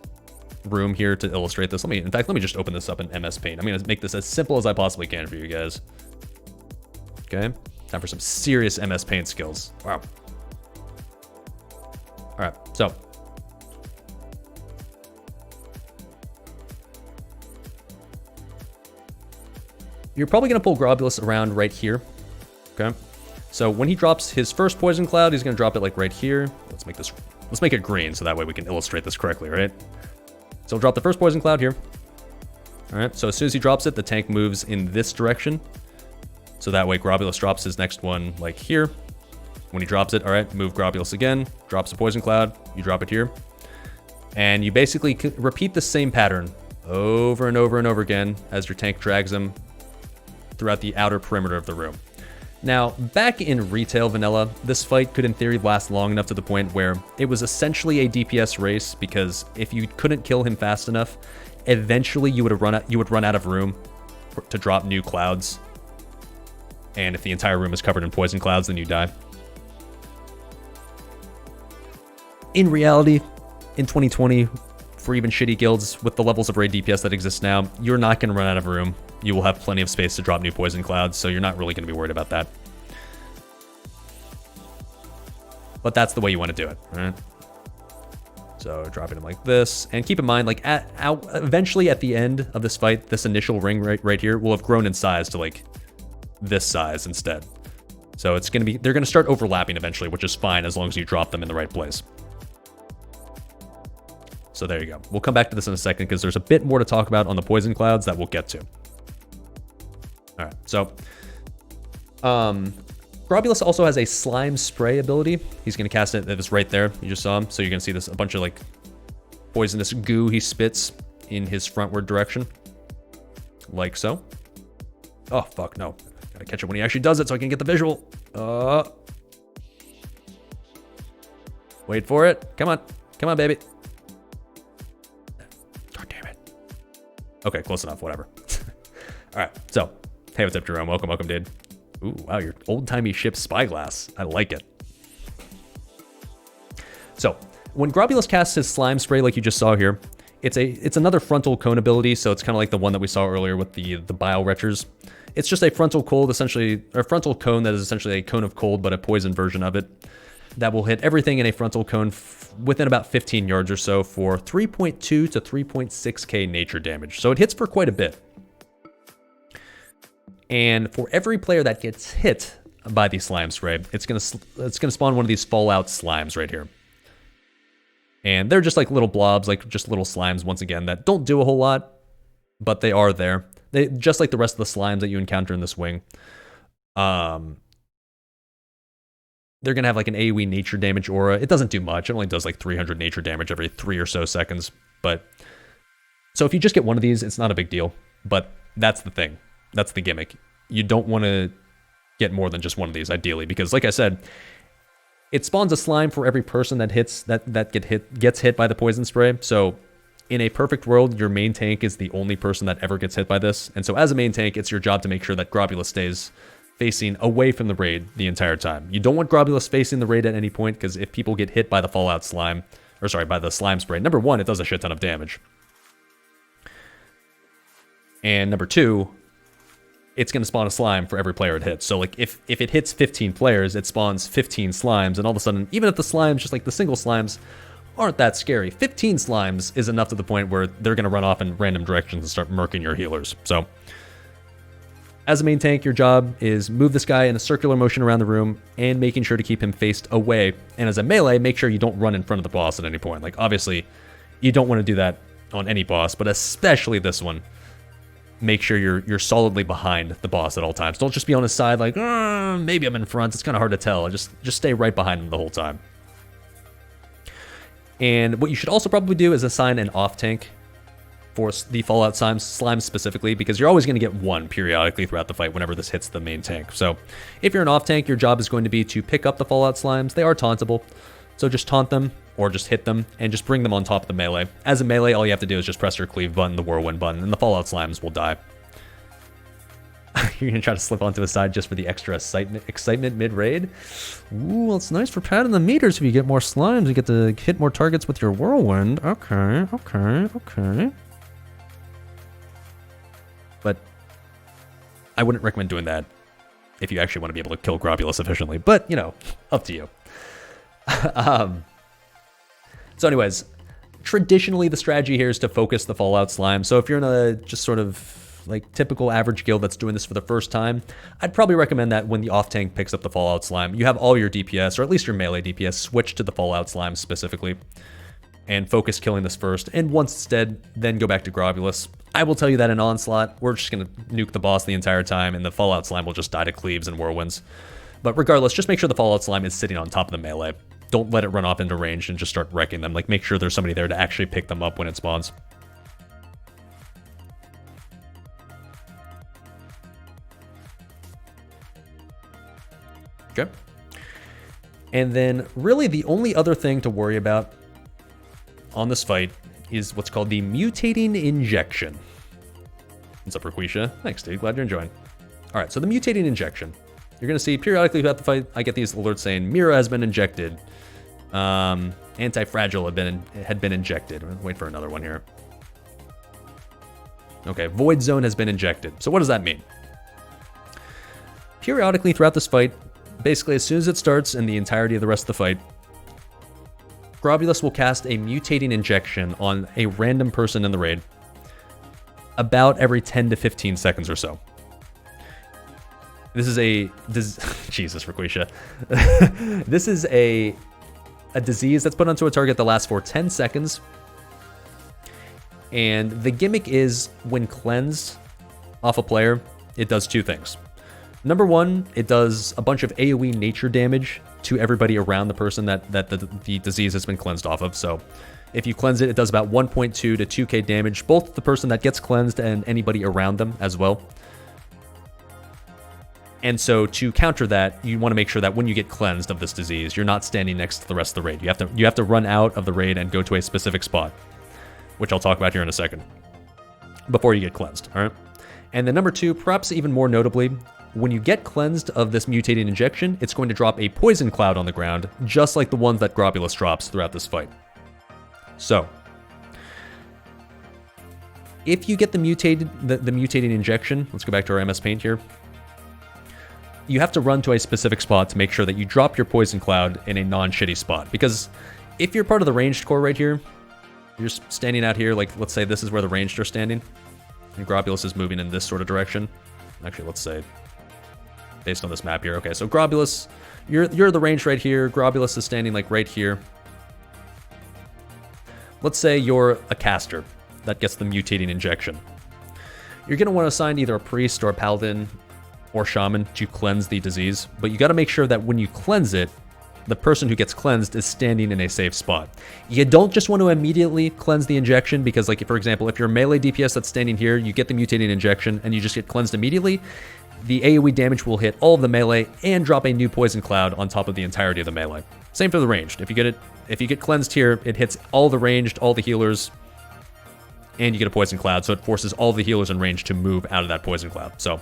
room here to illustrate this. In fact, let me just open this up in MS Paint. I'm going to make this as simple as I possibly can for you guys. Okay, time for some serious MS Paint skills. Wow. All right, so you're probably going to pull Grobulus around right here, okay? So when he drops his first poison cloud, he's going to drop it like right here. Let's make it green so that way we can illustrate this correctly, right? So he'll drop the first poison cloud here. All right, so as soon as he drops it, the tank moves in this direction. So that way Grobulus drops his next one like here. When he drops it, all right, move Grobulus again, drops a poison cloud, you drop it here. And you basically repeat the same pattern over and over and over again as your tank drags him throughout the outer perimeter of the room. Now, back in retail vanilla, this fight could in theory last long enough to the point where it was essentially a DPS race, because if you couldn't kill him fast enough, eventually you would run out of room to drop new clouds. And if the entire room is covered in poison clouds, then you die. In reality, in 2020, for even shitty guilds with the levels of raid DPS that exist now, you're not going to run out of room. You will have plenty of space to drop new poison clouds, so you're not really going to be worried about that. But that's the way you want to do it, right? So dropping them like this, and keep in mind, like eventually at the end of this fight, this initial ring right here will have grown in size to like this size instead. So it's going to be, they're going to start overlapping eventually, which is fine as long as you drop them in the right place. So there you go. We'll come back to this in a second because there's a bit more to talk about on the poison clouds that we'll get to. All right, so Grobulus also has a slime spray ability. He's going to cast it. It's right there. You just saw him. So you're going to see this, a bunch of like poisonous goo he spits in his frontward direction. Like so. Oh, fuck, no. Gotta catch it when he actually does it so I can get the visual. Wait for it. Come on. Come on, baby. God damn it. Okay, close enough. Whatever. All right, so. Hey, what's up, Jerome? Welcome, dude. Ooh, wow, your old-timey ship spyglass. I like it. So, when Grobulus casts his slime spray like you just saw here, it's another frontal cone ability, so it's kind of like the one that we saw earlier with the bile retchers. It's just a frontal cone that is essentially a cone of cold, but a poison version of it, that will hit everything in a frontal cone within about 15 yards or so for 3.2 to 3.6k nature damage. So it hits for quite a bit. And for every player that gets hit by the slime spray, it's gonna spawn one of these fallout slimes right here. And they're just like little blobs, like just little slimes once again that don't do a whole lot, but they are there. They just like the rest of the slimes that you encounter in this wing. They're gonna have like an AoE nature damage aura. It doesn't do much. It only does like 300 nature damage every 3 or so seconds. But so if you just get one of these, it's not a big deal. But that's the thing. That's the gimmick. You don't want to get more than just one of these, ideally, because like I said, It spawns a slime for every person that gets hit by the poison spray. So in a perfect world, your main tank is the only person that ever gets hit by this. And so as a main tank, it's your job to make sure that Grobulus stays facing away from the raid the entire time. You don't want Grobulus facing the raid at any point, because if people get hit by the Fallout slime, or sorry, by the slime spray, number one, it does a shit ton of damage. And number two, it's going to spawn a slime for every player it hits. So like if it hits 15 players, it spawns 15 slimes, and all of a sudden, even if the slimes, just like the single slimes, aren't that scary, 15 slimes is enough to the point where they're going to run off in random directions and start murking your healers. So as a main tank, your job is move this guy in a circular motion around the room and making sure to keep him faced away. And as a melee, make sure you don't run in front of the boss at any point. Like obviously, you don't want to do that on any boss, but especially this one. Make sure you're solidly behind the boss at all times. Don't just be on his side like, maybe I'm in front. It's kind of hard to tell. Just stay right behind him the whole time. And what you should also probably do is assign an off tank for the Fallout slime specifically, because you're always going to get one periodically throughout the fight whenever this hits the main tank. So if you're an off tank, your job is going to be to pick up the Fallout slimes. They are tauntable, so just taunt them or just hit them and just bring them on top of the melee. As a melee, all you have to do is just press your cleave button, the whirlwind button, and the Fallout slimes will die. You're going to try to slip onto his side just for the extra excitement mid-raid? Ooh, well, it's nice for padding the meters. If you get more slimes, you get to hit more targets with your whirlwind. Okay. But I wouldn't recommend doing that if you actually want to be able to kill Grobulus efficiently. But, you know, up to you. So anyways, traditionally the strategy here is to focus the Fallout slime. So if you're in a just sort of like typical average guild that's doing this for the first time, I'd probably recommend that when the off tank picks up the Fallout slime, you have all your DPS, or at least your melee DPS, switch to the Fallout slime specifically and focus killing this first. And once it's dead, then go back to Grobulus. I will tell you that in Onslaught, we're just going to nuke the boss the entire time, and the Fallout slime will just die to cleaves and whirlwinds. But regardless, just make sure the Fallout slime is sitting on top of the melee. Don't let it run off into range and just start wrecking them. Like, make sure there's somebody there to actually pick them up when it spawns. Okay. And then, really, the only other thing to worry about on this fight is what's called the mutating injection. What's up, Raquisha? Thanks, dude. Glad you're enjoying. All right, so the mutating injection. You're going to see periodically throughout the fight, I get these alerts saying, Mira has been injected. Anti-Fragile had been injected. Wait for another one here. Okay, Void Zone has been injected. So what does that mean? Periodically throughout this fight, basically as soon as it starts and the entirety of the rest of the fight, Grobulus will cast a mutating injection on a random person in the raid about every 10 to 15 seconds or so. This is a... Jesus, Raquisha. This is a disease that's put onto a target that lasts for 10 seconds. And the gimmick is, when cleansed off a player, it does two things. Number one, it does a bunch of AoE nature damage to everybody around the person that the disease has been cleansed off of. So if you cleanse it, it does about 1.2 to 2k damage, both the person that gets cleansed and anybody around them as well. And so to counter that, you want to make sure that when you get cleansed of this disease, you're not standing next to the rest of the raid. You have to run out of the raid and go to a specific spot, which I'll talk about here in a second, before you get cleansed, all right? And then number two, perhaps even more notably, when you get cleansed of this mutating injection, it's going to drop a poison cloud on the ground, just like the ones that Grobulus drops throughout this fight. So, if you get the mutating injection, let's go back to our MS Paint here, you have to run to a specific spot to make sure that you drop your poison cloud in a non-shitty spot. Because if you're part of the ranged core right here, you're standing out here, like let's say this is where the ranged are standing, and Grobulus is moving in this sort of direction. Actually, let's say, based on this map here. Okay, so Grobulus, you're the ranged right here, Grobulus is standing like right here. Let's say you're a caster that gets the mutating injection. You're going to want to assign either a priest or a paladin or shaman to cleanse the disease, but you got to make sure that when you cleanse it, the person who gets cleansed is standing in a safe spot. You don't just want to immediately cleanse the injection, because like, for example, if you're a melee DPS that's standing here, you get the mutating injection and you just get cleansed immediately, the AoE damage will hit all of the melee and drop a new poison cloud on top of the entirety of the melee. Same for the ranged. If you get cleansed here, it hits all the ranged, all the healers, and you get a poison cloud, so it forces all the healers in range to move out of that poison cloud. So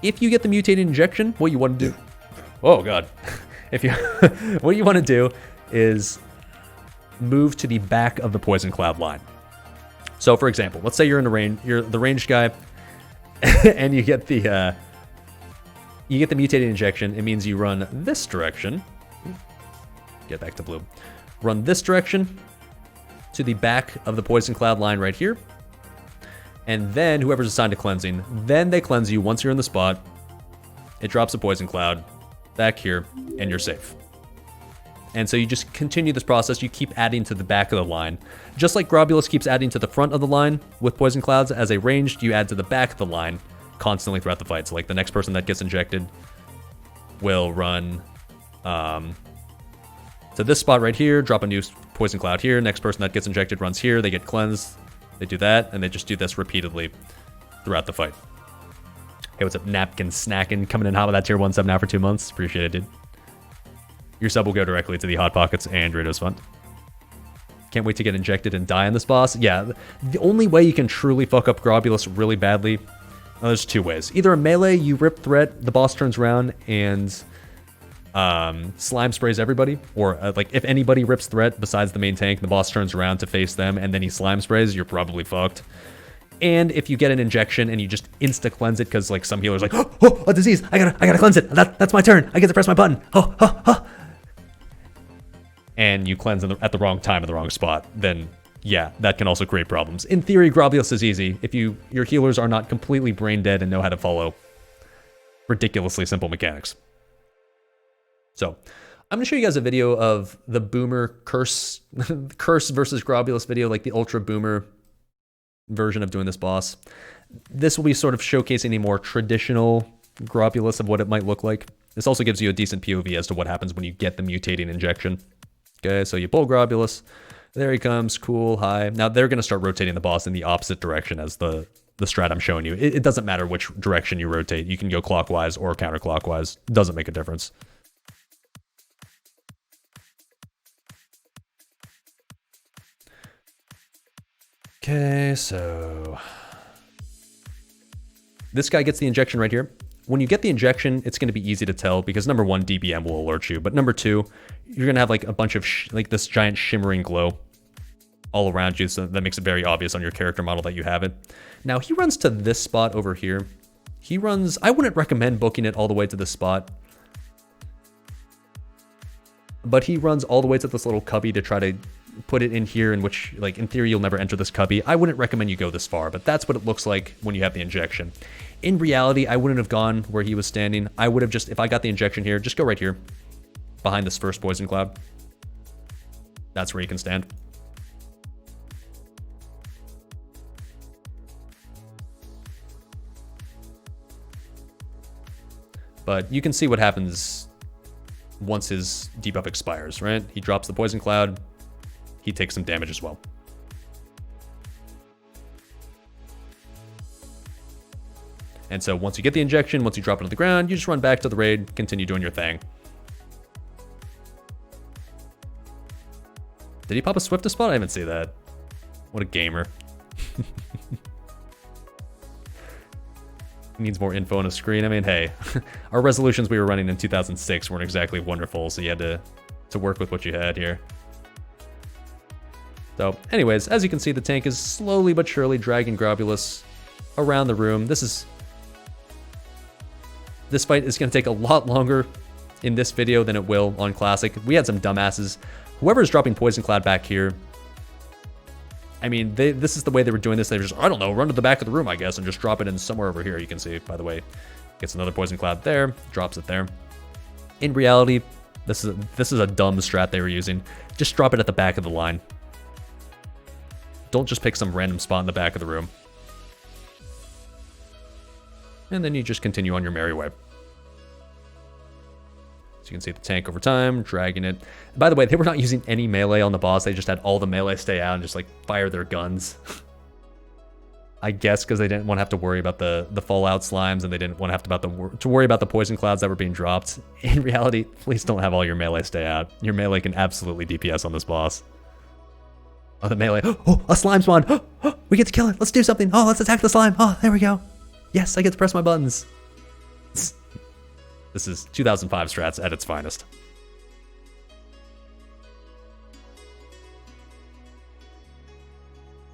if you get the mutated injection, what you want to do, oh god, what you want to do is move to the back of the poison cloud line. So for example, let's say you're in the range, you're the ranged guy, and you get the mutated injection. It means you run this direction. Get back to blue. Run this direction to the back of the poison cloud line right here. And then whoever's assigned to cleansing, then they cleanse you once you're in the spot. It drops a poison cloud back here, and you're safe. And so you just continue this process. You keep adding to the back of the line. Just like Grobulus keeps adding to the front of the line with poison clouds, as a ranged, you add to the back of the line constantly throughout the fight. So like the next person that gets injected will run to this spot right here, drop a new poison cloud here. Next person that gets injected runs here, they get cleansed, they do that, and they just do this repeatedly throughout the fight. Hey, what's up, Napkin Snackin', coming in hot with that tier 1 sub now for 2 months. Appreciate it, dude. Your sub will go directly to the Hot Pockets and Rados Fund. Can't wait to get injected and die in this boss. Yeah, the only way you can truly fuck up Grobulus really badly, there's 2 ways. Either a melee, you rip threat, the boss turns around and slime sprays everybody, or like if anybody rips threat besides the main tank, the boss turns around to face them and then he slime sprays, you're probably fucked. And if you get an injection and you just insta cleanse it, because like some healers like, oh, a disease, I gotta cleanse it, that's my turn, I get to press my button, and you cleanse at the wrong time in the wrong spot, then yeah, that can also create problems. In theory, Grobulus is easy if your healers are not completely brain dead and know how to follow ridiculously simple mechanics. So I'm gonna show you guys a video of the Boomer curse versus Grobulus video, like the Ultra Boomer version of doing this boss. This will be sort of showcasing a more traditional Grobulus of what it might look like. This also gives you a decent POV as to what happens when you get the mutating injection. Okay, so you pull Grobulus, there he comes, cool, hi. Now they're gonna start rotating the boss in the opposite direction as the strat I'm showing you. It doesn't matter which direction you rotate. You can go clockwise or counterclockwise. Doesn't make a difference. Okay, so this guy gets the injection right here. When you get the injection, it's going to be easy to tell because number 1, DBM will alert you, but number 2, you're going to have like a bunch of like this giant shimmering glow all around you, so that makes it very obvious on your character model that you have it. Now he runs to this spot over here. I wouldn't recommend booking it all the way to this spot, but he runs all the way to this little cubby to try to put it in here, in which, like, in theory, you'll never enter this cubby. I wouldn't recommend you go this far, but that's what it looks like when you have the injection. In reality, I wouldn't have gone where he was standing. I would have just, if I got the injection here, just go right here, behind this first poison cloud. That's where you can stand. But you can see what happens once his debuff expires, right? He drops the poison cloud. He takes some damage as well. And so once you get the injection, once you drop it on the ground, you just run back to the raid, continue doing your thing. Did he pop a swiftest spot? I didn't see that. What a gamer. Needs more info on a screen. I mean, hey, our resolutions we were running in 2006 weren't exactly wonderful, so you had to work with what you had here. So anyways, as you can see, the tank is slowly but surely dragging Grobulus around the room. This fight is going to take a lot longer in this video than it will on Classic. We had some dumbasses. Whoever's dropping Poison Cloud back here, I mean, this is the way they were doing this. They were just, I don't know, run to the back of the room, I guess, and just drop it in somewhere over here. You can see, by the way, gets another Poison Cloud there, drops it there. In reality, this is a dumb strat they were using. Just drop it at the back of the line. Don't just pick some random spot in the back of the room. And then you just continue on your merry way. So you can see the tank over time, dragging it. By the way, they were not using any melee on the boss. They just had all the melee stay out and just like fire their guns. I guess because they didn't want to have to worry about the fallout slimes, and they didn't want to have to worry about the poison clouds that were being dropped. In reality, please don't have all your melee stay out. Your melee can absolutely DPS on this boss. Oh, the melee. Oh, a slime spawned. Oh, we get to kill it. Let's do something. Oh, let's attack the slime. Oh, there we go. Yes, I get to press my buttons. This is 2005 strats at its finest.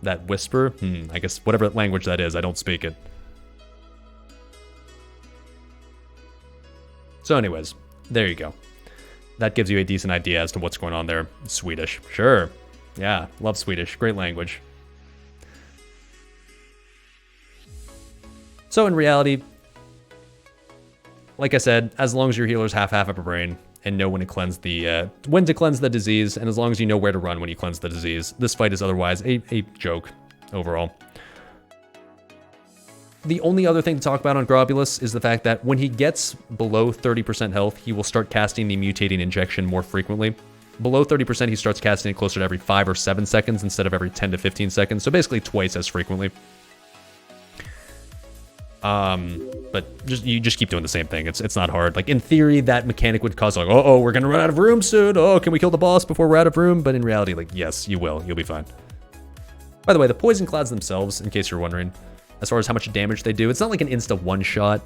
That whisper? I guess whatever language that is, I don't speak it. So anyways, there you go. That gives you a decent idea as to what's going on there. Swedish. Sure. Yeah, love Swedish. Great language. So in reality, like I said, as long as your healer's half a brain and know when to cleanse the disease, and as long as you know where to run when you cleanse the disease, this fight is otherwise a joke overall. The only other thing to talk about on Grobulus is the fact that when he gets below 30% health, he will start casting the mutating injection more frequently. Below 30%, he starts casting it closer to every 5 or 7 seconds instead of every 10 to 15 seconds, so basically twice as frequently. But you just keep doing the same thing. It's not hard. Like, in theory, that mechanic would cause, like, oh, we're gonna run out of room soon. Oh, can we kill the boss before we're out of room? But in reality, like, yes, you will. You'll be fine. By the way, the poison clouds themselves, in case you're wondering, as far as how much damage they do, it's not like an insta one-shot,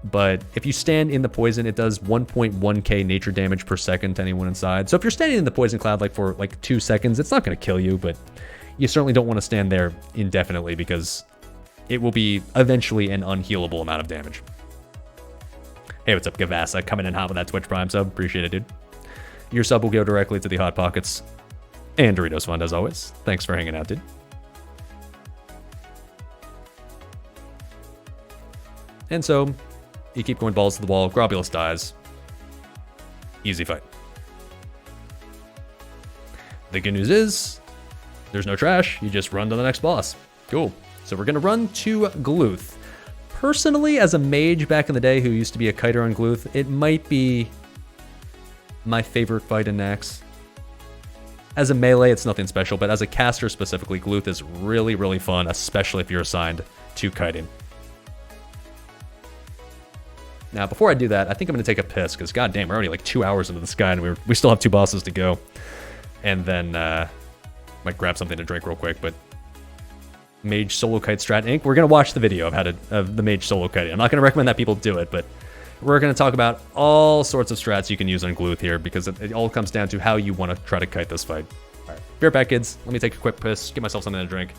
but if you stand in the poison, it does 1.1k nature damage per second to anyone inside. So if you're standing in the poison cloud, like, for, like, 2 seconds, it's not gonna kill you, but you certainly don't want to stand there indefinitely because it will be eventually an unhealable amount of damage. Hey, what's up, Gavassa? Coming in hot with that Twitch Prime sub. Appreciate it, dude. Your sub will go directly to the Hot Pockets and Doritos Fund, as always. Thanks for hanging out, dude. And so, you keep going balls to the wall. Grobulus dies. Easy fight. The good news is, there's no trash. You just run to the next boss. Cool. So we're going to run to Gluth. Personally, as a mage back in the day who used to be a kiter on Gluth, it might be my favorite fight in Naxx. As a melee, it's nothing special, but as a caster specifically, Gluth is really, really fun, especially if you're assigned to kiting. Now, before I do that, I think I'm going to take a piss, because goddamn, we're already like 2 hours into the sky, and we still have 2 bosses to go. And then, might grab something to drink real quick, but Mage Solo Kite Strat Inc. We're going to watch the video of the Mage Solo Kite. I'm not going to recommend that people do it, but we're going to talk about all sorts of strats you can use on Gluth here, because it all comes down to how you want to try to kite this fight. All right, be right back, kids. Let me take a quick piss, get myself something to drink,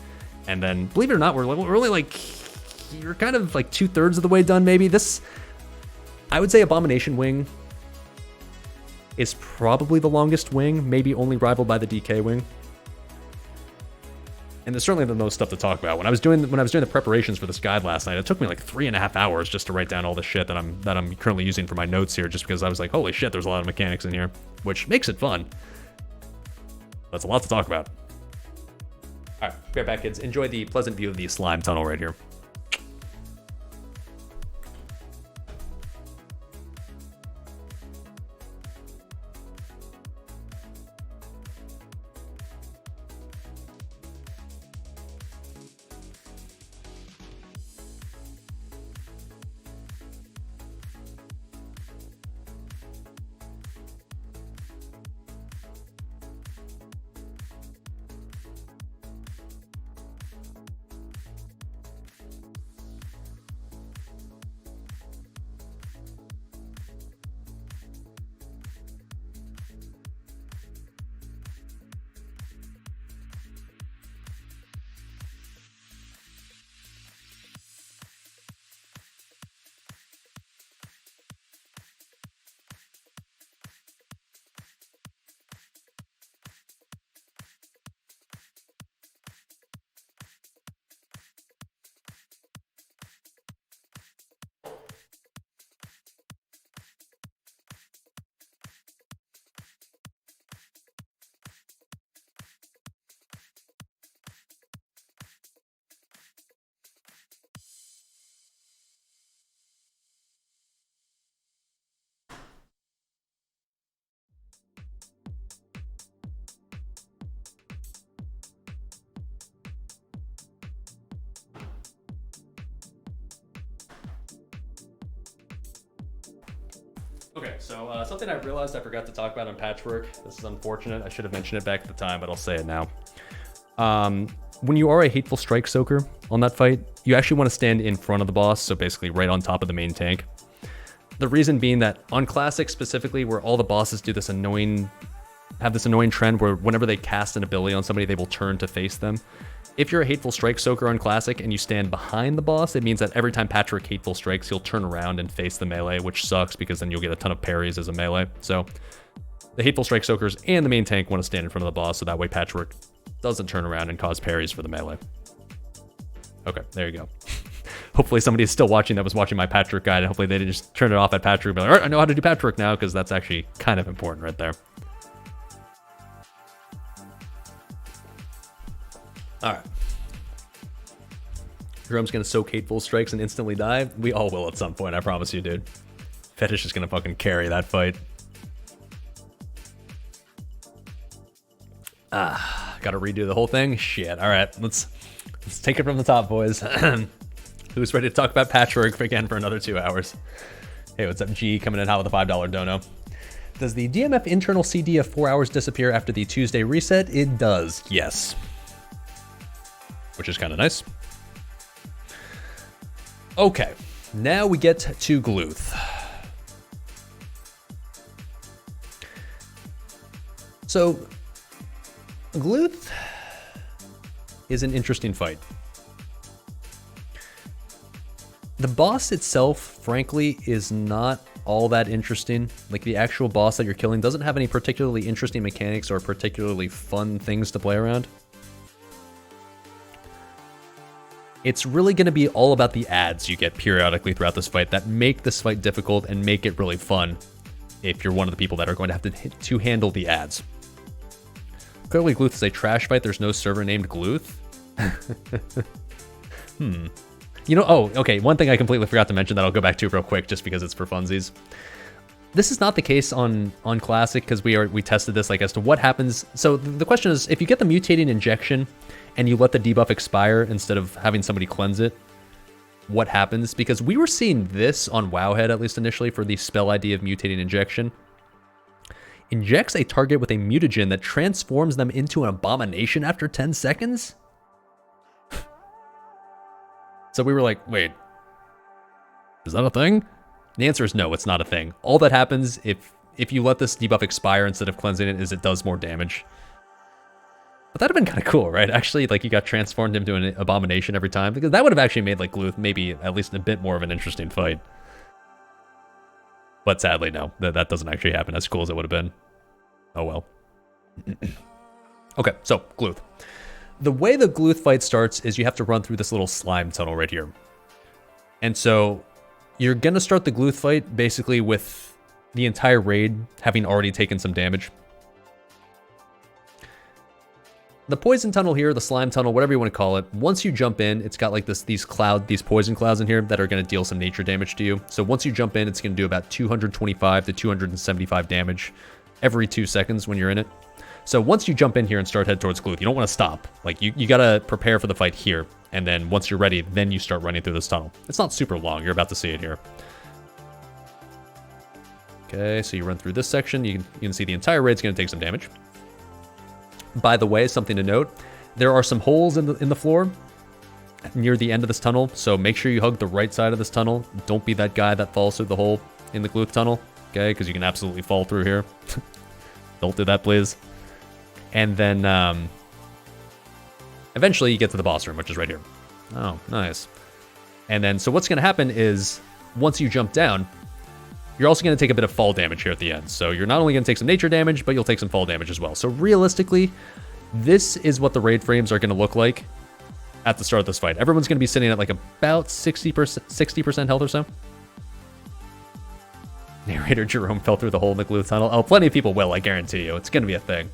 and then, believe it or not, we're only like, you're kind of like 2/3 of the way done, maybe. This, I would say Abomination Wing is probably the longest wing, maybe only rivaled by the DK Wing. And there's certainly the most stuff to talk about. When I was doing the preparations for this guide last night, it took me like 3.5 hours just to write down all the shit that I'm currently using for my notes here, just because I was like, holy shit, there's a lot of mechanics in here, which makes it fun. That's a lot to talk about. All right, be right back, kids. Enjoy the pleasant view of the slime tunnel right here. Okay, so something I realized I forgot to talk about on Patchwork. This is unfortunate. I should have mentioned it back at the time, but I'll say it now. When you are a Hateful Strike Soaker on that fight, you actually want to stand in front of the boss, so basically right on top of the main tank. The reason being that on Classic specifically, where all the bosses do this have this annoying trend where whenever they cast an ability on somebody, they will turn to face them. If you're a Hateful Strike Soaker on Classic and you stand behind the boss, it means that every time Patchwork Hateful Strikes, he'll turn around and face the melee, which sucks because then you'll get a ton of parries as a melee. So the Hateful Strike Soakers and the main tank want to stand in front of the boss, so that way Patchwork doesn't turn around and cause parries for the melee. Okay, there you go. Hopefully somebody is still watching that was watching my Patchwork guide, and hopefully they didn't just turn it off at Patchwork and be like, all right, I know how to do Patchwork now, because that's actually kind of important right there. Alright. Drum's gonna soak Hateful Strikes and instantly die. We all will at some point, I promise you, dude. Fetish is gonna fucking carry that fight. Gotta redo the whole thing? Shit. Alright, let's take it from the top, boys. Who's ready to talk about Patchwork again for another 2 hours? Hey, what's up, G? Coming in hot with a $5 dono. Does the DMF internal CD of 4 hours disappear after the Tuesday reset? It does, yes. Which is kind of nice. Okay, now we get to Gluth. So, Gluth is an interesting fight. The boss itself, frankly, is not all that interesting. Like, the actual boss that you're killing doesn't have any particularly interesting mechanics or particularly fun things to play around. It's really going to be all about the ads you get periodically throughout this fight that make this fight difficult and make it really fun if you're one of the people that are going to have to handle the ads. Clearly, Gluth is a trash fight. There's no server named Gluth. You know, oh, okay, one thing I completely forgot to mention that I'll go back to real quick just because it's for funsies. This is not the case on Classic because we tested this like as to what happens. So the question is, if you get the mutating injection and you let the debuff expire instead of having somebody cleanse it, what happens? Because we were seeing this on Wowhead, at least initially, for the spell ID of mutating injection. Injects a target with a mutagen that transforms them into an abomination after 10 seconds? So we were like, wait, is that a thing? The answer is no, it's not a thing. All that happens if you let this debuff expire instead of cleansing it is it does more damage. But that'd have been kind of cool, right? Actually, like, you got transformed into an abomination every time, because that would have actually made, like, Gluth maybe at least a bit more of an interesting fight. But sadly, no, that doesn't actually happen, as cool as it would have been. Oh well. Okay, so, Gluth. The way the Gluth fight starts is you have to run through this little slime tunnel right here. And so, you're gonna start the Gluth fight basically with the entire raid having already taken some damage. The poison tunnel here, the slime tunnel, whatever you want to call it, once you jump in, it's got like these poison clouds in here that are going to deal some nature damage to you. So once you jump in, it's going to do about 225 to 275 damage every 2 seconds when you're in it. So once you jump in here and start head towards Gluth, you don't want to stop. Like, you got to prepare for the fight here. And then once you're ready, then you start running through this tunnel. It's not super long. You're about to see it here. Okay, so you run through this section. You can see the entire raid's going to take some damage. By the way, something to note, there are some holes in the floor near the end of this tunnel, so make sure you hug the right side of this tunnel. Don't be that guy that falls through the hole in the Gluth tunnel, okay? Because you can absolutely fall through here. Don't do that, please. And then, eventually you get to the boss room, which is right here. Oh, nice. And then, so what's going to happen is, once you jump down, you're also going to take a bit of fall damage here at the end. So you're not only going to take some nature damage, but you'll take some fall damage as well. So realistically, this is what the raid frames are going to look like at the start of this fight. Everyone's going to be sitting at like about 60% health or so. Narrator Jerome fell through the hole in the Gluth tunnel. Oh, plenty of people will, I guarantee you. It's going to be a thing.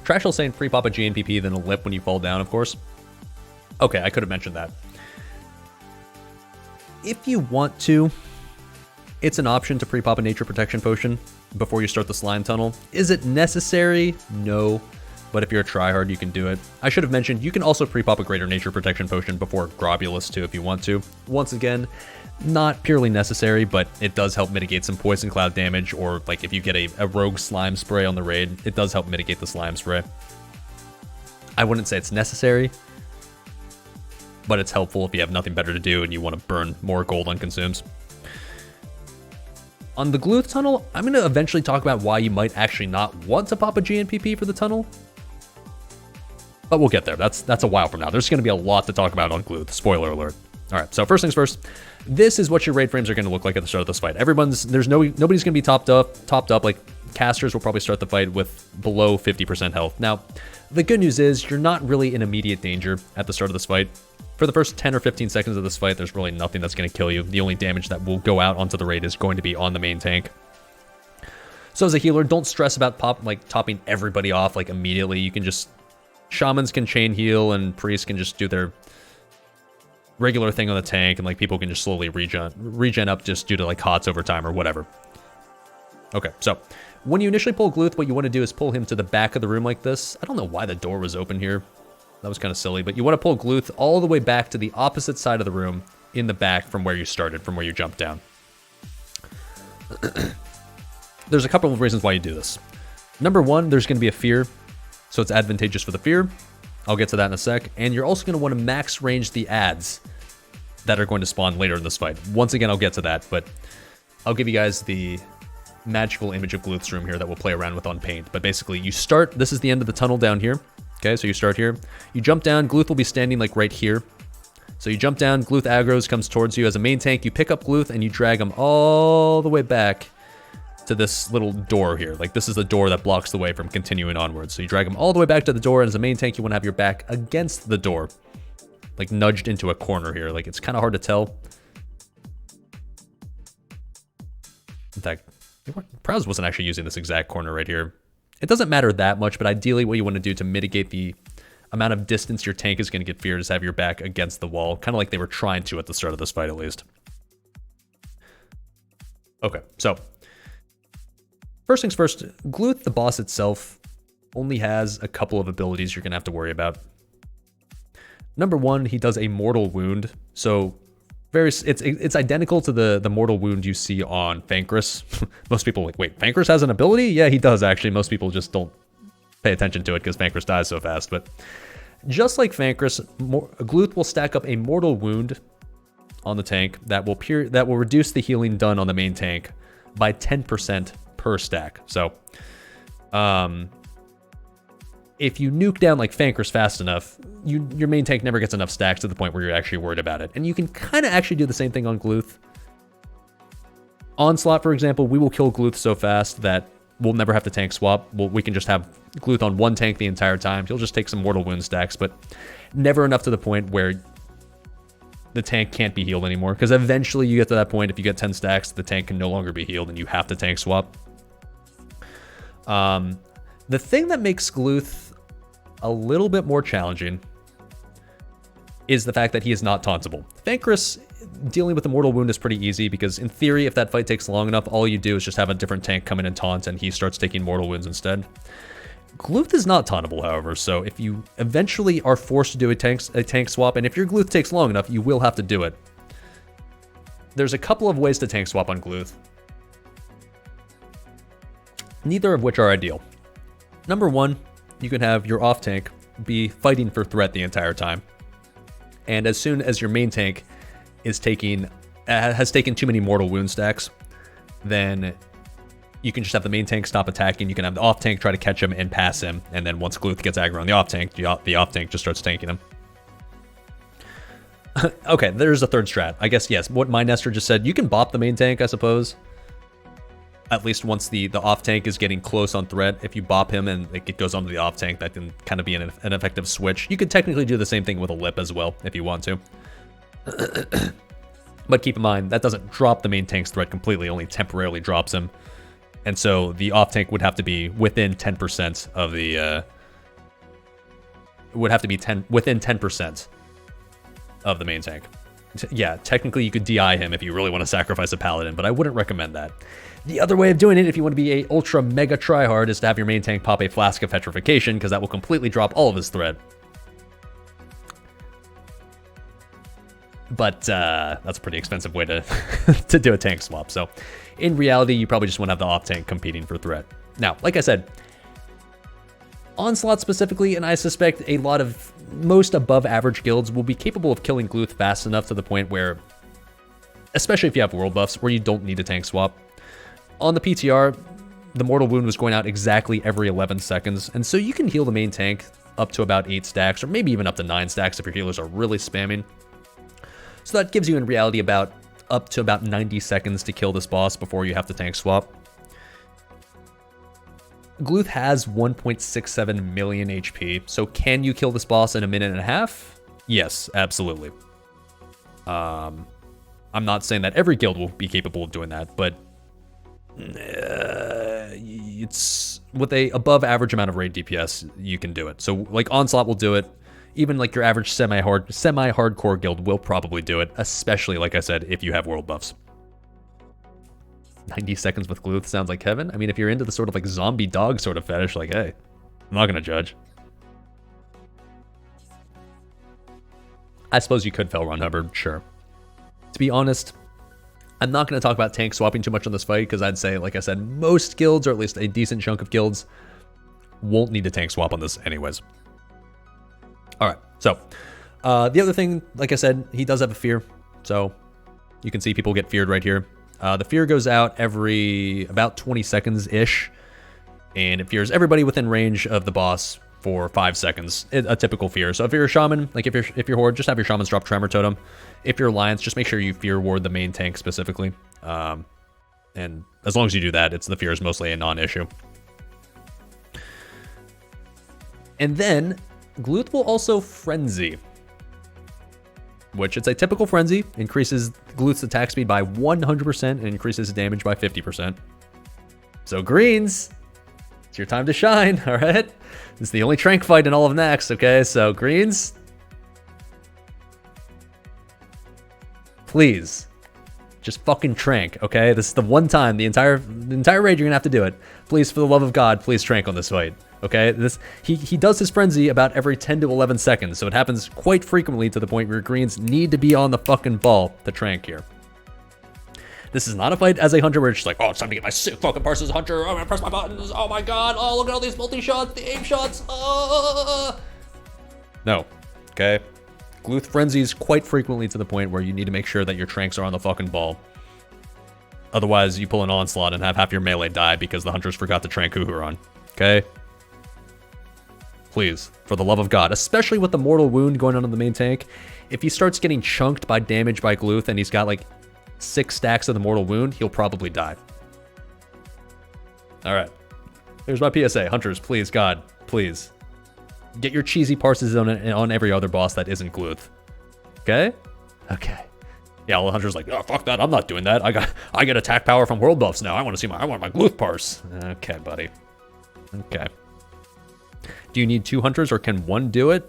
Trash will saying free pop a GNPP, then a lip when you fall down, of course. Okay, I could have mentioned that. If you want to, it's an option to pre-pop a nature protection potion before you start the slime tunnel. Is it necessary? No. but if you're a tryhard, you can do it. I should have mentioned, you can also pre-pop a Greater Nature Protection Potion before Globulus too if you want to. Once again, not purely necessary, but it does help mitigate some Poison Cloud damage, or like if you get a rogue slime spray on the raid, it does help mitigate the slime spray. I wouldn't say it's necessary, but it's helpful if you have nothing better to do and you want to burn more gold on consumes. On the Gluth tunnel, I'm going to eventually talk about why you might actually not want to pop a GNPP for the tunnel, but we'll get there. That's a while from now. There's going to be a lot to talk about on Gluth. Spoiler alert. All right, so first things first. This is what your raid frames are going to look like at the start of this fight. Nobody's going to be topped up. Like, casters will probably start the fight with below 50% health. Now, the good news is you're not really in immediate danger at the start of this fight. For the first 10 or 15 seconds of this fight, there's really nothing that's going to kill you. The only damage that will go out onto the raid is going to be on the main tank. So as a healer, don't stress about topping everybody off like immediately. You can just, shamans can chain heal and priests can just do their regular thing on the tank, and like people can just slowly regen up just due to like HOTS over time or whatever. Okay, so when you initially pull Gluth, what you want to do is pull him to the back of the room like this. I don't know why the door was open here. That was kind of silly, but you want to pull Gluth all the way back to the opposite side of the room in the back from where you started, from where you jumped down. There's a couple of reasons why you do this. Number one, there's going to be a fear, so it's advantageous for the fear. I'll get to that in a sec. And you're also going to want to max range the adds that are going to spawn later in this fight. Once again, I'll get to that, but I'll give you guys the magical image of Gluth's room here that we'll play around with on paint. But basically, you start, this is the end of the tunnel down here. Okay, so you start here. You jump down, Gluth will be standing like right here. So you jump down, Gluth aggros, comes towards you as a main tank. You pick up Gluth and you drag him all the way back to this little door here. Like, this is the door that blocks the way from continuing onwards. So you drag him all the way back to the door, and as a main tank, you want to have your back against the door. Like, nudged into a corner here. Like, it's kind of hard to tell. In fact, Prows wasn't actually using this exact corner right here. It doesn't matter that much, but ideally what you want to do to mitigate the amount of distance your tank is going to get feared is have your back against the wall. Kind of like they were trying to at the start of this fight, at least. Okay, so first things first, Gluth, the boss itself, only has a couple of abilities you're going to have to worry about. Number one, he does a mortal wound. So it's identical to the mortal wound you see on Fankris. Most people are like, wait, Fankris has an ability? Yeah, he does actually. Most people just don't pay attention to it because Fankris dies so fast. But just like Fankris, Gluth will stack up a mortal wound on the tank that will reduce the healing done on the main tank by 10% per stack. So if you nuke down like Fankris fast enough, your main tank never gets enough stacks to the point where you're actually worried about it. And you can kind of actually do the same thing on Gluth. Onslaught, for example, we will kill Gluth so fast that we'll never have to tank swap. We can just have Gluth on one tank the entire time. He'll just take some mortal wound stacks, but never enough to the point where the tank can't be healed anymore. Because eventually you get to that point, if you get 10 stacks, the tank can no longer be healed and you have to tank swap. The thing that makes Gluth a little bit more challenging is the fact that he is not tauntable. Fankris, dealing with the mortal wound is pretty easy because in theory, if that fight takes long enough, all you do is just have a different tank come in and taunt and he starts taking mortal wounds instead. Gluth is not tauntable, however, so if you eventually are forced to do a tank swap, and if your Gluth takes long enough, you will have to do it. There's a couple of ways to tank swap on Gluth, neither of which are ideal. Number one, you can have your off tank be fighting for threat the entire time. And as soon as your main tank is has taken too many mortal wound stacks, then you can just have the main tank stop attacking. You can have the off tank try to catch him and pass him. And then once Gluth gets aggro on the off tank, the off tank just starts tanking him. Okay, there's a third strat. I guess, yes, what my Nestor just said, you can bop the main tank, I suppose. At least once the off tank is getting close on threat, if you bop him and it goes onto the off tank, that can kind of be an effective switch. You could technically do the same thing with a lip as well, if you want to. But keep in mind, that doesn't drop the main tank's threat completely, only temporarily drops him. And so the off tank would have to be within 10% of the... within 10% of the main tank. Yeah, technically you could DI him if you really want to sacrifice a paladin, but I wouldn't recommend that. The other way of doing it, if you want to be a ultra mega tryhard, is to have your main tank pop a Flask of Petrification, because that will completely drop all of his threat. But that's a pretty expensive way to to do a tank swap. So in reality, you probably just want to have the off tank competing for threat. Now, like I said, Onslaught specifically, and I suspect a lot of most above average guilds will be capable of killing Gluth fast enough to the point where, especially if you have world buffs, where you don't need a tank swap. On the PTR, the Mortal Wound was going out exactly every 11 seconds, and so you can heal the main tank up to about 8 stacks, or maybe even up to 9 stacks if your healers are really spamming. So that gives you in reality up to about 90 seconds to kill this boss before you have to tank swap. Gluth has 1.67 million HP, so can you kill this boss in a minute and a half? Yes, absolutely. I'm not saying that every guild will be capable of doing that, but it's with a above average amount of raid DPS, you can do it. So like Onslaught will do it. Even like your average semi-hardcore guild will probably do it, especially, like I said, if you have world buffs. 90 seconds with Gluth sounds like heaven. I mean, if you're into the sort of like zombie dog sort of fetish, like, hey, I'm not gonna judge. I suppose you could Fell Run Hubbard, sure. To be honest, I'm not gonna talk about tank swapping too much on this fight, because I'd say, like I said, most guilds, or at least a decent chunk of guilds, won't need to tank swap on this anyways. Alright, so, the other thing, like I said, he does have a fear, so you can see people get feared right here. The fear goes out every about 20 seconds-ish, and it fears everybody within range of the boss for 5 seconds, a typical fear. So if you're a shaman, like if you're horde, just have your shamans drop Tremor Totem. If you're alliance, just make sure you fear ward the main tank specifically. And as long as you do that, the fear is mostly a non-issue. And then Gluth will also Frenzy, which it's a typical Frenzy, increases Gluth's attack speed by 100% and increases damage by 50%. So greens, it's your time to shine, all right? It's the only Trank fight in all of Naxx, okay? So greens, please, just fucking Trank, okay? This is the one time, the entire raid you're gonna have to do it. Please, for the love of God, please Trank on this fight. Okay, he does his frenzy about every 10 to 11 seconds, so it happens quite frequently to the point where greens need to be on the fucking ball to Trank here. This is not a fight as a hunter where it's just like, oh, it's time to get my sick fucking parse as a hunter. Oh, I'm gonna press my buttons. Oh my god. Oh, look at all these multi-shots, the aim shots. No, okay. Gluth frenzies quite frequently to the point where you need to make sure that your Tranks are on the fucking ball. Otherwise, you pull an Onslaught and have half your melee die because the hunters forgot to Trank Uhuron. Okay? Please, for the love of God, especially with the Mortal Wound going on in the main tank, if he starts getting chunked by damage by Gluth and he's got like 6 stacks of the Mortal Wound, he'll probably die. Alright. Here's my PSA. Hunters, please, God, please. Get your cheesy parses on every other boss that isn't Gluth. Okay? Okay. Yeah, all the hunters like, oh, fuck that, I'm not doing that. I get attack power from world buffs now. I want my Gluth parse. Okay, buddy. Okay. Do you need 2 hunters or can 1 do it?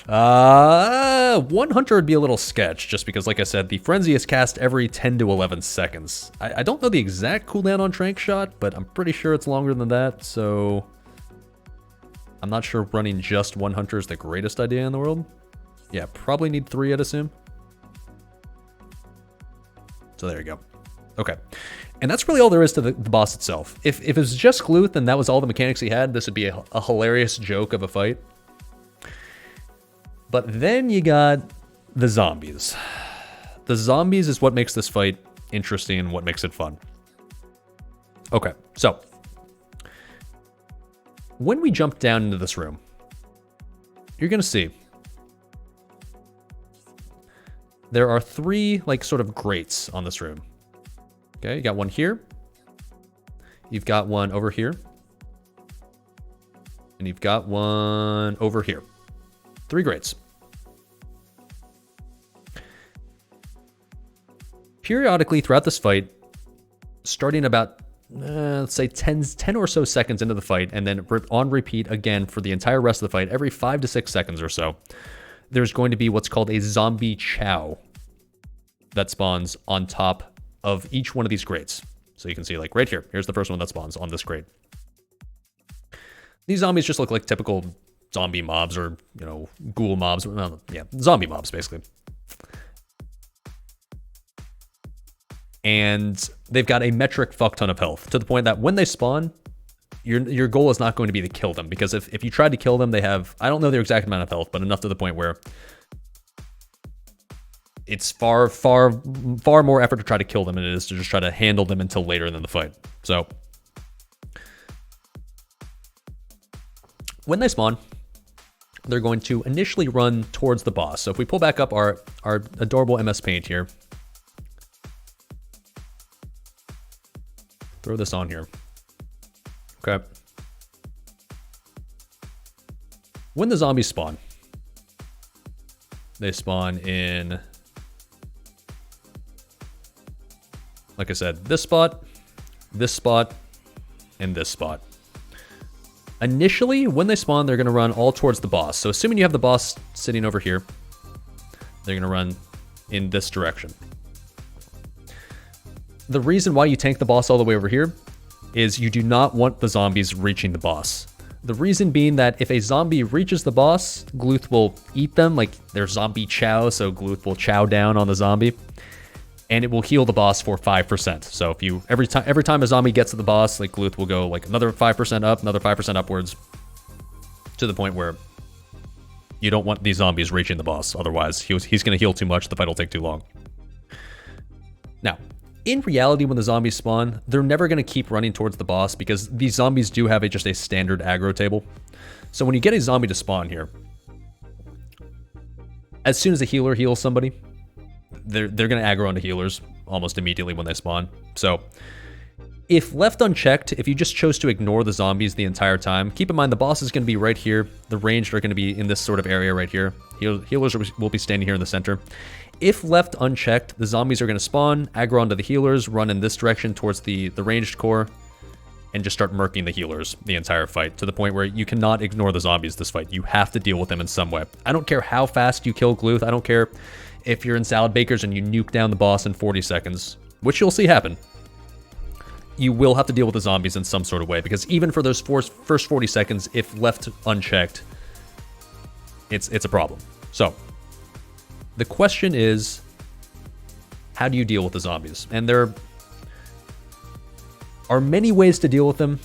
1 hunter would be a little sketch, just because, like I said, the frenzy is cast every 10 to 11 seconds. I don't know the exact cooldown on Trank Shot, but I'm pretty sure it's longer than that, so I'm not sure running just 1 hunter is the greatest idea in the world. Yeah, probably need 3, I'd assume. So there you go. Okay. And that's really all there is to the boss itself. If it was just Gluth and that was all the mechanics he had, this would be a hilarious joke of a fight. But then you got the zombies. The zombies is what makes this fight interesting and what makes it fun. Okay, so when we jump down into this room, you're gonna see there are 3 like sort of grates on this room. Okay, you got one here. You've got one over here. And you've got one over here. 3 grates. Periodically throughout this fight, starting about, let's say 10 or so seconds into the fight, and then on repeat again for the entire rest of the fight, every 5 to 6 seconds or so, there's going to be what's called a zombie chow. that spawns on top of each one of these crates. So you can see like right here, here's the first one that spawns on this crate. These zombies just look like typical zombie mobs or, you know, ghoul mobs. Well, yeah, zombie mobs basically. And they've got a metric fuck ton of health to the point that when they spawn, your goal is not going to be to kill them, because if you tried to kill them, they have, I don't know their exact amount of health, but enough to the point where it's far more effort to try to kill them than it is to just try to handle them until later in the fight. So when they spawn, they're going to initially run towards the boss. So if we pull back up our adorable MS Paint here, throw this on here. Okay. When the zombies spawn, they spawn in, like I said, this spot, and this spot. Initially, when they spawn, they're going to run all towards the boss. So assuming you have the boss sitting over here, they're going to run in this direction. The reason why you tank the boss all the way over here is you do not want the zombies reaching the boss. The reason being that if a zombie reaches the boss, Gluth will eat them, like their zombie chow, so Gluth will chow down on the zombie, and it will heal the boss for 5%. So if you every time a zombie gets to the boss, like Gluth will go like another 5% up, another 5% upwards, to the point where you don't want these zombies reaching the boss. Otherwise, he's going to heal too much, the fight will take too long. Now, in reality, when the zombies spawn, they're never going to keep running towards the boss because these zombies do have just a standard aggro table. So when you get a zombie to spawn here, as soon as a healer heals somebody, they're going to aggro onto healers almost immediately when they spawn. So if left unchecked, if you just chose to ignore the zombies the entire time, keep in mind the boss is going to be right here. The ranged are going to be in this sort of area right here. Healers will be standing here in the center. If left unchecked, the zombies are going to spawn, aggro onto the healers, run in this direction towards the ranged core, and just start murking the healers the entire fight, to the point where you cannot ignore the zombies this fight. You have to deal with them in some way. I don't care how fast you kill Gluth. I don't care if you're in Salad Bakers and you nuke down the boss in 40 seconds, which you'll see happen. You will have to deal with the zombies in some sort of way, because even for those first 40 seconds, if left unchecked, it's a problem. So the question is, how do you deal with the zombies? And there are many ways to deal with them.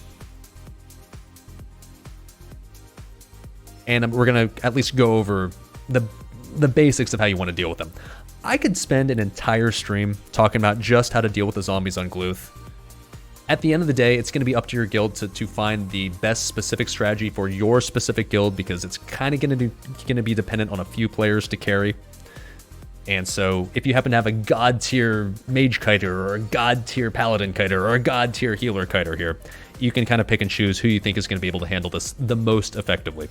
And we're going to at least go over the basics of how you want to deal with them. I could spend an entire stream talking about just how to deal with the zombies on Gluth. At the end of the day, it's going to be up to your guild to find the best specific strategy for your specific guild, because it's kind of going to be dependent on a few players to carry. And so if you happen to have a god tier mage kiter, or a god tier paladin kiter, or a god tier healer kiter here, you can kind of pick and choose who you think is going to be able to handle this the most effectively.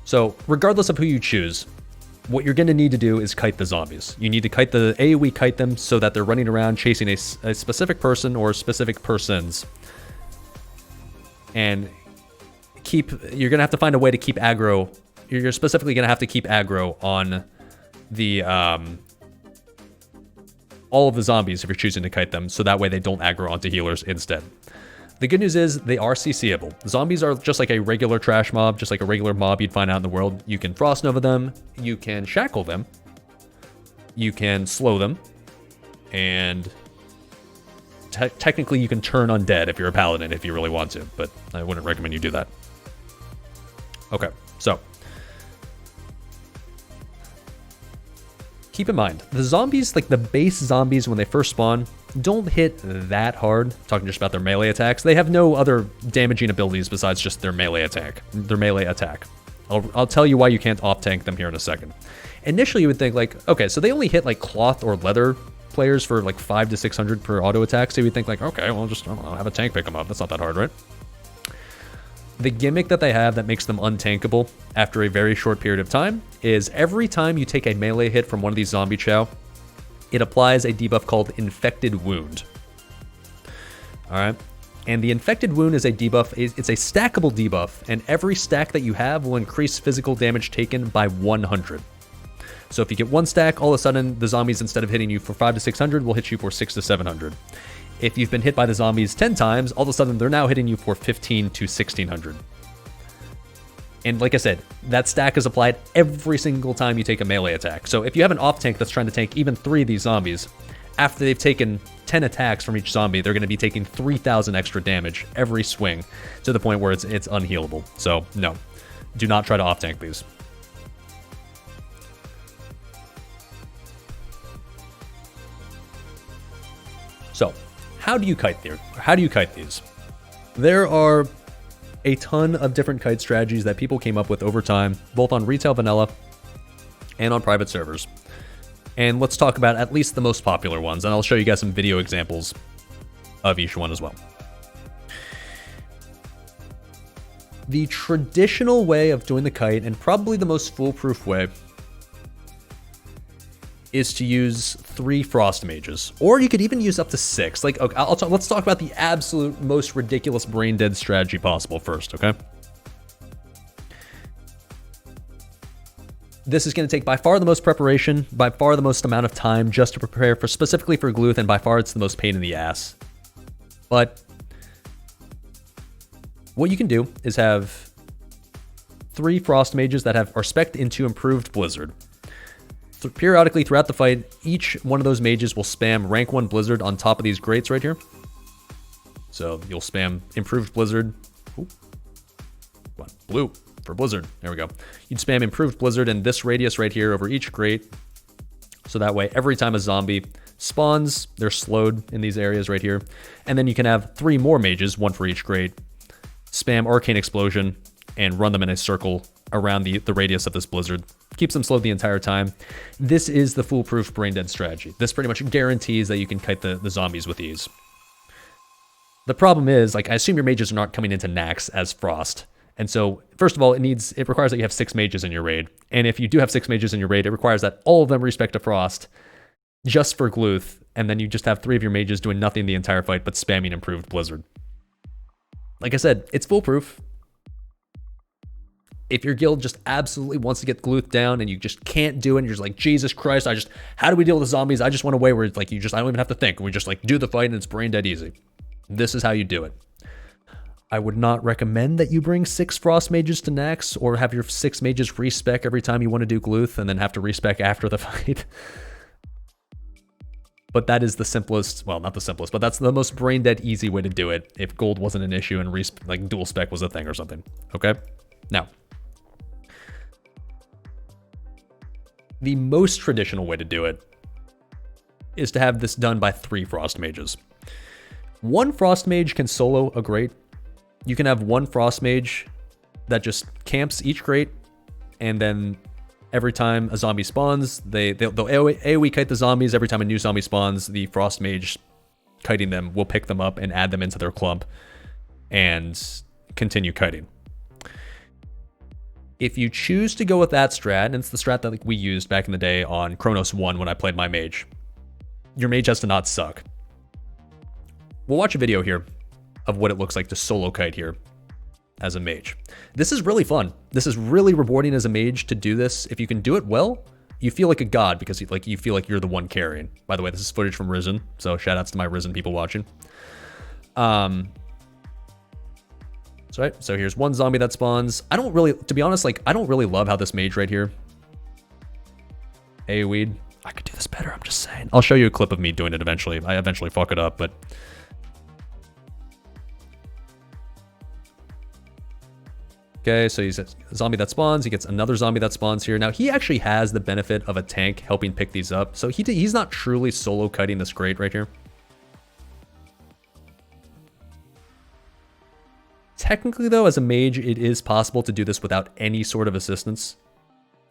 So regardless of who you choose, what you're going to need to do is kite the zombies. You need to kite the AoE kite them so that they're running around chasing a specific person or specific persons. And you're going to have to find a way to keep aggro. You're specifically going to have to keep aggro on the all of the zombies if you're choosing to kite them, so that way they don't aggro onto healers instead. The good news is they are CCable. Zombies are just like a regular trash mob, just like a regular mob you'd find out in the world. You can Frost Nova them, you can shackle them, you can slow them, and technically you can turn undead if you're a paladin if you really want to, but I wouldn't recommend you do that. Okay, so keep in mind, the zombies, like the base zombies when they first spawn, don't hit that hard. Talking just about their melee attacks. They have no other damaging abilities besides just their melee attack. I'll tell you why you can't off-tank them here in a second. Initially, you would think like, okay, so they only hit like cloth or leather players for like 500 to 600 per auto attack. So you would think like, okay, well, just, I don't know, have a tank pick them up. That's not that hard, right? The gimmick that they have that makes them untankable after a very short period of time is every time you take a melee hit from one of these zombie chow, it applies a debuff called Infected Wound. Alright? And the Infected Wound is a debuff, it's a stackable debuff, and every stack that you have will increase physical damage taken by 100. So if you get one stack, all of a sudden the zombies, instead of hitting you for 500 to 600, will hit you for 600 to 700. If you've been hit by the zombies 10 times, all of a sudden they're now hitting you for 15 to 1600. And like I said, that stack is applied every single time you take a melee attack. So if you have an off tank that's trying to tank even 3 of these zombies, after they've taken 10 attacks from each zombie, they're going to be taking 3,000 extra damage every swing, to the point where it's unhealable. So no, do not try to off tank these. So how do you kite there? How do you kite these? There are a ton of different kite strategies that people came up with over time, both on retail vanilla and on private servers. And let's talk about at least the most popular ones, and I'll show you guys some video examples of each one as well. The traditional way of doing the kite, and probably the most foolproof way, is to use 3 frost mages, or you could even use up to 6. Like, okay, let's talk about the absolute most ridiculous brain dead strategy possible first, okay? This is going to take by far the most preparation, by far the most amount of time just to prepare for, specifically for Gluth, and by far it's the most pain in the ass. But what you can do is have 3 frost mages that are spec'd into improved blizzard. Periodically throughout the fight, each one of those mages will spam rank 1 blizzard on top of these grates right here. So you'll spam improved blizzard. Ooh. Come on, blue for blizzard. There we go. You'd spam improved blizzard in this radius right here over each grate. So that way, every time a zombie spawns, they're slowed in these areas right here. And then you can have 3 more mages, 1 for each grate, spam arcane explosion and run them in a circle around the radius of this blizzard. Keeps them slowed the entire time. This is the foolproof brain dead strategy. This pretty much guarantees that you can kite the zombies with ease. The problem is, like, I assume your mages are not coming into Naxx as Frost. And so, first of all, it requires that you have 6 mages in your raid. And if you do have 6 mages in your raid, it requires that all of them respect to Frost just for Gluth. And then you just have 3 of your mages doing nothing the entire fight but spamming improved blizzard. Like I said, it's foolproof. If your guild just absolutely wants to get Gluth down and you just can't do it, and you're just like, Jesus Christ, how do we deal with the zombies? I just want a way where it's like, I don't even have to think. We just like do the fight and it's brain dead easy. This is how you do it. I would not recommend that you bring 6 Frost Mages to Naxx, or have your 6 mages respec every time you want to do Gluth and then have to respec after the fight. But that is the simplest, well, not the simplest, but that's the most brain dead easy way to do it if gold wasn't an issue and like dual spec was a thing or something. Okay? Now, the most traditional way to do it is to have this done by 3 Frost Mages. 1 Frost Mage can solo a grate. You can have 1 Frost Mage that just camps each grate, and then every time a zombie spawns, they'll AoE kite the zombies. Every time a new zombie spawns, the Frost Mage kiting them will pick them up and add them into their clump and continue kiting. If you choose to go with that strat, and it's the strat that we used back in the day on Chronos 1 when I played my mage, your mage has to not suck. We'll watch a video here of what it looks like to solo kite here as a mage. This is really fun. This is really rewarding as a mage to do this. If you can do it well, you feel like a god because you feel like you're the one carrying. By the way, this is footage from Risen, so shout outs to my Risen people watching. So here's 1 zombie that spawns. I don't really, to be honest, like, I don't really love how this mage right here AoE'd. I could do this better, I'm just saying. I'll show you a clip of me doing it eventually. I eventually fuck it up, but... Okay, so he's a zombie that spawns. He gets another zombie that spawns here. Now, he actually has the benefit of a tank helping pick these up. So he's not truly solo cutting this grate right here. Technically, though, as a mage, it is possible to do this without any sort of assistance.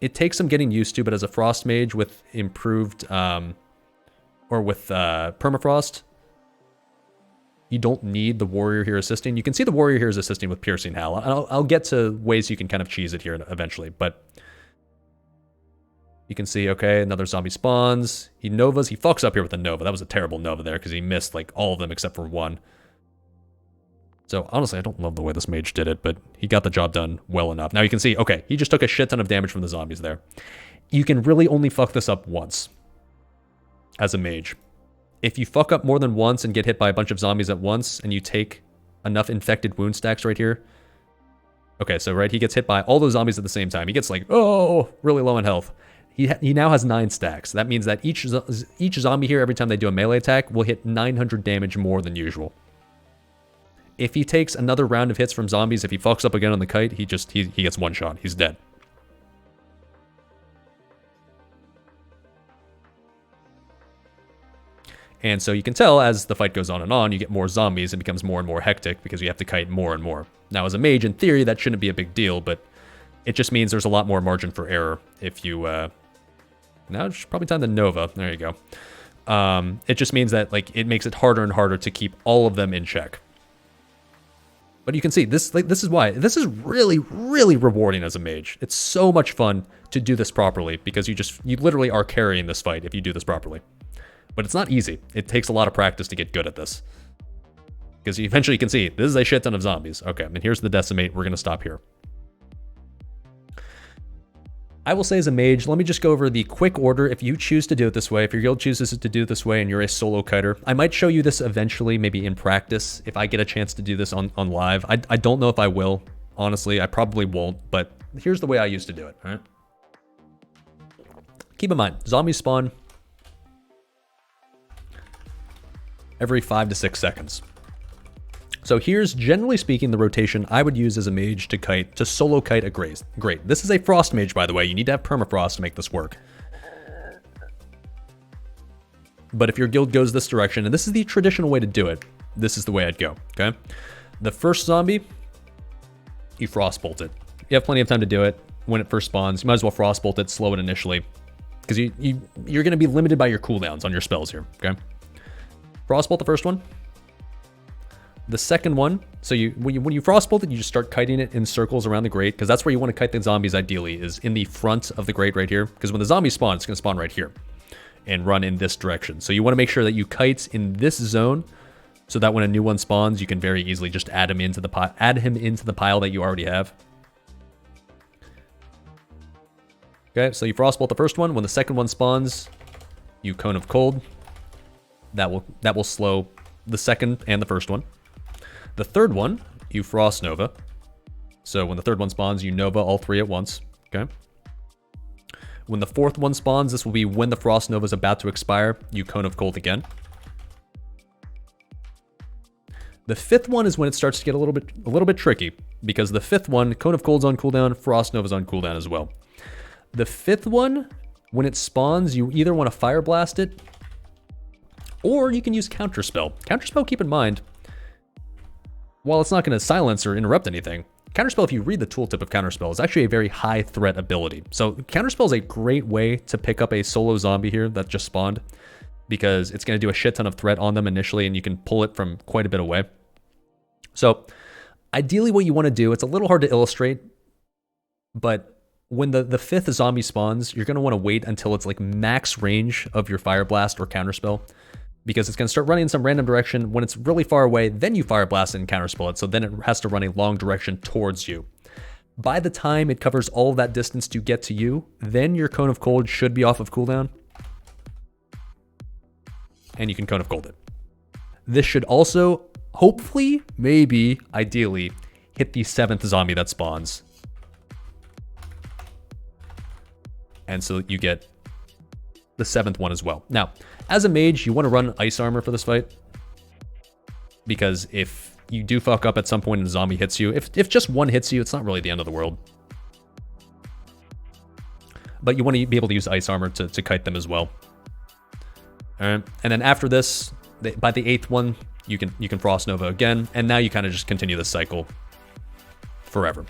It takes some getting used to, but as a frost mage with improved, or with permafrost, you don't need the warrior here assisting. You can see the warrior here is assisting with Piercing Howl. I'll get to ways you can kind of cheese it here eventually, but you can see, okay, another zombie spawns. He novas. He fucks up here with a nova. That was a terrible nova there because he missed like all of them except for 1. So honestly, I don't love the way this mage did it, but he got the job done well enough. Now you can see, okay, he just took a shit ton of damage from the zombies there. you can really only fuck this up once as a mage. If you fuck up more than once and get hit by a bunch of zombies at once, and you take enough infected wound stacks right here. Okay, so right, he gets hit by all those zombies at the same time. He gets like, oh, really low in health. He now has 9 stacks. That means that each zombie here, every time they do a melee attack, will hit 900 damage more than usual. If he takes another round of hits from zombies, if he fucks up again on the kite, he gets one shot. He's dead. And so you can tell as the fight goes on, you get more zombies. It becomes more and more hectic because you have to kite more and more. Now, as a mage, in theory, that shouldn't be a big deal, but it just means there's a lot more margin for error if you... now it's probably time to Nova. There you go. It just means that like it makes it harder and harder to keep all of them in check. But you can see, this is why. This is really, really rewarding as a mage. It's so much fun to do this properly because you literally are carrying this fight if you do this properly. But it's not easy. It takes a lot of practice to get good at this. Because eventually you can see, this is a shit ton of zombies. Okay, and here's the decimate. We're going to stop here. I will say as a mage, let me just go over the quick order. If you choose to do it this way, if your guild chooses to do it this way and you're a solo kiter, I might show you this eventually, maybe in practice, if I get a chance to do this on live. I don't know if I will. Honestly, I probably won't, but here's the way I used to do it, all right? Keep in mind, zombies spawn every 5 to 6 seconds. So here's, generally speaking, the rotation I would use as a mage to solo kite a Great. This is a frost mage, by the way. You need to have permafrost to make this work. But if your guild goes this direction, and this is the traditional way to do it, this is the way I'd go, okay? The first zombie, you frostbolt it. You have plenty of time to do it when it first spawns. You might as well frostbolt it, slow it initially, because you're going to be limited by your cooldowns on your spells here, okay? Frostbolt the first one. The second one, so when you frostbolt it, you just start kiting it in circles around the grate, because that's where you want to kite the zombies ideally, is in the front of the grate right here, because when the zombies spawn, it's going to spawn right here and run in this direction. So you want to make sure that you kite in this zone, so that when a new one spawns, you can very easily just add him into the pile that you already have. Okay, so you frostbolt the first one. When the second one spawns, you Cone of Cold. That will slow the second and the first one. The third one, you Frost Nova. So when the third one spawns, you Nova all 3 at once, okay? When the fourth one spawns, this will be when the Frost Nova is about to expire, you Cone of Cold again. The fifth one is when it starts to get a little bit tricky, because the fifth one, Cone of Cold's on cooldown, Frost Nova's on cooldown as well. The fifth one, when it spawns, you either want to Fire Blast it, or you can use Counterspell. Counterspell, keep in mind, while it's not going to silence or interrupt anything, Counterspell, if you read the tooltip of Counterspell, is actually a very high threat ability. So Counterspell is a great way to pick up a solo zombie here that just spawned, because it's going to do a shit ton of threat on them initially, and you can pull it from quite a bit away. So ideally what you want to do, it's a little hard to illustrate, but when the fifth zombie spawns, you're going to want to wait until it's like max range of your Fire Blast or Counterspell, because it's going to start running in some random direction. When it's really far away, then you Fire Blast and Counterspell it, so then it has to run a long direction towards you. By the time it covers all of that distance to get to you, then your Cone of Cold should be off of cooldown, and you can Cone of Cold it. This should also, hopefully, maybe, ideally, hit the 7th zombie that spawns. And so you get the 7th one as well. Now, as a mage, you want to run ice armor for this fight, because if you do fuck up at some point and a zombie hits you, if just one hits you, it's not really the end of the world. But you want to be able to use ice armor to kite them as well. And then after this, by the 8th one, you can Frost Nova again, and now you kind of just continue this cycle forever.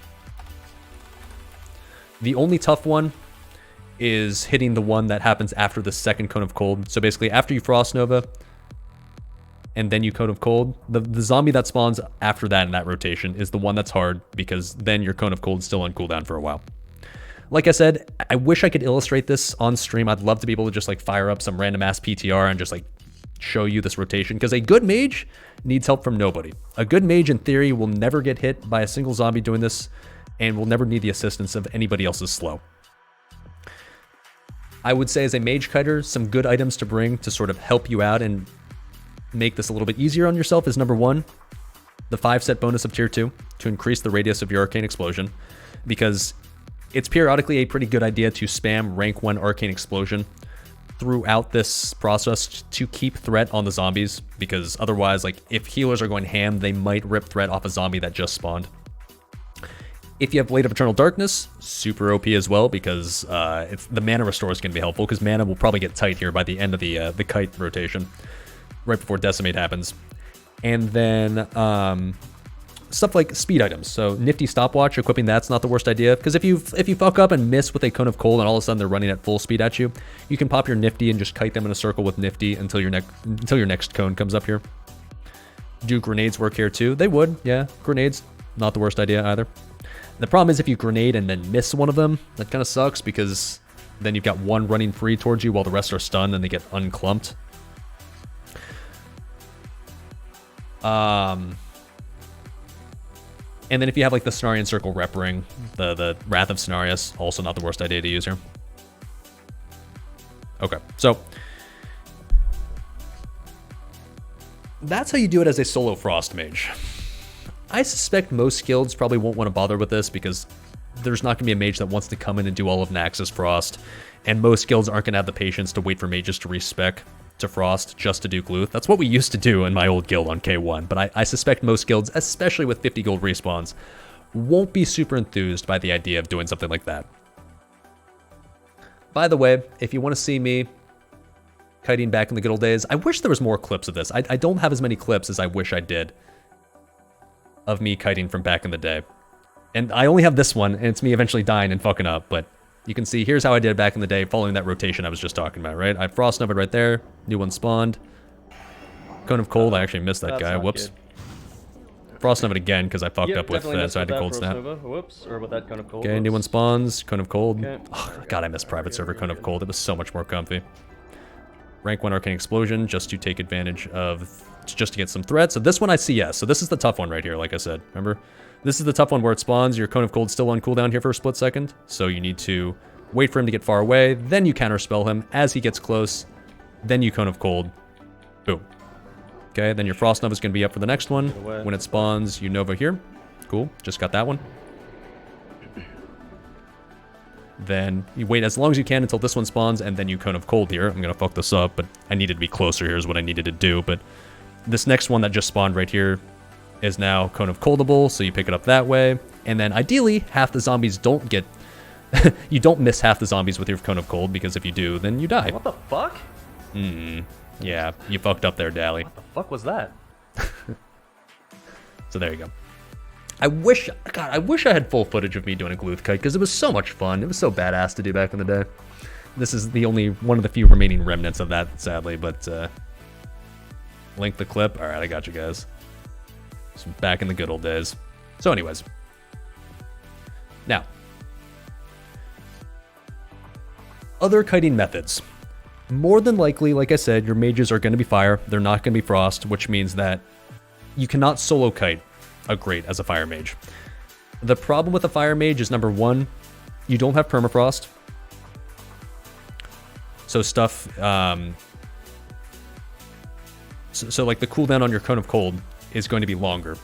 The only tough one is hitting the one that happens after the second Cone of Cold. So basically, after you Frost Nova, and then you Cone of Cold, the zombie that spawns after that in that rotation is the one that's hard, because then your Cone of Cold is still on cooldown for a while. Like I said, I wish I could illustrate this on stream. I'd love to be able to just like fire up some random ass PTR and just like show you this rotation, because a good mage needs help from nobody. A good mage in theory will never get hit by a single zombie doing this, and will never need the assistance of anybody else's slow. I would say as a mage kiter, some good items to bring to sort of help you out and make this a little bit easier on yourself is number 1, the 5-set bonus of tier 2 to increase the radius of your arcane explosion, because it's periodically a pretty good idea to spam rank 1 arcane explosion throughout this process to keep threat on the zombies, because otherwise, like, if healers are going ham, they might rip threat off a zombie that just spawned. If you have Blade of Eternal Darkness, super OP as well, because the mana restore is going to be helpful, because mana will probably get tight here by the end of the kite rotation, right before Decimate happens. And then stuff like speed items. So Nifty Stopwatch, equipping that's not the worst idea, because if you fuck up and miss with a Cone of Cold and all of a sudden they're running at full speed at you, you can pop your Nifty and just kite them in a circle with Nifty until your next cone comes up here. Do grenades work here too? They would, yeah. Grenades, not the worst idea either. The problem is if you grenade and then miss one of them, that kind of sucks, because then you've got one running free towards you while the rest are stunned and they get unclumped. And then if you have like the Cenarian Circle rep ring, the Wrath of Cenarius, also not the worst idea to use here. Okay, so that's how you do it as a solo Frost Mage. I suspect most guilds probably won't want to bother with this, because there's not going to be a mage that wants to come in and do all of Naxx's Frost, and most guilds aren't going to have the patience to wait for mages to respec to Frost just to do Gluth. That's what we used to do in my old guild on K1, but I suspect most guilds, especially with 50 gold respawns, won't be super enthused by the idea of doing something like that. By the way, if you want to see me kiting back in the good old days, I wish there was more clips of this. I don't have as many clips as I wish I did of me kiting from back in the day. And I only have this one, and it's me eventually dying and fucking up, but you can see, here's how I did back in the day following that rotation I was just talking about, right? I Frost Nova'd right there, new one spawned. Cone of Cold, I actually missed that guy, whoops. Good. Frost Nova'd again, because I fucked up with that, so I had to Cold Snap. Whoops, or with that Cone of Cold. Okay, new one spawns, Cone of Cold. Okay. Oh, God, I missed Private Server Cone of Cold, it was so much more comfy. Rank 1 Arcane Explosion, just to take advantage of, just to get some threat. So this one I see yes, so this is the tough one right here, like I said, remember? This is the tough one where it spawns, your Cone of Cold still on cooldown here for a split second, so you need to wait for him to get far away, then you counterspell him as he gets close, then you Cone of Cold, boom. Okay, then your Frost Nova is going to be up for the next one. When it spawns, you Nova here. Cool, just got that one. Then you wait as long as you can until this one spawns, and then you Cone of Cold here. I'm going to fuck this up, but I needed to be closer here is what I needed to do, but this next one that just spawned right here is now Cone of Coldable, so you pick it up that way, and then ideally, half the zombies don't get... you don't miss half the zombies with your Cone of Cold, because if you do, then you die. What the fuck? Yeah, you fucked up there, Dali. What the fuck was that? So there you go. I wish I had full footage of me doing a Gluth kite, because it was so much fun. It was so badass to do back in the day. This is the only one of the few remaining remnants of that, sadly, but link the clip. All right, I got you guys. It's back in the good old days. So anyways, now, other kiting methods. More than likely, like I said, your mages are going to be fire. They're not going to be frost, which means that you cannot solo kite a great as a fire mage. The problem with a fire mage is, number one, you don't have permafrost. So stuff, so like the cooldown on your Cone of Cold is going to be longer,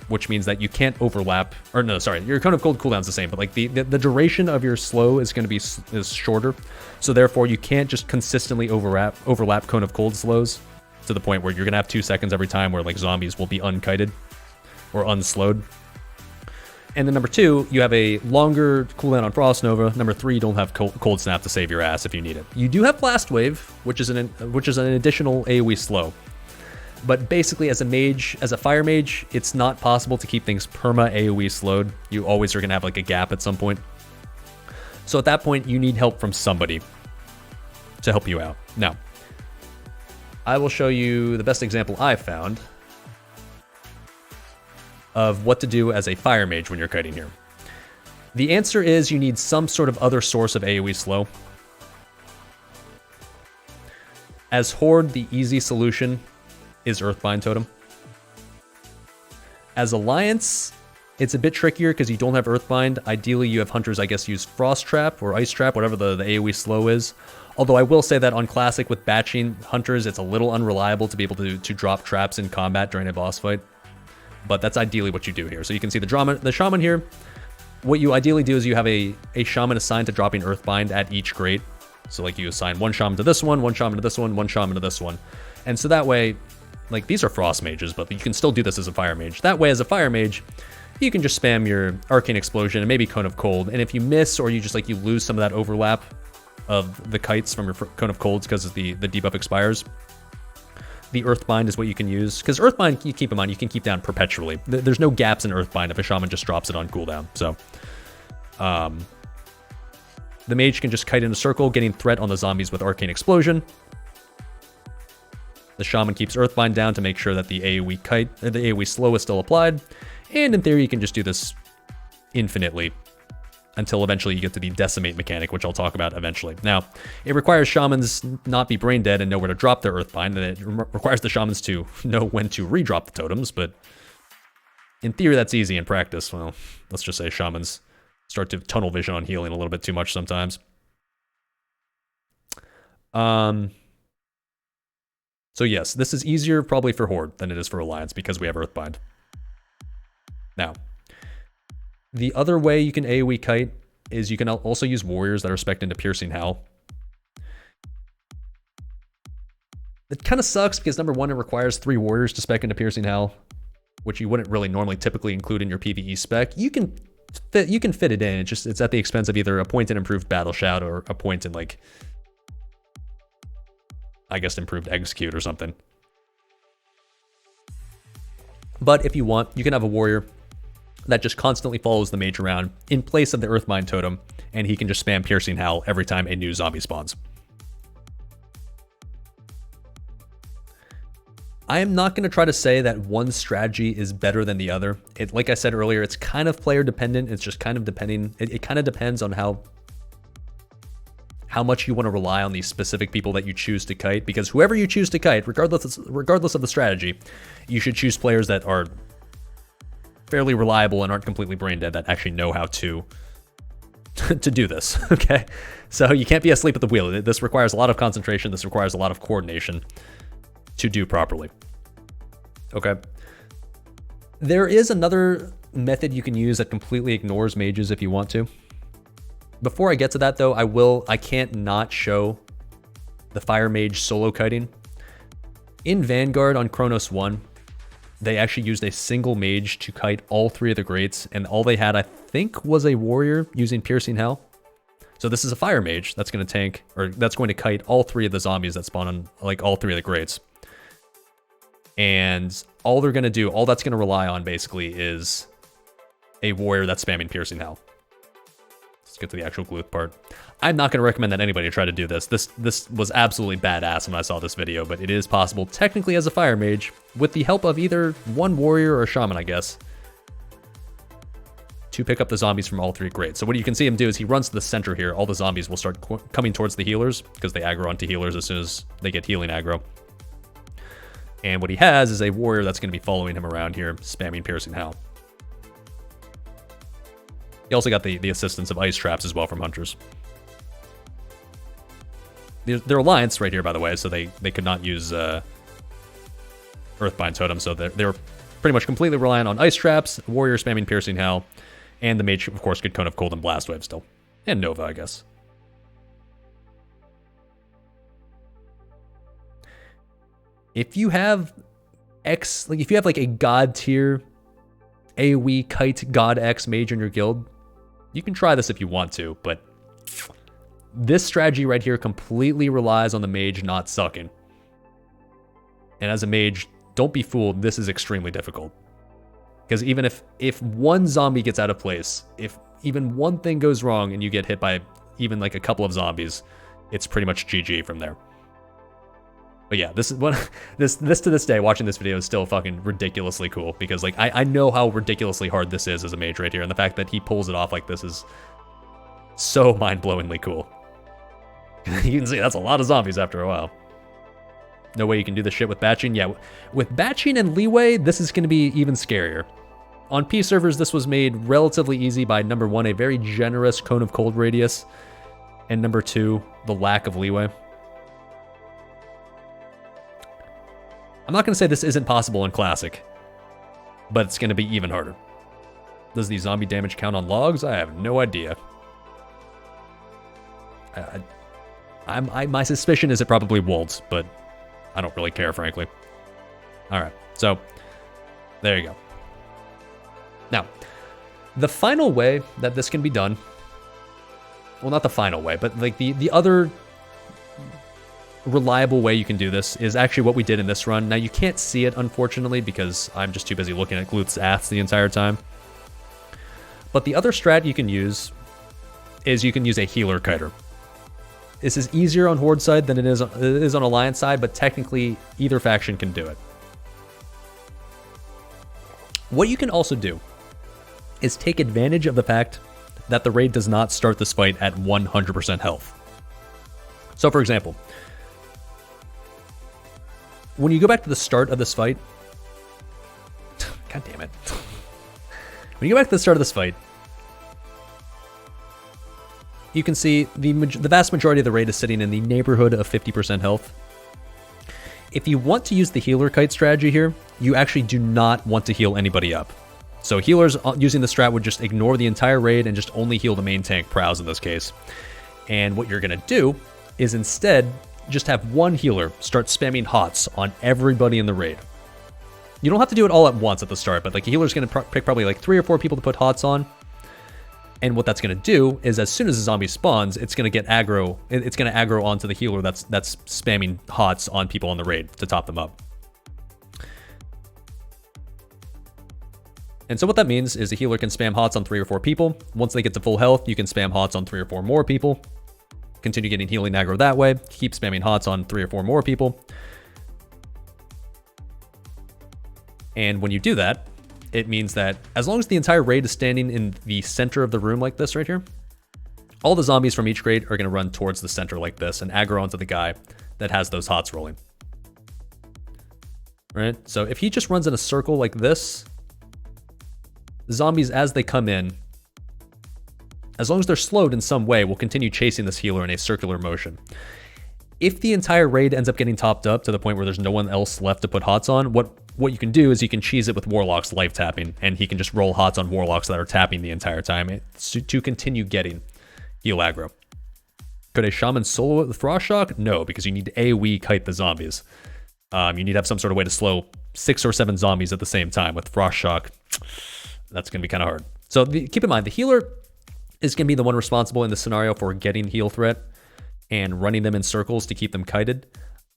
which means that you can't overlap, or no, sorry, your Cone of Cold cooldown's the same, but like the duration of your slow is going to be is shorter, so therefore you can't just consistently overlap Cone of Cold slows to the point where you're going to have 2 seconds every time where like zombies will be unkited or unslowed. And then number two, you have a longer cooldown on Frost Nova. Number three, you don't have Cold Snap to save your ass if you need it. You do have Blast Wave, which is an additional AoE slow. But basically, as a mage, as a fire mage, it's not possible to keep things perma AoE slowed. You always are going to have like a gap at some point. So at that point, you need help from somebody to help you out. Now, I will show you the best example I've found of what to do as a fire mage when you're kiting here. The answer is you need some sort of other source of AoE slow. As Horde, the easy solution is Earthbind Totem. As Alliance, It's a bit trickier because you don't have Earthbind. Ideally, you have hunters, I guess, use Frost Trap or Ice Trap, whatever the AoE slow is. Although I will say that on Classic with batching hunters, it's a little unreliable to be able to drop traps in combat during a boss fight. But that's ideally what you do here. So you can see the Shaman here. What you ideally do is you have a Shaman assigned to dropping Earthbind at each grate. So like you assign one Shaman to this one Shaman to this one Shaman to this one. And so that way, like these are Frost Mages, but you can still do this as a Fire Mage. That way as a Fire Mage, you can just spam your Arcane Explosion and maybe Cone of Cold. And if you miss or you just like you lose some of that overlap of the kites from your Cone of Colds because the debuff expires, the Earthbind is what you can use. Because Earthbind, you keep in mind, you can keep down perpetually. There's no gaps in Earthbind if a Shaman just drops it on cooldown. So, the Mage can just kite in a circle, getting threat on the zombies with Arcane Explosion. The Shaman keeps Earthbind down to make sure that the AoE slow is still applied. And in theory, you can just do this infinitely until eventually you get to the Decimate mechanic, which I'll talk about eventually. Now, it requires Shamans not be brain dead and know where to drop their Earthbind, and it requires the Shamans to know when to redrop the totems, but in theory, that's easy. In practice, well, let's just say Shamans start to tunnel vision on healing a little bit too much sometimes. So yes, this is easier probably for Horde than it is for Alliance because we have Earthbind. Now, the other way you can AoE kite is you can also use warriors that are spec'd into Piercing Howl. It kind of sucks because number one, it requires 3 warriors to spec into Piercing Howl, which you wouldn't really normally typically include in your PvE spec. You can fit it in. It's at the expense of either a point in improved Battle Shout or a point in like, I guess, improved Execute or something. But if you want, you can have a warrior that just constantly follows the mage around in place of the Earthbind totem, and he can just spam Piercing Howl every time a new zombie spawns. I am not going to try to say that one strategy is better than the other. Like I said earlier, it's kind of player dependent. It's just kind of depending. It kind of depends on how much you want to rely on these specific people that you choose to kite, because whoever you choose to kite, regardless of the strategy, you should choose players that are fairly reliable and aren't completely brain dead, that actually know how to do this, okay? So you can't be asleep at the wheel. This requires a lot of concentration. This requires a lot of coordination to do properly, okay? There is another method you can use that completely ignores mages if you want to. Before I get to that though, I can't not show the Fire Mage solo kiting. In Vanguard on Chronos 1, they actually used a single mage to kite all 3 of the Greats, and all they had, I think, was a warrior using Piercing Howl. So this is a Fire Mage that's going to tank, or that's going to kite all 3 of the zombies that spawn on, like, all 3 of the Greats. And all they're going to do, all that's going to rely on, basically, is a warrior that's spamming Piercing Howl. Let's get to the actual Gluth part. I'm not going to recommend that anybody try to do this. This was absolutely badass when I saw this video, but it is possible, technically as a Fire Mage, with the help of either one warrior or a shaman, I guess, to pick up the zombies from all 3 Greats. So what you can see him do is he runs to the center here. All the zombies will start coming towards the healers, because they aggro onto healers as soon as they get healing aggro. And what he has is a warrior that's going to be following him around here, spamming Piercing Howl. He also got the assistance of ice traps as well from hunters. They're Alliance right here, by the way, so they could not use Earthbind Totem, so they're pretty much completely reliant on ice traps, warrior spamming Piercing Howl, and the mage, of course, could Cone of Cold and Blast Wave still. And Nova, I guess. If you have like a God tier AoE kite God X mage in your guild, you can try this if you want to, but this strategy right here completely relies on the mage not sucking. And as a mage, don't be fooled, this is extremely difficult. Because even if one zombie gets out of place, if even one thing goes wrong and you get hit by even like a couple of zombies, it's pretty much GG from there. But yeah, this is what this to this day, watching this video is still fucking ridiculously cool, because like I know how ridiculously hard this is as a mage right here, and the fact that he pulls it off like this is so mind-blowingly cool. You can see that's a lot of zombies after a while. No way you can do this shit with batching. Yeah, with batching and leeway, this is going to be even scarier. On P servers, this was made relatively easy by number 1, a very generous cone of cold radius, and number 2, the lack of leeway. I'm not going to say this isn't possible in Classic, but it's going to be even harder. Does the zombie damage count on logs? I have no idea. My suspicion is it probably won't, but I don't really care, frankly. All right, so there you go. Now, the final way that this can be done, well, not the final way, but like the other reliable way you can do this is actually what we did in this run. Now, you can't see it, unfortunately, because I'm just too busy looking at Gluth's ass the entire time. But the other strat you can use is you can use a healer kiter. This is easier on Horde side than it is on Alliance side, but technically either faction can do it. What you can also do is take advantage of the fact that the raid does not start this fight at 100% health. So for example, when you go back to the start of this fight, god damn it. When you go back to the start of this fight, you can see the vast majority of the raid is sitting in the neighborhood of 50% health. If you want to use the healer kite strategy here, you actually do not want to heal anybody up. So healers using the strat would just ignore the entire raid and just only heal the main tank, Prows in this case. And what you're going to do is instead just have one healer start spamming HOTS on everybody in the raid. You don't have to do it all at once at the start, but like a healer's going to pick probably like 3 or 4 people to put HOTS on. And what that's going to do is as soon as the zombie spawns, it's going to get aggro. It's going to aggro onto the healer that's spamming HOTS on people on the raid to top them up. And so what that means is the healer can spam HOTS on 3 or 4 people. Once they get to full health, you can spam HOTS on 3 or 4 more people. Continue getting healing aggro that way. Keep spamming HOTS on 3 or 4 more people. And when you do that, it means that as long as the entire raid is standing in the center of the room like this right here, all the zombies from each raid are going to run towards the center like this and aggro onto the guy that has those HOTS rolling. Right? So if he just runs in a circle like this, the zombies as they come in, as long as they're slowed in some way, will continue chasing this healer in a circular motion. If the entire raid ends up getting topped up to the point where there's no one else left to put HOTS on, what you can do is you can cheese it with Warlock's life tapping, and he can just roll HOTS on Warlocks that are tapping the entire time to continue getting heal aggro. Could a Shaman solo it with Frost Shock? No, because you need to AoE kite the zombies. You need to have some sort of way to slow 6 or 7 zombies at the same time. With Frost Shock, that's going to be kind of hard. So keep in mind, the healer is going to be the one responsible in this scenario for getting heal threat and running them in circles to keep them kited.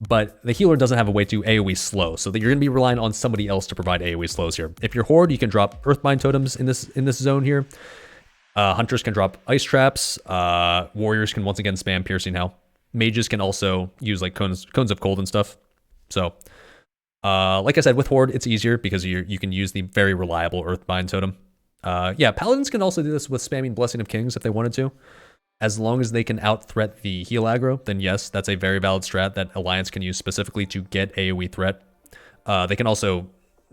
But the healer doesn't have a way to AoE slow, so that you're going to be relying on somebody else to provide AoE slows here. If you're Horde, you can drop Earthbind totems in this zone here. Hunters can drop ice traps. Warriors can once again spam piercing hell. Mages can also use like cones of cold and stuff. So, like I said, with Horde, it's easier because you can use the very reliable Earthbind totem. Yeah, Paladins can also do this with spamming Blessing of Kings if they wanted to. As long as they can out-threat the heal aggro, then yes, that's a very valid strat that Alliance can use specifically to get AoE threat. They can also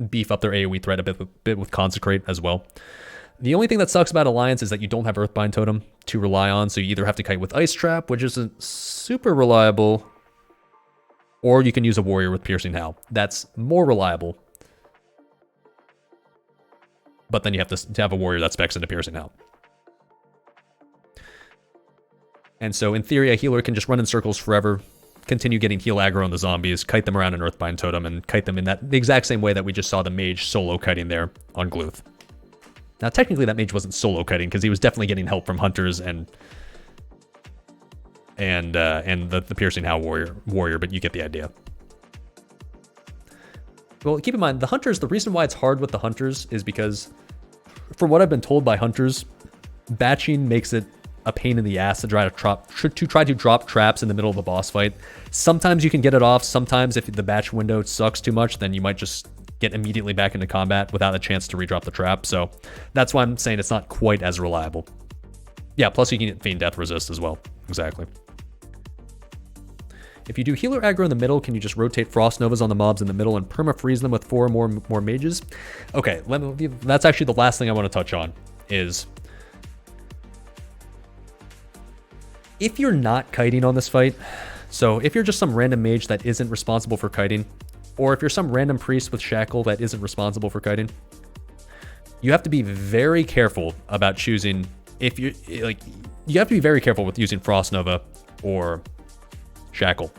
beef up their AoE threat a bit with Consecrate as well. The only thing that sucks about Alliance is that you don't have Earthbind Totem to rely on, so you either have to kite with Ice Trap, which isn't super reliable, or you can use a Warrior with Piercing Howl. That's more reliable, but then you have to have a Warrior that specs into Piercing Howl. And so in theory, a healer can just run in circles forever, continue getting heal aggro on the zombies, kite them around an Earthbind Totem, and kite them in the exact same way that we just saw the mage solo kiting there on Gluth. Now, technically, that mage wasn't solo kiting because he was definitely getting help from hunters and the Piercing Howl warrior, but you get the idea. Well, keep in mind, the hunters, the reason why it's hard with the hunters is because, from what I've been told by hunters, batching makes it a pain in the ass to try to drop traps in the middle of a boss fight. Sometimes you can get it off. Sometimes if the batch window sucks too much, then you might just get immediately back into combat without a chance to redrop the trap. So that's why I'm saying it's not quite as reliable. Yeah, plus you can get Feign Death resist as well. Exactly. If you do healer aggro in the middle, can you just rotate Frost Novas on the mobs in the middle and perma-freeze them with 4 more mages? Okay, that's actually the last thing I want to touch on, is if you're not kiting on this fight, so if you're just some random mage that isn't responsible for kiting, or if you're some random priest with shackle that isn't responsible for kiting, you have to be very careful about choosing, if you like, you have to be very careful with using Frost Nova or shackle.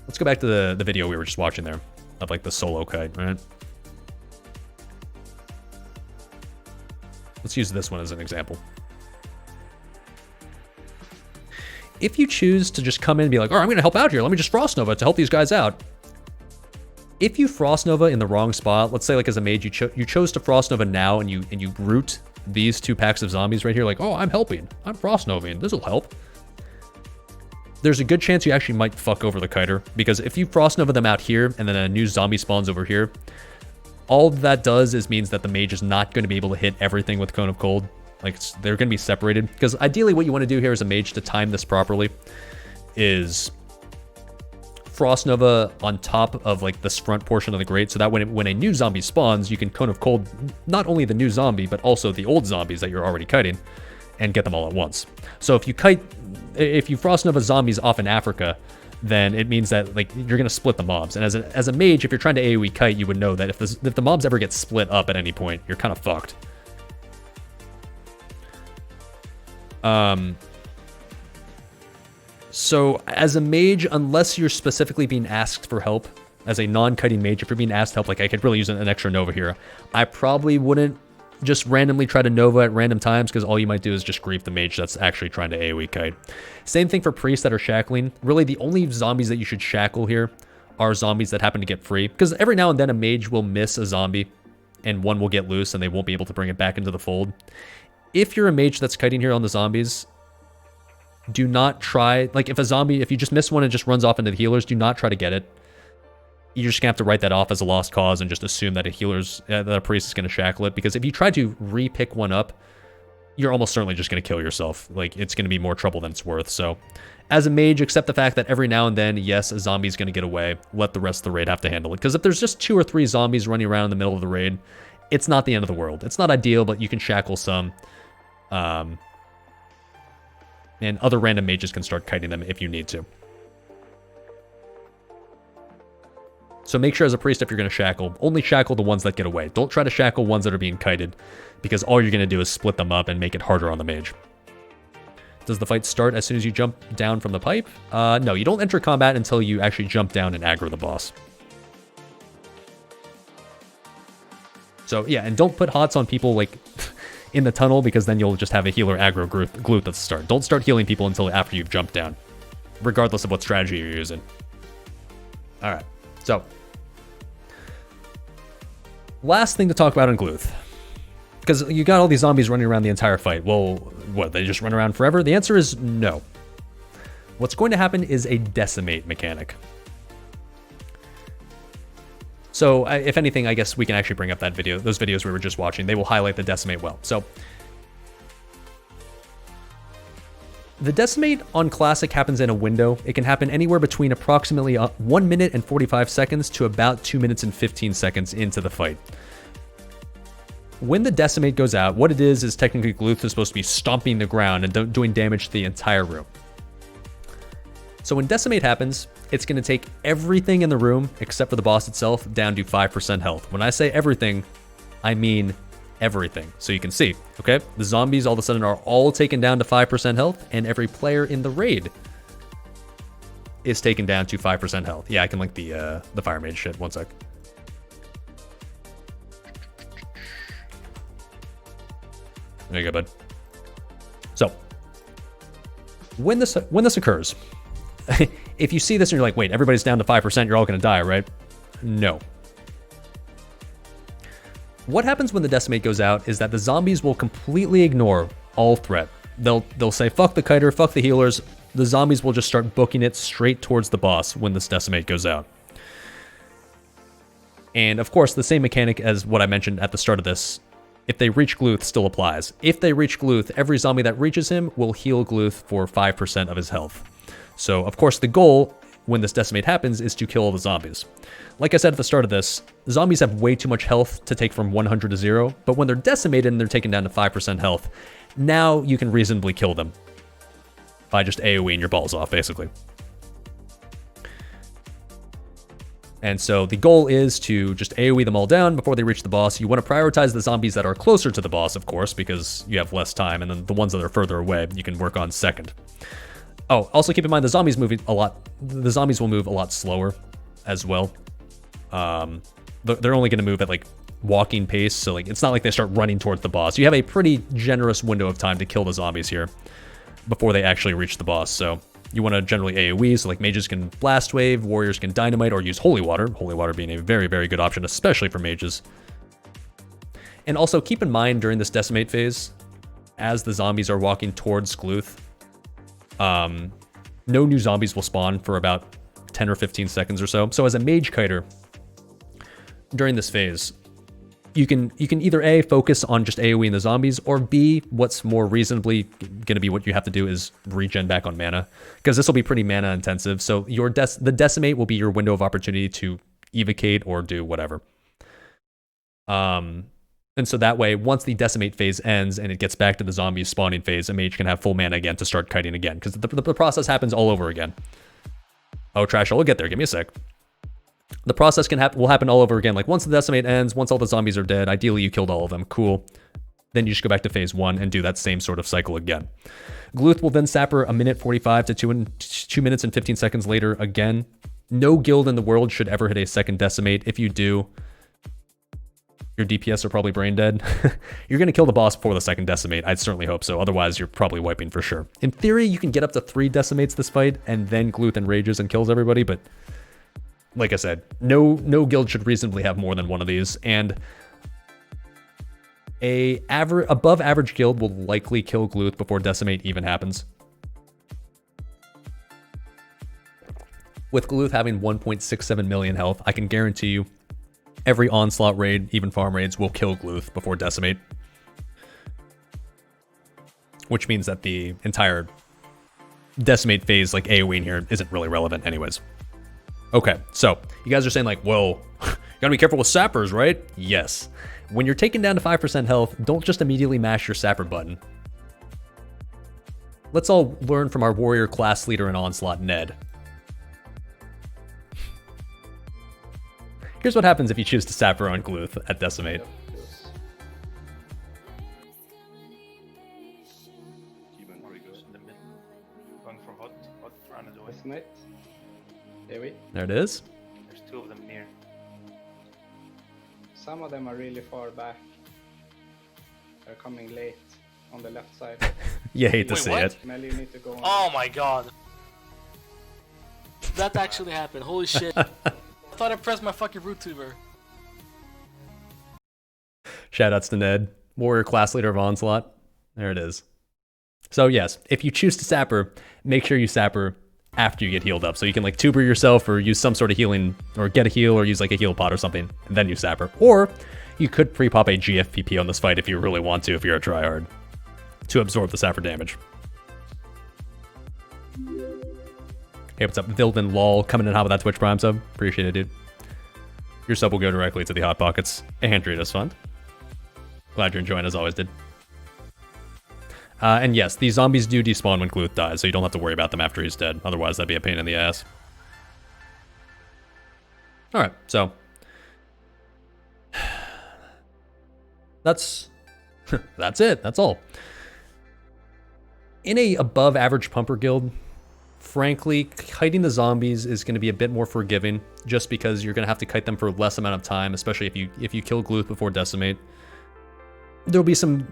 Let's go back to the video we were just watching there of like the solo kite, right? Let's use this one as an example. If you choose to just come in and be like, oh, I'm going to help out here, let me just Frost Nova to help these guys out. If you Frost Nova in the wrong spot, let's say like as a mage, you chose to Frost Nova now and you root these 2 packs of zombies right here, like, oh, I'm helping, I'm Frost Novaing, this will help. There's a good chance you actually might fuck over the kiter, because if you Frost Nova them out here and then a new zombie spawns over here, all that does is means that the mage is not going to be able to hit everything with Cone of Cold. Like, they're going to be separated, because ideally what you want to do here as a mage to time this properly is Frost Nova on top of like this front portion of the grate, so that when a new zombie spawns, you can Cone of Cold not only the new zombie, but also the old zombies that you're already kiting, and get them all at once. So if you Frost Nova zombies off in Africa, then it means that like you're gonna split the mobs. And as a mage, if you're trying to AoE kite, you would know that if the mobs ever get split up at any point, you're kind of fucked. So as a mage, unless you're specifically being asked for help, as a non-kiting mage, if you're being asked help, like I could really use an extra Nova here, I probably wouldn't just randomly try to Nova at random times, because all you might do is just grief the mage that's actually trying to AoE kite. Same thing for priests that are shackling. Really, the only zombies that you should shackle here are zombies that happen to get free, because every now and then a mage will miss a zombie and one will get loose and they won't be able to bring it back into the fold. If you're a mage that's kiting here on the zombies, do not try, like if you just miss one and just runs off into the healers, do not try to get it. You're just gonna have to write that off as a lost cause and just assume that that a priest is gonna shackle it, because if you try to re-pick one up, you're almost certainly just gonna kill yourself. Like, it's gonna be more trouble than it's worth. So as a mage, accept the fact that every now and then, yes, a zombie's gonna get away. Let the rest of the raid have to handle it. Because if there's just 2 or 3 zombies running around in the middle of the raid, it's not the end of the world. It's not ideal, but you can shackle some. And other random mages can start kiting them if you need to. So make sure as a priest, if you're going to shackle, only shackle the ones that get away. Don't try to shackle ones that are being kited, because all you're going to do is split them up and make it harder on the mage. Does the fight start as soon as you jump down from the pipe? No, you don't enter combat until you actually jump down and aggro the boss. So yeah, and don't put hots on people like in the tunnel, because then you'll just have a healer aggro glute at the start. Don't start healing people until after you've jumped down, regardless of what strategy you're using. Alright, so last thing to talk about on Gluth, because you got all these zombies running around the entire fight. Well, what, they just run around forever? The answer is no. What's going to happen is a decimate mechanic. So if anything, I guess we can actually bring up that video, those videos we were just watching. They will highlight the decimate well. So the decimate on Classic happens in a window. It can happen anywhere between approximately 1 minute and 45 seconds to about 2 minutes and 15 seconds into the fight. When the decimate goes out, what it is technically Gluth is supposed to be stomping the ground and doing damage to the entire room. So when decimate happens, it's going to take everything in the room, except for the boss itself, down to 5% health. When I say everything, I mean everything. So you can see, okay, the zombies all of a sudden are all taken down to 5% health, and every player in the raid is taken down to 5% health. Yeah, I can link the fire mage shit. One sec. There you go, bud. So when this occurs, if you see this and you're like, wait, everybody's down to 5%, you're all going to die, right? No. What happens when the decimate goes out is that the zombies will completely ignore all threat. They'll say, fuck the kiter, fuck the healers. The zombies will just start booking it straight towards the boss when this decimate goes out. And of course, the same mechanic as what I mentioned at the start of this If they reach Gluth, still applies. If they reach Gluth, every zombie that reaches him will heal Gluth for 5% of his health. So, of course, the goal when this decimate happens is to kill all the zombies. Like I said at the start of this, zombies have way too much health to take from 100 to 0, but when they're decimated and they're taken down to 5% health, now you can reasonably kill them by just AoEing your balls off, basically. And so the goal is to just AoE them all down before they reach the boss. You want to prioritize the zombies that are closer to the boss, of course, because you have less time, and then the ones that are further away, you can work on second. Oh, also keep in mind the zombies will move a lot slower as well. They're only going to move at like walking pace, so like it's not like they start running towards the boss. You have a pretty generous window of time to kill the zombies here before they actually reach the boss. So you want to generally AoE, so like mages can blast wave, warriors can dynamite, or use holy water. Holy water being a very, very good option, especially for mages. And also keep in mind during this decimate phase, as the zombies are walking towards Gluth, no new zombies will spawn for about 10 or 15 seconds or so. So as a mage kiter, during this phase, you can either A, focus on just AoEing the zombies, or B, what's more reasonably going to be what you have to do is regen back on mana, because this will be pretty mana intensive. So the decimate will be your window of opportunity to evocate or do whatever. And so that way, once the decimate phase ends and it gets back to the zombie spawning phase, a mage can have full mana again to start kiting again, because the process happens all over again. Oh, trash, I'll get there. Give me a sec. The process will happen all over again. Like once the decimate ends, once all the zombies are dead, ideally you killed all of them. Cool. Then you just go back to phase 1 and do that same sort of cycle again. Gluth will then sapper a minute 45 to 2 minutes and 15 seconds later again. No guild in the world should ever hit a second decimate. If you do, your DPS are probably brain dead. You're going to kill the boss before the second decimate. I'd certainly hope so. Otherwise, you're probably wiping for sure. In theory, you can get up to 3 decimates this fight, and then Gluth enrages and kills everybody, but like I said, no guild should reasonably have more than one of these, and above average guild will likely kill Gluth before decimate even happens. With Gluth having 1.67 million health, I can guarantee you every onslaught raid, even farm raids, will kill Gluth before decimate. Which means that the entire decimate phase, like AoE in here, isn't really relevant anyways. Okay, so you guys are saying like, whoa, you gotta be careful with sappers, right? Yes. When you're taken down to 5% health, don't just immediately mash your sapper button. Let's all learn from our warrior class leader in Onslaught, Ned. Here's what happens if you choose to sapper on Gluth at decimate. There it is. There's 2 of them near. Some of them are really far back. They're coming late on the left side. You hate to see it. Mel, you need to go on. Oh my god. That actually happened. Holy shit. I thought I pressed my fucking root tuber. Shoutouts to Ned, warrior class leader of Onslaught. There it is. So yes, if you choose to sapper, make sure you sapper after you get healed up. So you can like tuber yourself or use some sort of healing, or get a heal or use like a heal pot or something, and then you sapper. Or you could pre-pop a GFPP on this fight if you really want to, if you're a tryhard, to absorb the sapper damage. Hey, what's up? Vilden Lol coming in hot with that Twitch Prime sub. Appreciate it, dude. Your sub will go directly to the Hot Pockets and Dreda's Fund. Glad you're enjoying as always, dude. And yes, these zombies do despawn when Gluth dies, so you don't have to worry about them after he's dead. Otherwise, that'd be a pain in the ass. Alright, so that's it. That's all. In a above average pumper guild, frankly, kiting the zombies is going to be a bit more forgiving, just because you're going to have to kite them for less amount of time, especially if you kill Gluth before decimate. There'll be some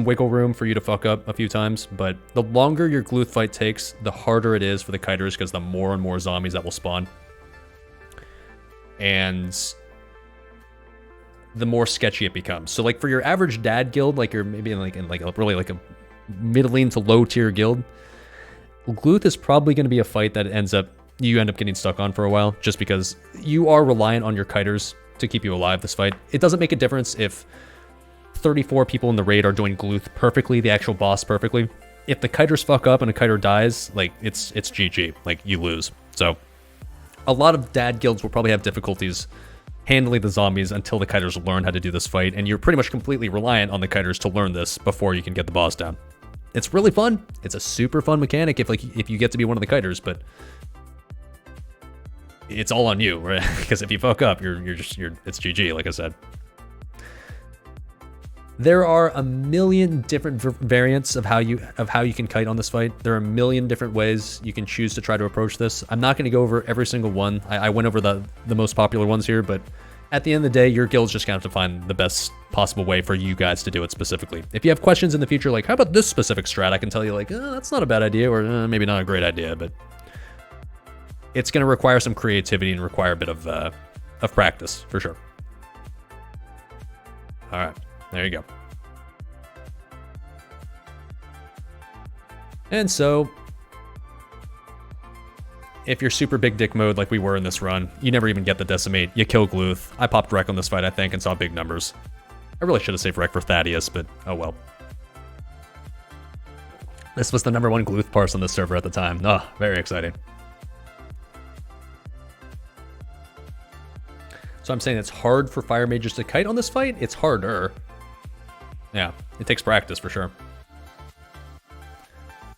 wiggle room for you to fuck up a few times, but the longer your Gluth fight takes, the harder it is for the kiters, because the more and more zombies that will spawn, and the more sketchy it becomes. So like for your average dad guild, like you're maybe in a really like a middling to low tier guild, Gluth is probably going to be a fight that you end up getting stuck on for a while, just because you are reliant on your kiters to keep you alive this fight. It doesn't make a difference if 34 people in the raid are doing Gluth perfectly, the actual boss perfectly. If the kiters fuck up and a kiter dies, like, it's GG. Like, you lose. So, a lot of dad guilds will probably have difficulties handling the zombies until the kiters learn how to do this fight, and you're pretty much completely reliant on the kiters to learn this before you can get the boss down. It's really fun. It's a super fun mechanic if you get to be one of the kiters, but it's all on you, right? Because if you fuck up, it's GG, like I said. There are a million different variants of how you can kite on this fight. There are a million different ways you can choose to try to approach this. I'm not going to go over every single one. I went over the most popular ones here, but at the end of the day, your guild's just going to have to find the best possible way for you guys to do it specifically. If you have questions in the future, like, how about this specific strat? I can tell you, like, that's not a bad idea, or maybe not a great idea, but it's going to require some creativity and require a bit of practice, for sure. All right. There you go. And so, if you're super big dick mode like we were in this run, you never even get the decimate. You kill Gluth. I popped Wreck on this fight, I think, and saw big numbers. I really should have saved Wreck for Thaddeus, but oh well. This was the #1 Gluth parse on this server at the time. Oh, very exciting. So I'm saying it's hard for fire mages to kite on this fight? It's harder. Yeah, it takes practice for sure.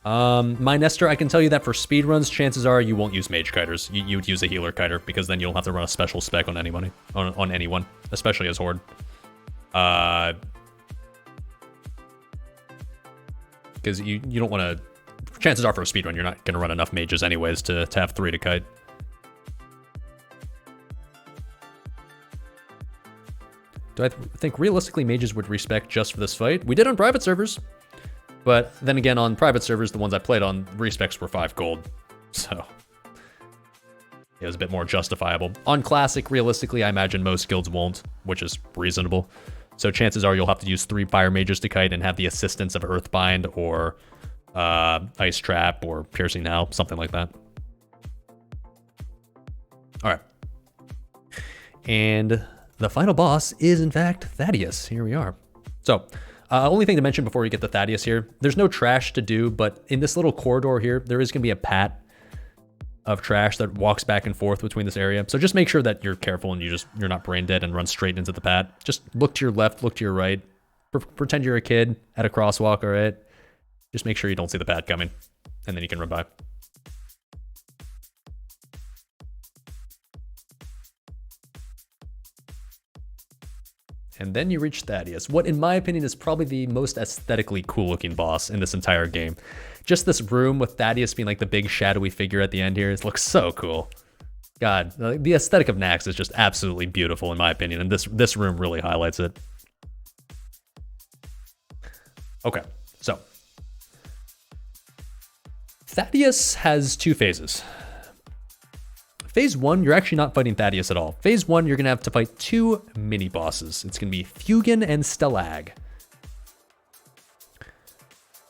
My Nestor, I can tell you that for speedruns, chances are you won't use mage kiters. You would use a healer kiter, because then you'll have to run a special spec on anyone, especially as Horde. Because you don't want to... Chances are for a speedrun, you're not going to run enough mages anyways to have 3 to kite. Do I think realistically mages would respec just for this fight? We did on private servers. But then again, on private servers, the ones I played on, respecs were 5 gold. So it was a bit more justifiable. On classic, realistically, I imagine most guilds won't, which is reasonable. So chances are you'll have to use 3 fire mages to kite and have the assistance of Earthbind or Ice Trap or Piercing Now, something like that. All right. And the final boss is, in fact, Thaddeus. Here we are. So, only thing to mention before we get to Thaddeus here, there's no trash to do, but in this little corridor here, there is going to be a pat of trash that walks back and forth between this area. So just make sure that you're careful and you're not brain dead and run straight into the pat. Just look to your left, look to your right. Pretend you're a kid at a crosswalk, all right? Just make sure you don't see the pat coming, and then you can run by. And then you reach Thaddeus, what in my opinion is probably the most aesthetically cool looking boss in this entire game. Just this room with Thaddeus being like the big shadowy figure at the end here, it looks so cool. God, the aesthetic of Naxx is just absolutely beautiful in my opinion, and this room really highlights it. Okay, so Thaddeus has 2 phases. Phase 1, you're actually not fighting Thaddeus at all. Phase 1, you're going to have to fight 2 mini-bosses. It's going to be Fugan and Stalag.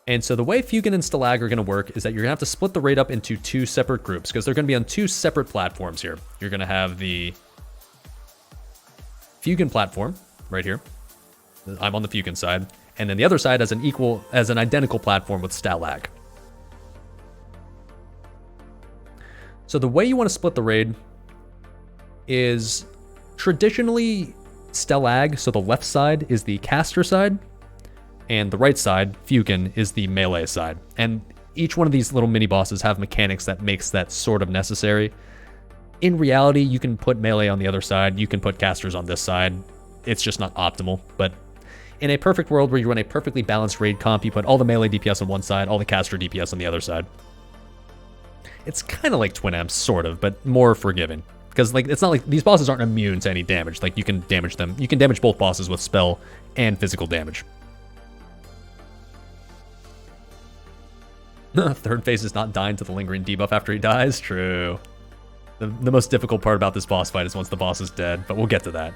And so the way Fugan and Stalag are going to work is that you're going to have to split the raid up into 2 separate groups, because they're going to be on 2 separate platforms here. You're going to have the Fugan platform right here. I'm on the Fugan side. And then the other side has an identical platform with Stalag. So the way you want to split the raid is traditionally Stalag, so the left side is the caster side, and the right side, Fugan, is the melee side. And each one of these little mini-bosses have mechanics that makes that sort of necessary. In reality, you can put melee on the other side, you can put casters on this side. It's just not optimal, but in a perfect world where you run a perfectly balanced raid comp, you put all the melee DPS on one side, all the caster DPS on the other side. It's kind of like Twin Amps, sort of, but more forgiving. Because like it's not like these bosses aren't immune to any damage. Like you can damage them. You can damage both bosses with spell and physical damage. Third phase is not dying to the lingering debuff after he dies. True. The most difficult part about this boss fight is once the boss is dead, but we'll get to that.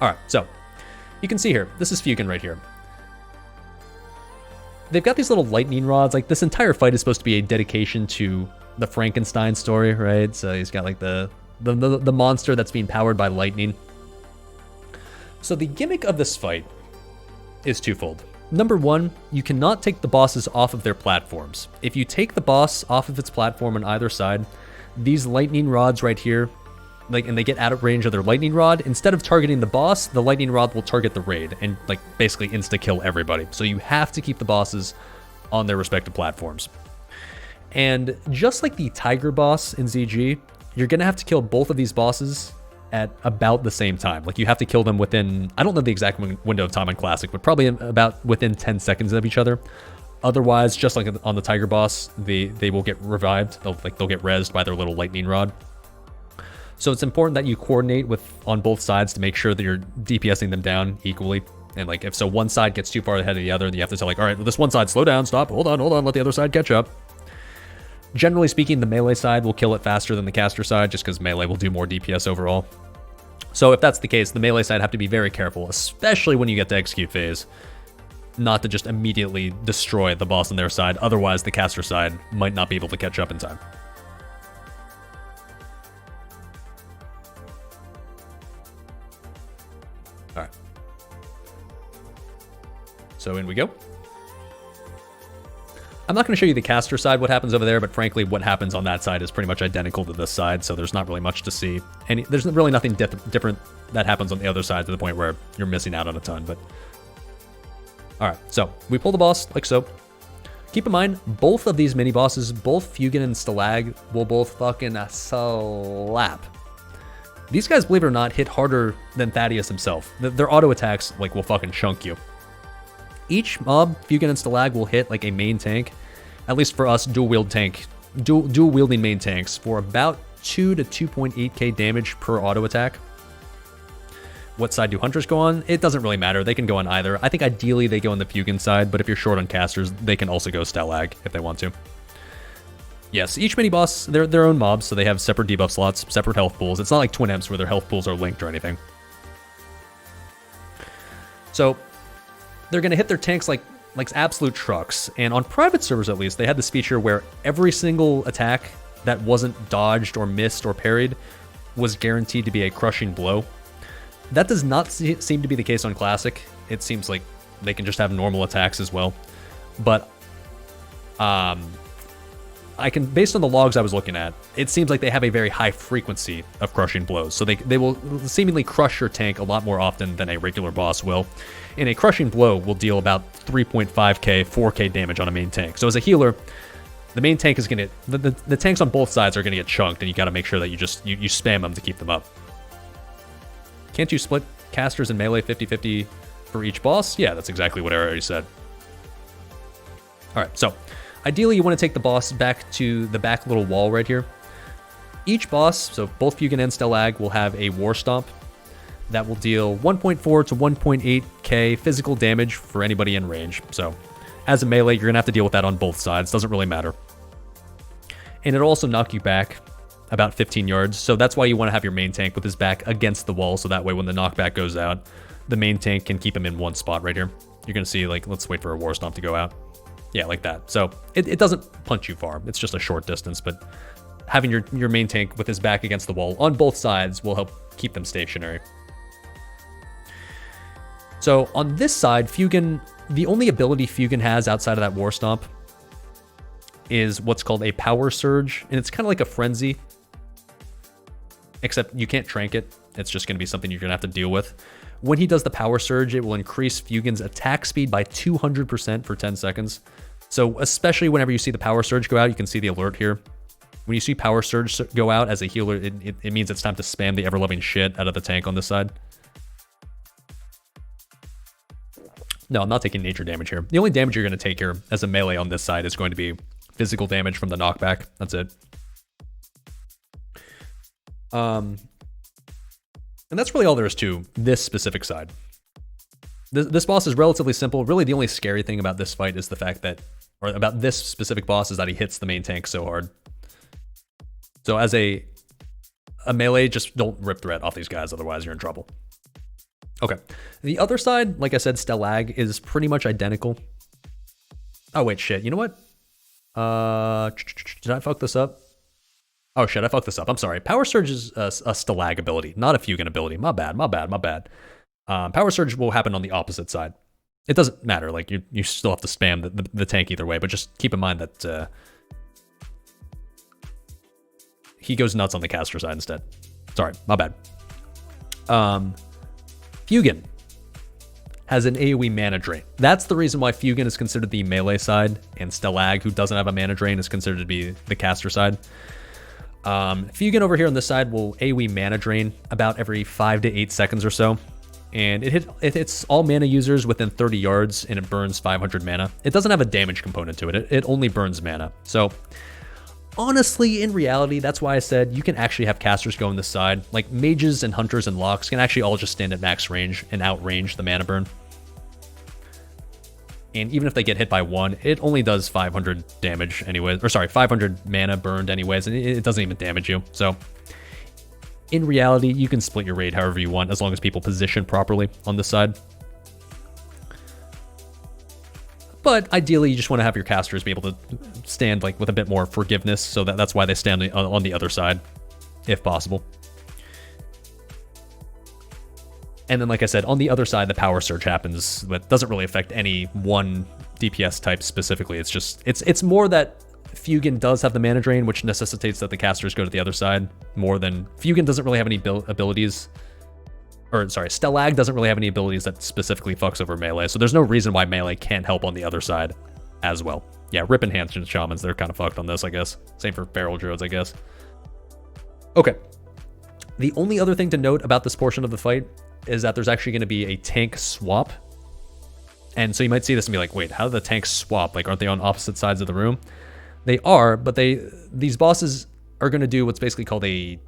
Alright, so you can see here, this is Fugan right here. They've got these little lightning rods. Like this entire fight is supposed to be a dedication to the Frankenstein story, right? So he's got like the monster that's being powered by lightning. So the gimmick of this fight is twofold. Number one, you cannot take the bosses off of their platforms. If you take the boss off of its platform on either side, these lightning rods right here, and they get out of range of their lightning rod, instead of targeting the boss, the lightning rod will target the raid and basically insta-kill everybody. So you have to keep the bosses on their respective platforms. And just like the tiger boss in ZG, you're gonna have to kill both of these bosses at about the same time. You have to kill them within, I don't know the exact window of time on Classic, but probably about within 10 seconds of each other. Otherwise, just like on the tiger boss, they will get revived. They'll get rezzed by their little lightning rod. So it's important that you coordinate on both sides to make sure that you're DPSing them down equally. And if so one side gets too far ahead of the other, then you have to tell all right, well, this one side, slow down, stop, hold on, let the other side catch up. Generally speaking, the melee side will kill it faster than the caster side, just because melee will do more DPS overall. So if that's the case, the melee side have to be very careful, especially when you get to execute phase, not to just immediately destroy the boss on their side. Otherwise, the caster side might not be able to catch up in time. All right. So in we go. I'm not going to show you the caster side, what happens over there, but frankly, what happens on that side is pretty much identical to this side, so there's not really much to see. And there's really nothing different that happens on the other side to the point where you're missing out on a ton, but... Alright, so we pull the boss like so. Keep in mind, both of these mini-bosses, both Fugan and Stalag, will both fucking slap. These guys, believe it or not, hit harder than Thaddeus himself. Their auto attacks, will fucking chunk you. Each mob, Fugan and Stalag, will hit a main tank, at least for us dual wielding main tanks, for about 2 to 2.8k damage per auto attack. What side do hunters go on? It doesn't really matter. They can go on either. I think ideally they go on the Fugan side, but if you're short on casters, they can also go Stalag if they want to. Yes, each mini boss, they're their own mobs, so they have separate debuff slots, separate health pools. It's not like Twin Imps where their health pools are linked or anything. So they're going to hit their tanks like absolute trucks. And on private servers, at least, they had this feature where every single attack that wasn't dodged or missed or parried was guaranteed to be a crushing blow. That does not seem to be the case on Classic. It seems like they can just have normal attacks as well. But based on the logs I was looking at, it seems like they have a very high frequency of crushing blows. So they will seemingly crush your tank a lot more often than a regular boss will. And a crushing blow will deal about 3.5k, 4k damage on a main tank. So as a healer, the main tank is going to... The tanks on both sides are going to get chunked, and you got to make sure that you spam them to keep them up. Can't you split casters and melee 50-50 for each boss? Yeah, that's exactly what I already said. Alright, so ideally you want to take the boss back to the back little wall right here. Each boss, so both Fugan and Stalag, will have a War Stomp that will deal 1.4 to 1.8k physical damage for anybody in range. So as a melee, you're going to have to deal with that on both sides. Doesn't really matter. And it'll also knock you back about 15 yards. So that's why you want to have your main tank with his back against the wall. So that way when the knockback goes out, the main tank can keep him in one spot right here. You're going to see, let's wait for a War Stomp to go out. Yeah, like that. So it doesn't punch you far. It's just a short distance, but having your main tank with his back against the wall on both sides will help keep them stationary. So on this side, Fugan, the only ability Fugan has outside of that War Stomp is what's called a Power Surge, and it's kind of like a Frenzy, except you can't trank it. It's just going to be something you're going to have to deal with. When he does the Power Surge, it will increase Fugan's attack speed by 200% for 10 seconds. So especially whenever you see the Power Surge go out, you can see the alert here. When you see Power Surge go out as a healer, it means it's time to spam the ever-loving shit out of the tank on this side. No, I'm not taking nature damage here. The only damage you're going to take here as a melee on this side is going to be physical damage from the knockback. That's it. And that's really all there is to this specific side. This boss is relatively simple. Really, the only scary thing about this fight is the fact that, or about this specific boss, is that he hits the main tank so hard. So as a melee, just don't rip threat off these guys, otherwise you're in trouble. Okay. The other side, like I said, Stalag is pretty much identical. Oh, wait, shit. You know what? Did I fuck this up? Oh, shit, I fucked this up. I'm sorry. Power Surge is a Stalag ability, not a Fugan ability. My bad. Power Surge will happen on the opposite side. It doesn't matter. Like you still have to spam the tank either way, but just keep in mind that he goes nuts on the caster side instead. Sorry, my bad. Fugan has an AoE mana drain. That's the reason why Fugan is considered the melee side, and Stalag, who doesn't have a mana drain, is considered to be the caster side. Fugan over here on this side will AoE mana drain about every 5 to 8 seconds or so. And it hits all mana users within 30 yards, and it burns 500 mana. It doesn't have a damage component to it. It only burns mana. So honestly, in reality, that's why I said you can actually have casters go on this side. Like mages and hunters and locks can actually all just stand at max range and outrange the mana burn. And even if they get hit by one, it only does 500 damage anyways. Or sorry, 500 mana burned anyways, and it doesn't even damage you. So in reality, you can split your raid however you want as long as people position properly on this side. But ideally, you just want to have your casters be able to stand like with a bit more forgiveness, so that's why they stand on the other side, if possible. And then, like I said, on the other side, the power surge happens, but doesn't really affect any one DPS type specifically. It's just, it's more that Fugan does have the mana drain, which necessitates that the casters go to the other side more than... Fugan doesn't really have any abilities, or sorry, Stalag doesn't really have any abilities that specifically fucks over melee, so there's no reason why melee can't help on the other side as well. Yeah, Rip and Hanson Shamans, they're kind of fucked on this, I guess. Same for Feral Druids, I guess. Okay. The only other thing to note about this portion of the fight is that there's actually going to be a tank swap. And so you might see this and be like, wait, how do the tanks swap? Like, aren't they on opposite sides of the room? They are, but these bosses are going to do what's basically called a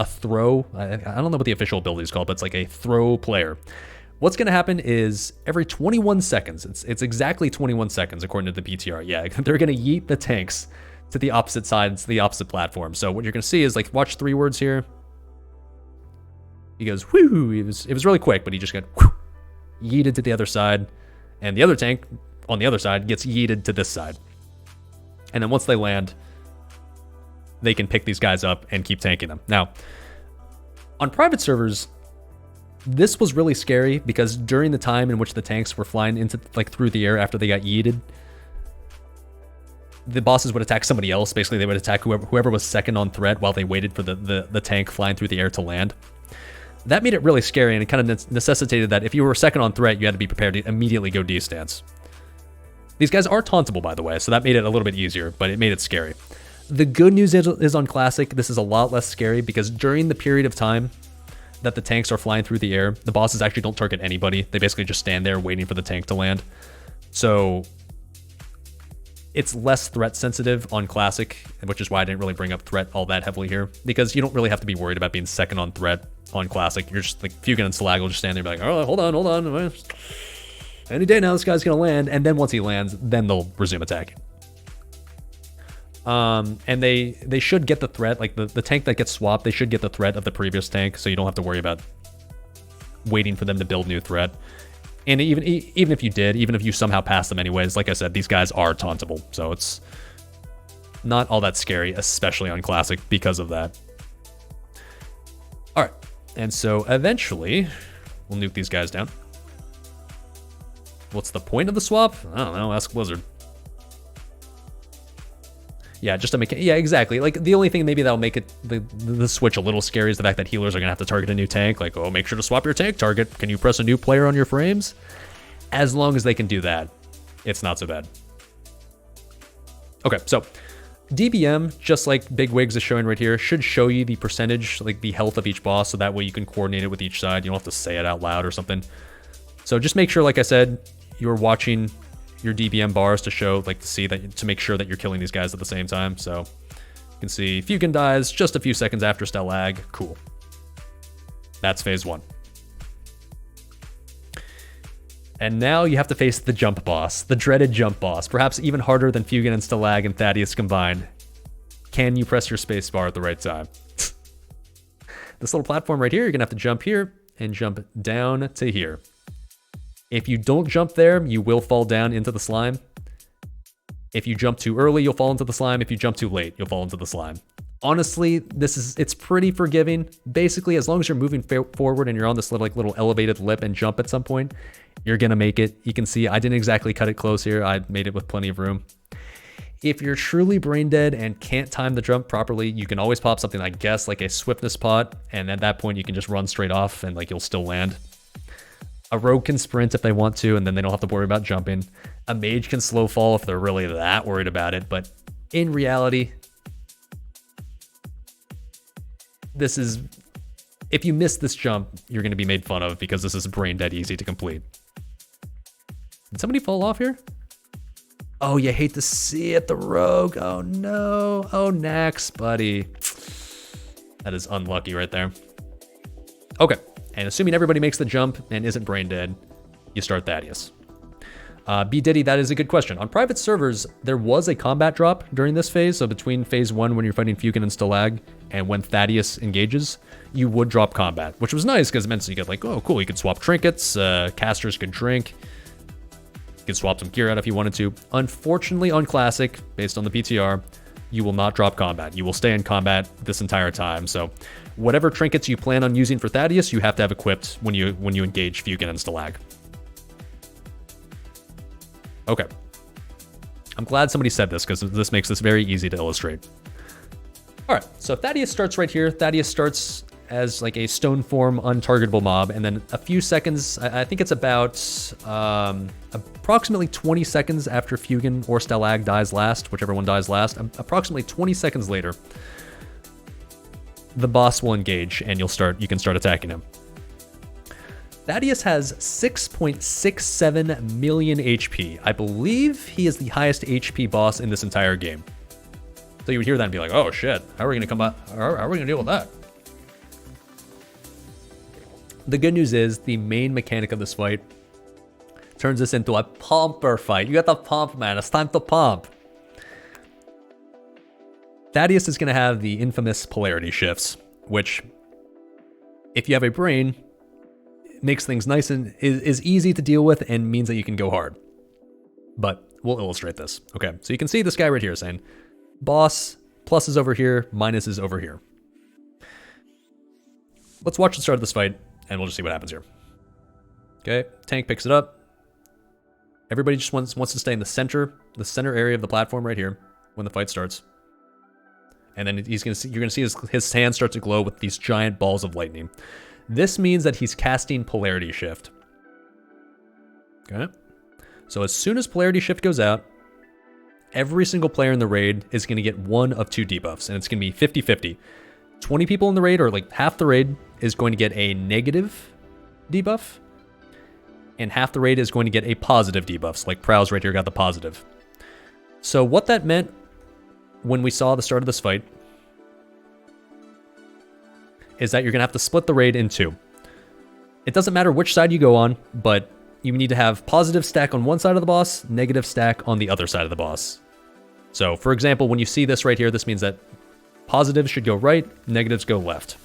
throw. I don't know what the official ability is called, but it's like a throw player. What's going to happen is every 21 seconds, it's exactly 21 seconds according to the PTR. Yeah, they're going to yeet the tanks to the opposite sides, the opposite platform. So what you're going to see is, like, watch 3 words here. He goes, whoo, it was really quick, but he just got whoo, yeeted to the other side. And the other tank on the other side gets yeeted to this side. And then once they land, they can pick these guys up and keep tanking them. Now, on private servers, this was really scary because during the time in which the tanks were flying into, like, through the air after they got yeeted, the bosses would attack somebody else. Basically, they would attack whoever was second on threat while they waited for the tank flying through the air to land. That made it really scary, and it kind of necessitated that if you were second on threat, you had to be prepared to immediately go D-stance. These guys are tauntable, by the way, so that made it a little bit easier, but it made it scary. The good news is on Classic, this is a lot less scary because during the period of time that the tanks are flying through the air, the bosses actually don't target anybody. They basically just stand there waiting for the tank to land. So it's less threat sensitive on Classic, which is why I didn't really bring up threat all that heavily here, because you don't really have to be worried about being second on threat on Classic. You're just like, Fugan and Stalag will just stand there and be like, oh, hold on. Any day now, this guy's going to land. And then once he lands, then they'll resume attacking. And they should get the threat, like the tank that gets swapped, they should get the threat of the previous tank, so you don't have to worry about waiting for them to build new threat. And even if you did, even if you somehow pass them anyways, like I said, these guys are tauntable, so it's not all that scary, especially on Classic, because of that. Alright, and so eventually, we'll nuke these guys down. What's the point of the swap? I don't know, ask Blizzard. Yeah, just to make it, yeah, exactly. Like, the only thing maybe that'll make it the switch a little scary is the fact that healers are gonna have to target a new tank. Like, oh, make sure to swap your tank target. Can you press a new player on your frames? As long as they can do that, it's not so bad. Okay, so DBM, just like Big Wigs is showing right here, should show you the percentage, like the health of each boss, so that way you can coordinate it with each side. You don't have to say it out loud or something. So just make sure, like I said, you're watching your DBM bars to show, like, to see that, to make sure that you're killing these guys at the same time. So you can see Fugan dies just a few seconds after Stalag. Cool. That's phase 1. And now you have to face the jump boss, the dreaded jump boss, perhaps even harder than Fugan and Stalag and Thaddeus combined. Can you press your space bar at the right time? This little platform right here, you're gonna have to jump here and jump down to here. If you don't jump there, you will fall down into the slime. If you jump too early, you'll fall into the slime. If you jump too late, you'll fall into the slime. Honestly, it's pretty forgiving. Basically, as long as you're moving forward and you're on this little elevated lip and jump at some point, You're going to make it. You can see I didn't exactly cut it close here. I made it with plenty of room. If you're truly brain dead and can't time the jump properly, you can always pop something, I guess, like a swiftness pot. And at that point, you can just run straight off and like you'll still land. A rogue can sprint if they want to, and then they don't have to worry about jumping. A mage can slow fall if they're really that worried about it. But in reality, this is... If you miss this jump, you're going to be made fun of because this is brain dead easy to complete. Did somebody fall off here? Oh, you hate to see it, the rogue. Oh, no. Oh, Naxx, buddy. That is unlucky right there. Okay. And assuming everybody makes the jump and isn't brain dead, you start Thaddeus. B. Diddy, that is a good question. On private servers, there was a combat drop during this phase. So between phase 1 when you're fighting Fukin and Stalag and when Thaddeus engages, you would drop combat, which was nice because it meant you get like, oh, cool, you could swap trinkets, casters could drink. You can swap some gear out if you wanted to. Unfortunately, on Classic, based on the PTR, you will not drop combat. You will stay in combat this entire time. So whatever trinkets you plan on using for Thaddeus, you have to have equipped when you engage Fukin and Stalag. Okay. I'm glad somebody said this because this makes this very easy to illustrate. All right, so Thaddeus starts right here. Thaddeus starts as like a stone form untargetable mob, and then a few seconds, I think it's about approximately 20 seconds after Fukin or Stalag dies last, whichever one dies last, approximately 20 seconds later, the boss will engage and you can start attacking him. Thaddeus has 6.67 million HP. I believe he is the highest HP boss in this entire game. So you would hear that and be like, oh shit, how are we gonna come out? How are we gonna deal with that? The good news is the main mechanic of this fight turns this into a pumper fight. You got the pump, man. It's time to pump. Thaddeus is going to have the infamous polarity shifts, which, if you have a brain, makes things nice and is easy to deal with and means that you can go hard. But we'll illustrate this. Okay, so you can see this guy right here saying, boss, plus is over here, minus is over here. Let's watch the start of this fight, and we'll just see what happens here. Okay, tank picks it up. Everybody just wants to stay in the center area of the platform right here when the fight starts. And then you're gonna see his hand start to glow with these giant balls of lightning. This means that he's casting polarity shift. Okay, so as soon as polarity shift goes out, every single player in the raid is gonna get one of two debuffs, and it's gonna be 50-50. 20 people in the raid, or like half the raid, is going to get a negative debuff, and half the raid is going to get a positive debuff. So like Prowls right here got the positive. So what that meant when we saw the start of this fight is that you're gonna have to split the raid in two. It doesn't matter which side you go on, but you need to have positive stack on one side of the boss, negative stack on the other side of the boss. So for example, when you see this right here, this means that positives should go right, negatives go left.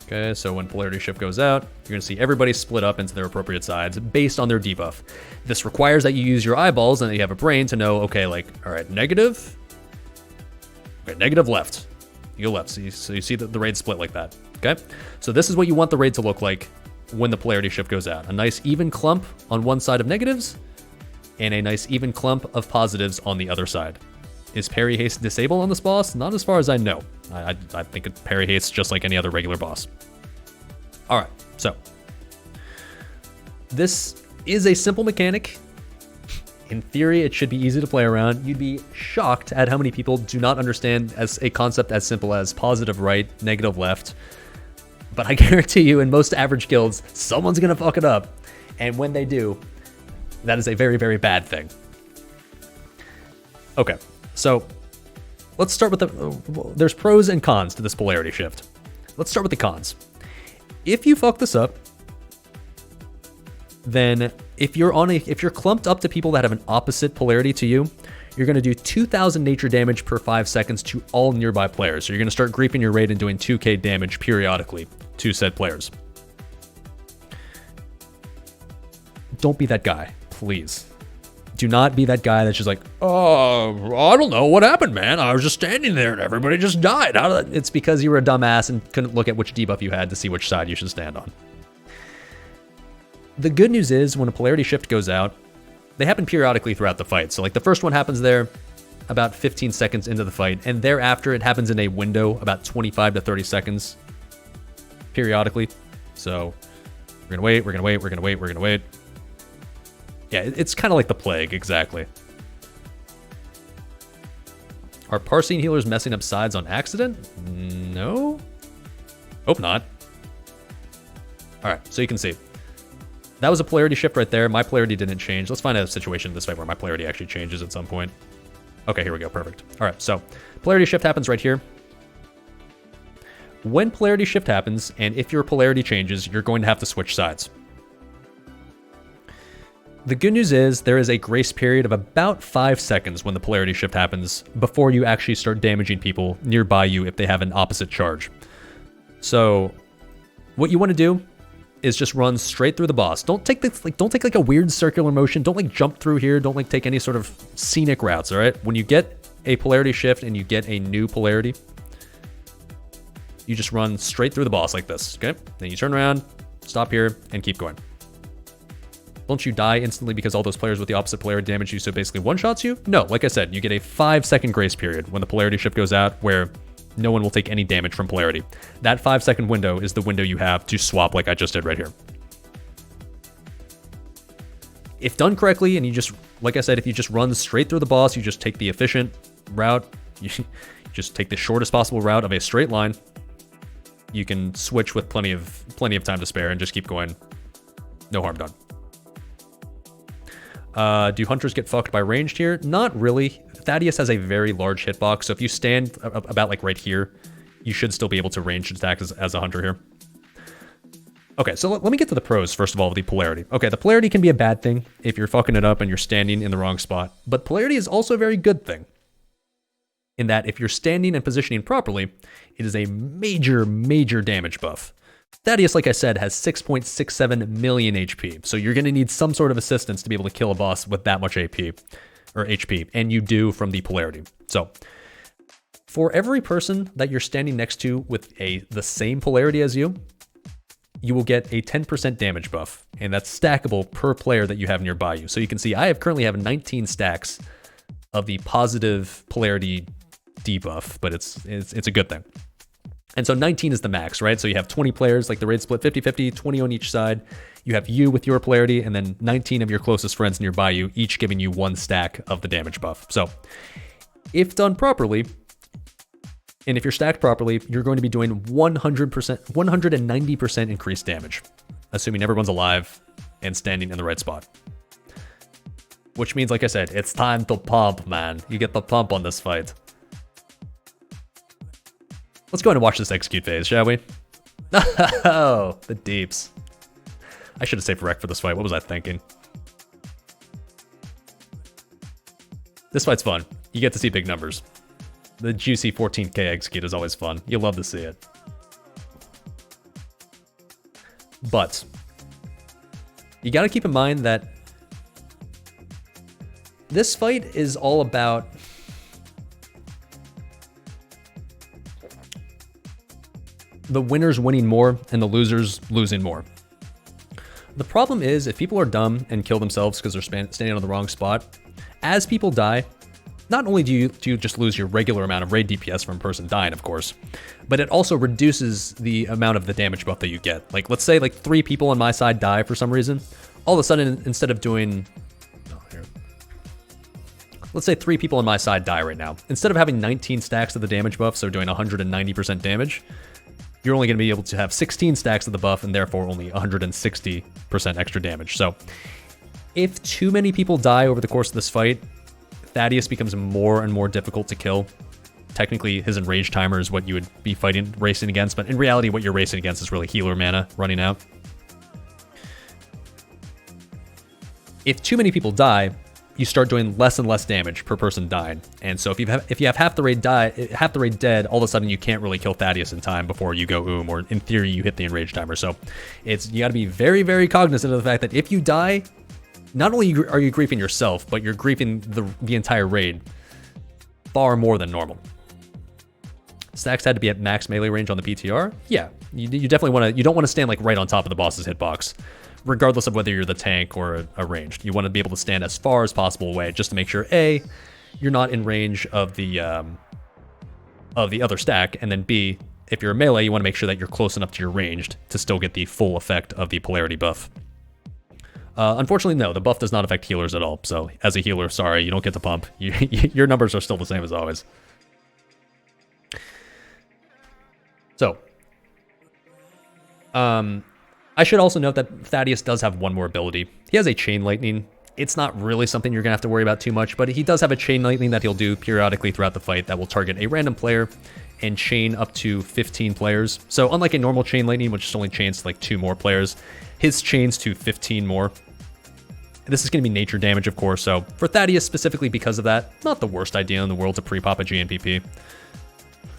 Okay, so when polarity shift goes out, you're going to see everybody split up into their appropriate sides based on their debuff. This requires that you use your eyeballs and that you have a brain to know, okay, like, all right, negative. Okay, negative left. You go left. So you see the raid split like that. Okay, so this is what you want the raid to look like when the polarity shift goes out. A nice even clump on one side of negatives and a nice even clump of positives on the other side. Is parry haste disabled on this boss? Not as far as I know. I think parry haste just like any other regular boss. All right, so this is a simple mechanic. In theory, it should be easy to play around. You'd be shocked at how many people do not understand as a concept as simple as positive right, negative left. But I guarantee you, in most average guilds, someone's gonna fuck it up. And when they do, that is a very, very bad thing. Okay, so let's start with there's pros and cons to this polarity shift. Let's start with the cons. If you fuck this up, then if you're clumped up to people that have an opposite polarity to you, you're going to do 2,000 nature damage per 5 seconds to all nearby players. So you're going to start griefing your raid and doing 2k damage periodically to said players. Don't be that guy, please. Do not be that guy that's just like, oh, I don't know what happened, man. I was just standing there and everybody just died. It's because you were a dumbass and couldn't look at which debuff you had to see which side you should stand on. The good news is when a polarity shift goes out, they happen periodically throughout the fight. So like the first one happens there about 15 seconds into the fight, and thereafter it happens in a window about 25 to 30 seconds periodically. So we're gonna wait, we're gonna wait, we're gonna wait, we're gonna wait. Yeah, it's kind of like the plague, exactly. Are Parsine healers messing up sides on accident? No? Hope not. Alright, so you can see. That was a polarity shift right there. My polarity didn't change. Let's find a situation in this fight where my polarity actually changes at some point. Okay, here we go. Perfect. Alright, so polarity shift happens right here. When polarity shift happens, and if your polarity changes, you're going to have to switch sides. The good news is there is a grace period of about 5 seconds when the polarity shift happens before you actually start damaging people nearby you if they have an opposite charge. So what you want to do is just run straight through the boss. Don't take like a weird circular motion. Don't like jump through here. Don't like take any sort of scenic routes, all right? When you get a polarity shift and you get a new polarity, you just run straight through the boss like this, okay? Then you turn around, stop here, and keep going. Don't you die instantly because all those players with the opposite polarity damage you, so basically one-shots you? No, like I said, you get a 5-second grace period when the polarity shift goes out where no one will take any damage from polarity. That 5-second window is the window you have to swap like I just did right here. If done correctly, and you just, like I said, if you just run straight through the boss, you just take the efficient route, you just take the shortest possible route of a straight line, you can switch with plenty of time to spare and just keep going. No harm done. Do hunters get fucked by ranged here? Not really. Thaddeus has a very large hitbox, so if you stand about like right here, you should still be able to range attack as a hunter here. Okay, so let me get to the pros, first of all, with the polarity. Okay, the polarity can be a bad thing if you're fucking it up and you're standing in the wrong spot, but polarity is also a very good thing. In that if you're standing and positioning properly, it is a major, major damage buff. Thaddeus, like I said, has 6.67 million HP, so you're going to need some sort of assistance to be able to kill a boss with that much AP, or HP, and you do from the polarity. So, for every person that you're standing next to with the same polarity as you will get a 10% damage buff, and that's stackable per player that you have nearby you. So you can see I currently have 19 stacks of the positive polarity debuff, but it's a good thing. And so 19 is the max, right? So you have 20 players, like the raid split 50-50, 20 on each side. You have you with your polarity, and then 19 of your closest friends nearby you, each giving you 1 stack of the damage buff. So if done properly, and if you're stacked properly, you're going to be doing 100%, 190% increased damage, assuming everyone's alive and standing in the right spot. Which means, like I said, it's time to pump, man. You get the pump on this fight. Let's go ahead and watch this execute phase, shall we? Oh, the deeps. I should have saved rec for this fight. What was I thinking? This fight's fun. You get to see big numbers. The juicy 14k execute is always fun. You'll love to see it. But you got to keep in mind that this fight is all about the winners winning more and the losers losing more. The problem is if people are dumb and kill themselves because they're standing on the wrong spot, as people die, not only do you just lose your regular amount of raid DPS from a person dying, of course, but it also reduces the amount of the damage buff that you get. Like, let's say like 3 people on my side die for some reason. All of a sudden, instead of doing... Let's say 3 people on my side die right now. Instead of having 19 stacks of the damage buff, so doing 190% damage, you're only going to be able to have 16 stacks of the buff and therefore only 160% extra damage. So if too many people die over the course of this fight, Thaddeus becomes more and more difficult to kill. Technically, his enrage timer is what you would be racing against, but in reality, what you're racing against is really healer mana running out. If too many people die, you start doing less and less damage per person died. And so if you have half the raid dead, all of a sudden you can't really kill Thaddeus in time before you go or in theory you hit the enrage timer. So you got to be very, very cognizant of the fact that if you die, not only are you griefing yourself, but you're griefing the entire raid far more than normal. Stacks had to be at max melee range on the PTR. Yeah, you definitely want to. You don't want to stand like right on top of the boss's hitbox, regardless of whether you're the tank or a ranged. You want to be able to stand as far as possible away, just to make sure A, you're not in range of the other stack, and then B, if you're a melee, you want to make sure that you're close enough to your ranged to still get the full effect of the polarity buff. Unfortunately, no, the buff does not affect healers at all. So as a healer, sorry, you don't get to pump. Your numbers are still the same as always. So, I should also note that Thaddeus does have one more ability. He has a Chain Lightning. It's not really something you're going to have to worry about too much, but he does have a Chain Lightning that he'll do periodically throughout the fight that will target a random player and chain up to 15 players. So unlike a normal Chain Lightning, which just only chains to like 2 more players, his chains to 15 more. This is going to be nature damage, of course, so for Thaddeus specifically because of that, not the worst idea in the world to pre-pop a GNPP.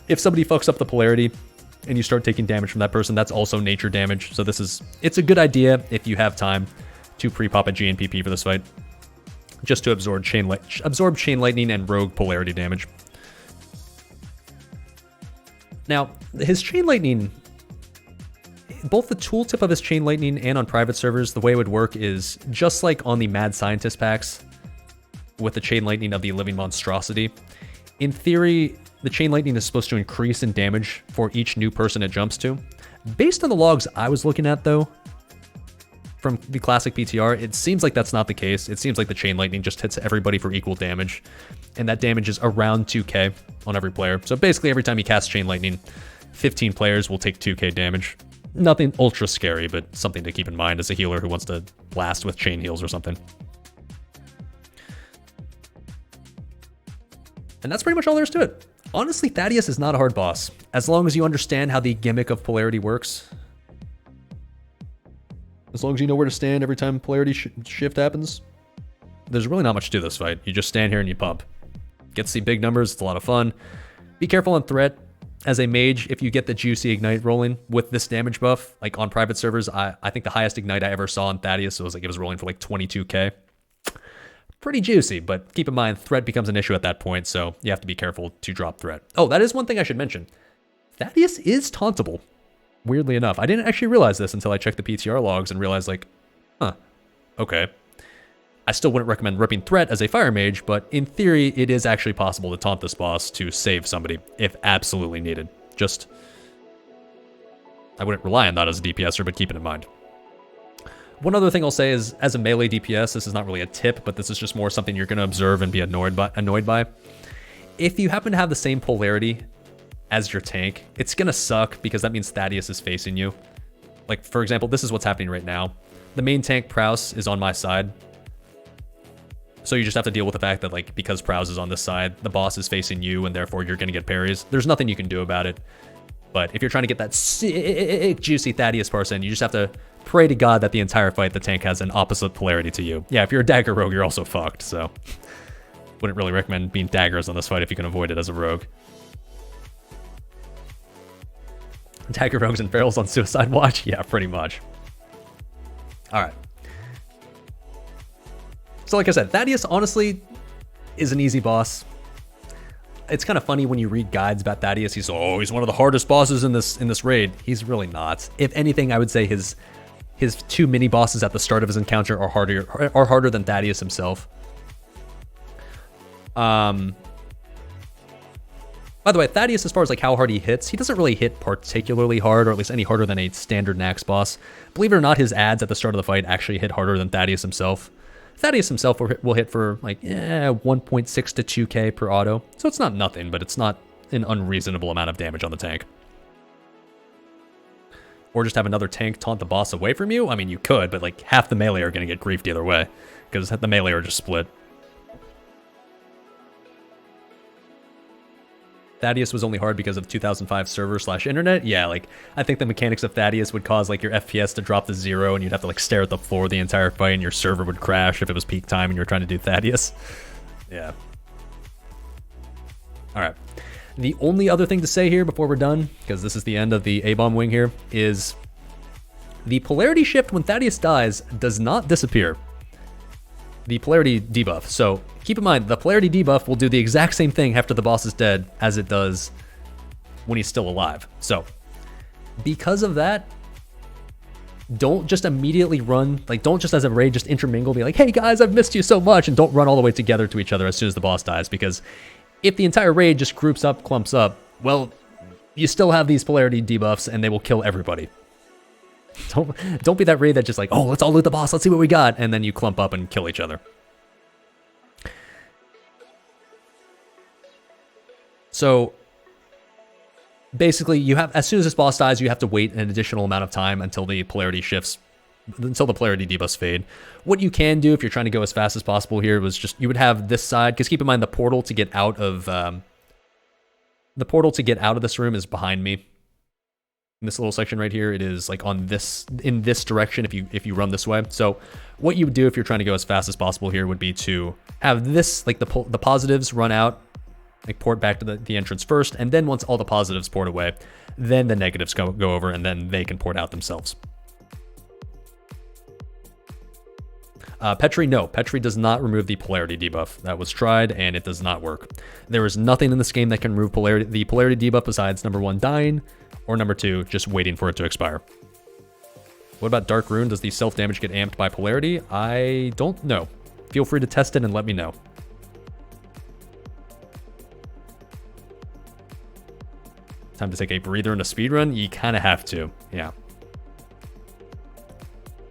If somebody fucks up the polarity, and you start taking damage from that person, that's also nature damage. So it's a good idea if you have time to pre-pop a GNPP for this fight, just to absorb Chain Lightning and Rogue polarity damage. Now, his Chain Lightning, both the tooltip of his Chain Lightning and on private servers, the way it would work is just like on the Mad Scientist packs with the Chain Lightning of the Living Monstrosity. In theory, the Chain Lightning is supposed to increase in damage for each new person it jumps to. Based on the logs I was looking at, though, from the classic PTR, it seems like that's not the case. It seems like the Chain Lightning just hits everybody for equal damage, and that damage is around 2k on every player. So basically, every time you cast Chain Lightning, 15 players will take 2k damage. Nothing ultra scary, but something to keep in mind as a healer who wants to blast with chain heals or something. And that's pretty much all there is to it. Honestly, Thaddeus is not a hard boss, as long as you understand how the gimmick of polarity works. As long as you know where to stand every time polarity shift happens. There's really not much to this fight. You just stand here and you pump. Get to see big numbers, it's a lot of fun. Be careful on threat. As a mage, if you get the juicy ignite rolling with this damage buff, like on private servers, I think the highest ignite I ever saw on Thaddeus was like it was rolling for like 22k. Pretty juicy, but keep in mind, threat becomes an issue at that point, so you have to be careful to drop threat. Oh, that is one thing I should mention. Thaddeus is tauntable, weirdly enough. I didn't actually realize this until I checked the PTR logs and realized like, okay. I still wouldn't recommend ripping threat as a fire mage, but in theory, it is actually possible to taunt this boss to save somebody if absolutely needed. Just, I wouldn't rely on that as a DPSer, but keep it in mind. One other thing I'll say is, as a melee DPS, this is not really a tip, but this is just more something you're going to observe and be annoyed by. If you happen to have the same polarity as your tank, it's going to suck because that means Thaddeus is facing you. Like, for example, this is what's happening right now. The main tank, Prouse, is on my side. So you just have to deal with the fact that, like, because Prouse is on this side, the boss is facing you, and therefore you're going to get parries. There's nothing you can do about it. But if you're trying to get that sick, juicy Thaddeus person, you just have to pray to God that the entire fight the tank has an opposite polarity to you. Yeah, if you're a dagger rogue, you're also fucked, so wouldn't really recommend being daggers on this fight if you can avoid it as a rogue. Dagger rogues and ferals on suicide watch? Yeah, pretty much. Alright. So like I said, Thaddeus honestly is an easy boss. It's kind of funny when you read guides about Thaddeus. He's one of the hardest bosses in this raid. He's really not. If anything, I would say his 2 mini bosses at the start of his encounter are harder than Thaddeus himself. By the way, Thaddeus, as far as like how hard he hits, he doesn't really hit particularly hard, or at least any harder than a standard Naxx boss. Believe it or not, his ads at the start of the fight actually hit harder than Thaddeus himself. Thaddeus himself will hit for like 1.6 to 2k per auto, so it's not nothing, but it's not an unreasonable amount of damage on the tank. Or just have another tank taunt the boss away from you? I mean, you could, but like half the melee are going to get griefed either way, because the melee are just split. Thaddeus was only hard because of 2005 server/internet. Yeah, like, I think the mechanics of Thaddeus would cause, like, your FPS to drop to 0, and you'd have to, like, stare at the floor the entire fight, and your server would crash if it was peak time and you were trying to do Thaddeus. Yeah. Alright. The only other thing to say here before we're done, because this is the end of the A-bomb wing here, is the polarity shift when Thaddeus dies does not disappear. the polarity debuff. So keep in mind, the polarity debuff will do the exact same thing after the boss is dead as it does when he's still alive. So because of that, don't just immediately run, like don't just as a raid just intermingle, be like, hey guys, I've missed you so much, and don't run all the way together to each other as soon as the boss dies, because if the entire raid just groups up, clumps up, well, you still have these polarity debuffs and they will kill everybody. Don't be that raid that just like, oh, let's all loot the boss, let's see what we got, and then you clump up and kill each other. So basically, you have, as soon as this boss dies, you have to wait an additional amount of time until the polarity shifts, until the polarity debuffs fade. What you can do if you're trying to go as fast as possible here was just, you would have this side, because keep in mind the portal to get out of this room is behind me. In this little section right here, it is like on this, in this direction if you run this way. So what you would do if you're trying to go as fast as possible here would be to have this, like the positives run out, like port back to the entrance first, and then once all the positives port away, then the negatives go over, and then they can port out themselves. Petri, no. Petri does not remove the polarity debuff. That was tried, and it does not work. There is nothing in this game that can remove the polarity debuff besides number 1, dying, or number 2, just waiting for it to expire. What about Dark Rune? Does the self-damage get amped by polarity? I don't know. Feel free to test it and let me know. Time to take a breather in a speedrun? You kind of have to, yeah.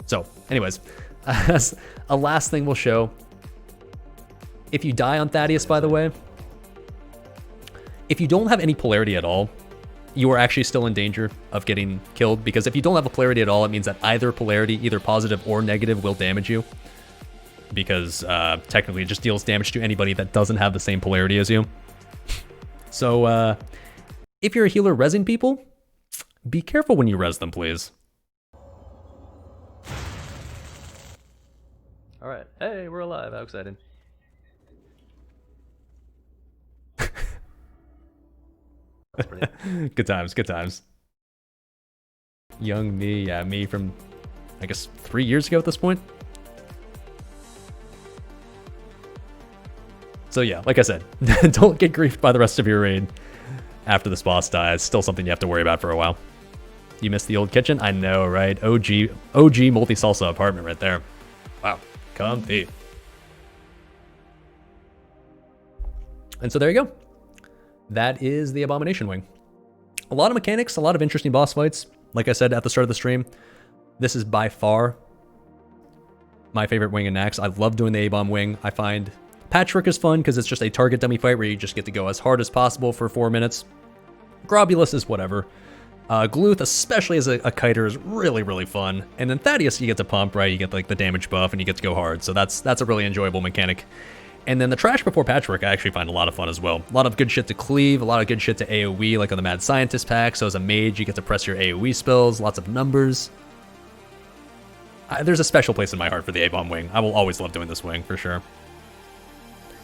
So, anyways, as a last thing we'll show, if you die on Thaddeus, by the way, if you don't have any polarity at all, you are actually still in danger of getting killed, because if you don't have a polarity at all, it means that either polarity, either positive or negative, will damage you, because technically it just deals damage to anybody that doesn't have the same polarity as you. So, if you're a healer rezzing people, be careful when you res them, please. All right. Hey, we're alive. How exciting. That's pretty. Good times, good times. Young me, yeah, me from, I guess, 3 years ago at this point. So yeah, like I said, don't get griefed by the rest of your raid after this boss dies. Still something you have to worry about for a while. You missed the old kitchen? I know, right? OG multi-salsa apartment right there. Wow, comfy. And so there you go. That is the Abomination Wing. A lot of mechanics, a lot of interesting boss fights. Like I said at the start of the stream, this is by far my favorite wing in Naxx. I love doing the A-Bomb wing. I find Patchwork is fun because it's just a target dummy fight where you just get to go as hard as possible for 4 minutes. Grobulus is whatever. Gluth, especially as a kiter, is really, really fun. And then Thaddeus, you get to pump, right? You get like the damage buff and you get to go hard. So that's a really enjoyable mechanic. And then the Trash Before Patchwork I actually find a lot of fun as well. A lot of good shit to cleave, a lot of good shit to AoE, like on the Mad Scientist pack. So as a mage, you get to press your AoE spells, lots of numbers. There's a special place in my heart for the A-Bomb wing. I will always love doing this wing, for sure.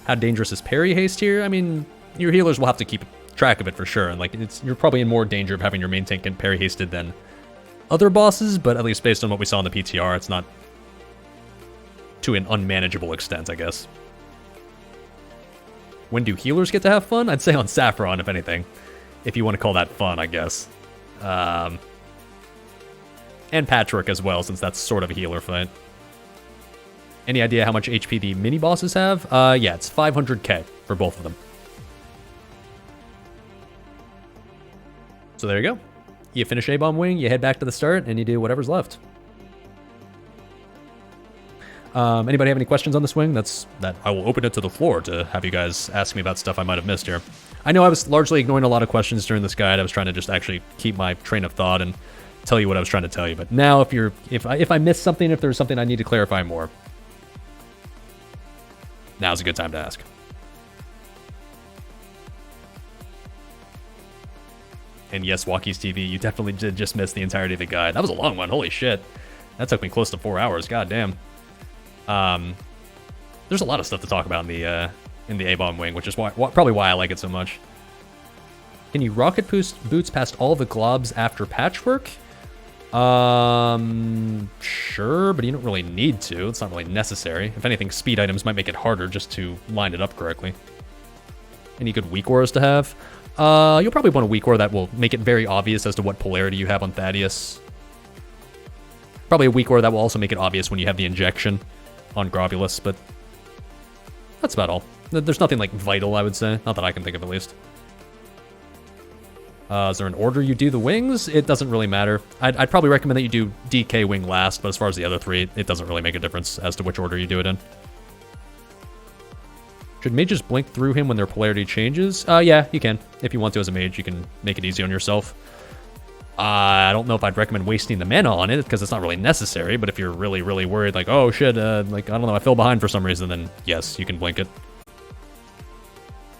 How dangerous is parry haste here? I mean, your healers will have to keep track of it for sure. And like, you're probably in more danger of having your main tank get parry hasted than other bosses, but at least based on what we saw in the PTR, it's not to an unmanageable extent, I guess. When do healers get to have fun? I'd say on Saffron, if anything. If you want to call that fun, I guess. And Patchwork as well, since that's sort of a healer fight. Any idea how much HP the mini-bosses have? Yeah, it's 500k for both of them. So there you go. You finish A-Bomb Wing, you head back to the start, and you do whatever's left. Anybody have any questions on this wing? I will open it to the floor to have you guys ask me about stuff I might have missed here. I know I was largely ignoring a lot of questions during this guide. I was trying to just actually keep my train of thought and tell you what I was trying to tell you. But now, if I missed something, if there's something I need to clarify more, now's a good time to ask. And yes, Walkies TV, you definitely did just miss the entirety of the guide. That was a long one. Holy shit. That took me close to 4 hours. God damn. There's a lot of stuff to talk about in the A-Bomb wing, which is probably why I like it so much. Can you rocket boots past all the globs after Patchwork? Sure, but you don't really need to. It's not really necessary. If anything, speed items might make it harder just to line it up correctly. Any good weak auras to have? You'll probably want a weak aura that will make it very obvious as to what polarity you have on Thaddeus. Probably a weak aura that will also make it obvious when you have the injection on Globulus, but that's about all. There's nothing like vital, I would say. Not that I can think of, at least. Is there an order you do the wings? It doesn't really matter. I'd probably recommend that you do DK wing last, but as far as the other three, it doesn't really make a difference as to which order you do it in. Should mages blink through him when their polarity changes? Yeah, you can. If you want to as a mage, you can make it easy on yourself. I don't know if I'd recommend wasting the mana on it, because it's not really necessary, but if you're really, really worried, like, oh shit, like, I don't know, I fell behind for some reason, then yes, you can blink it.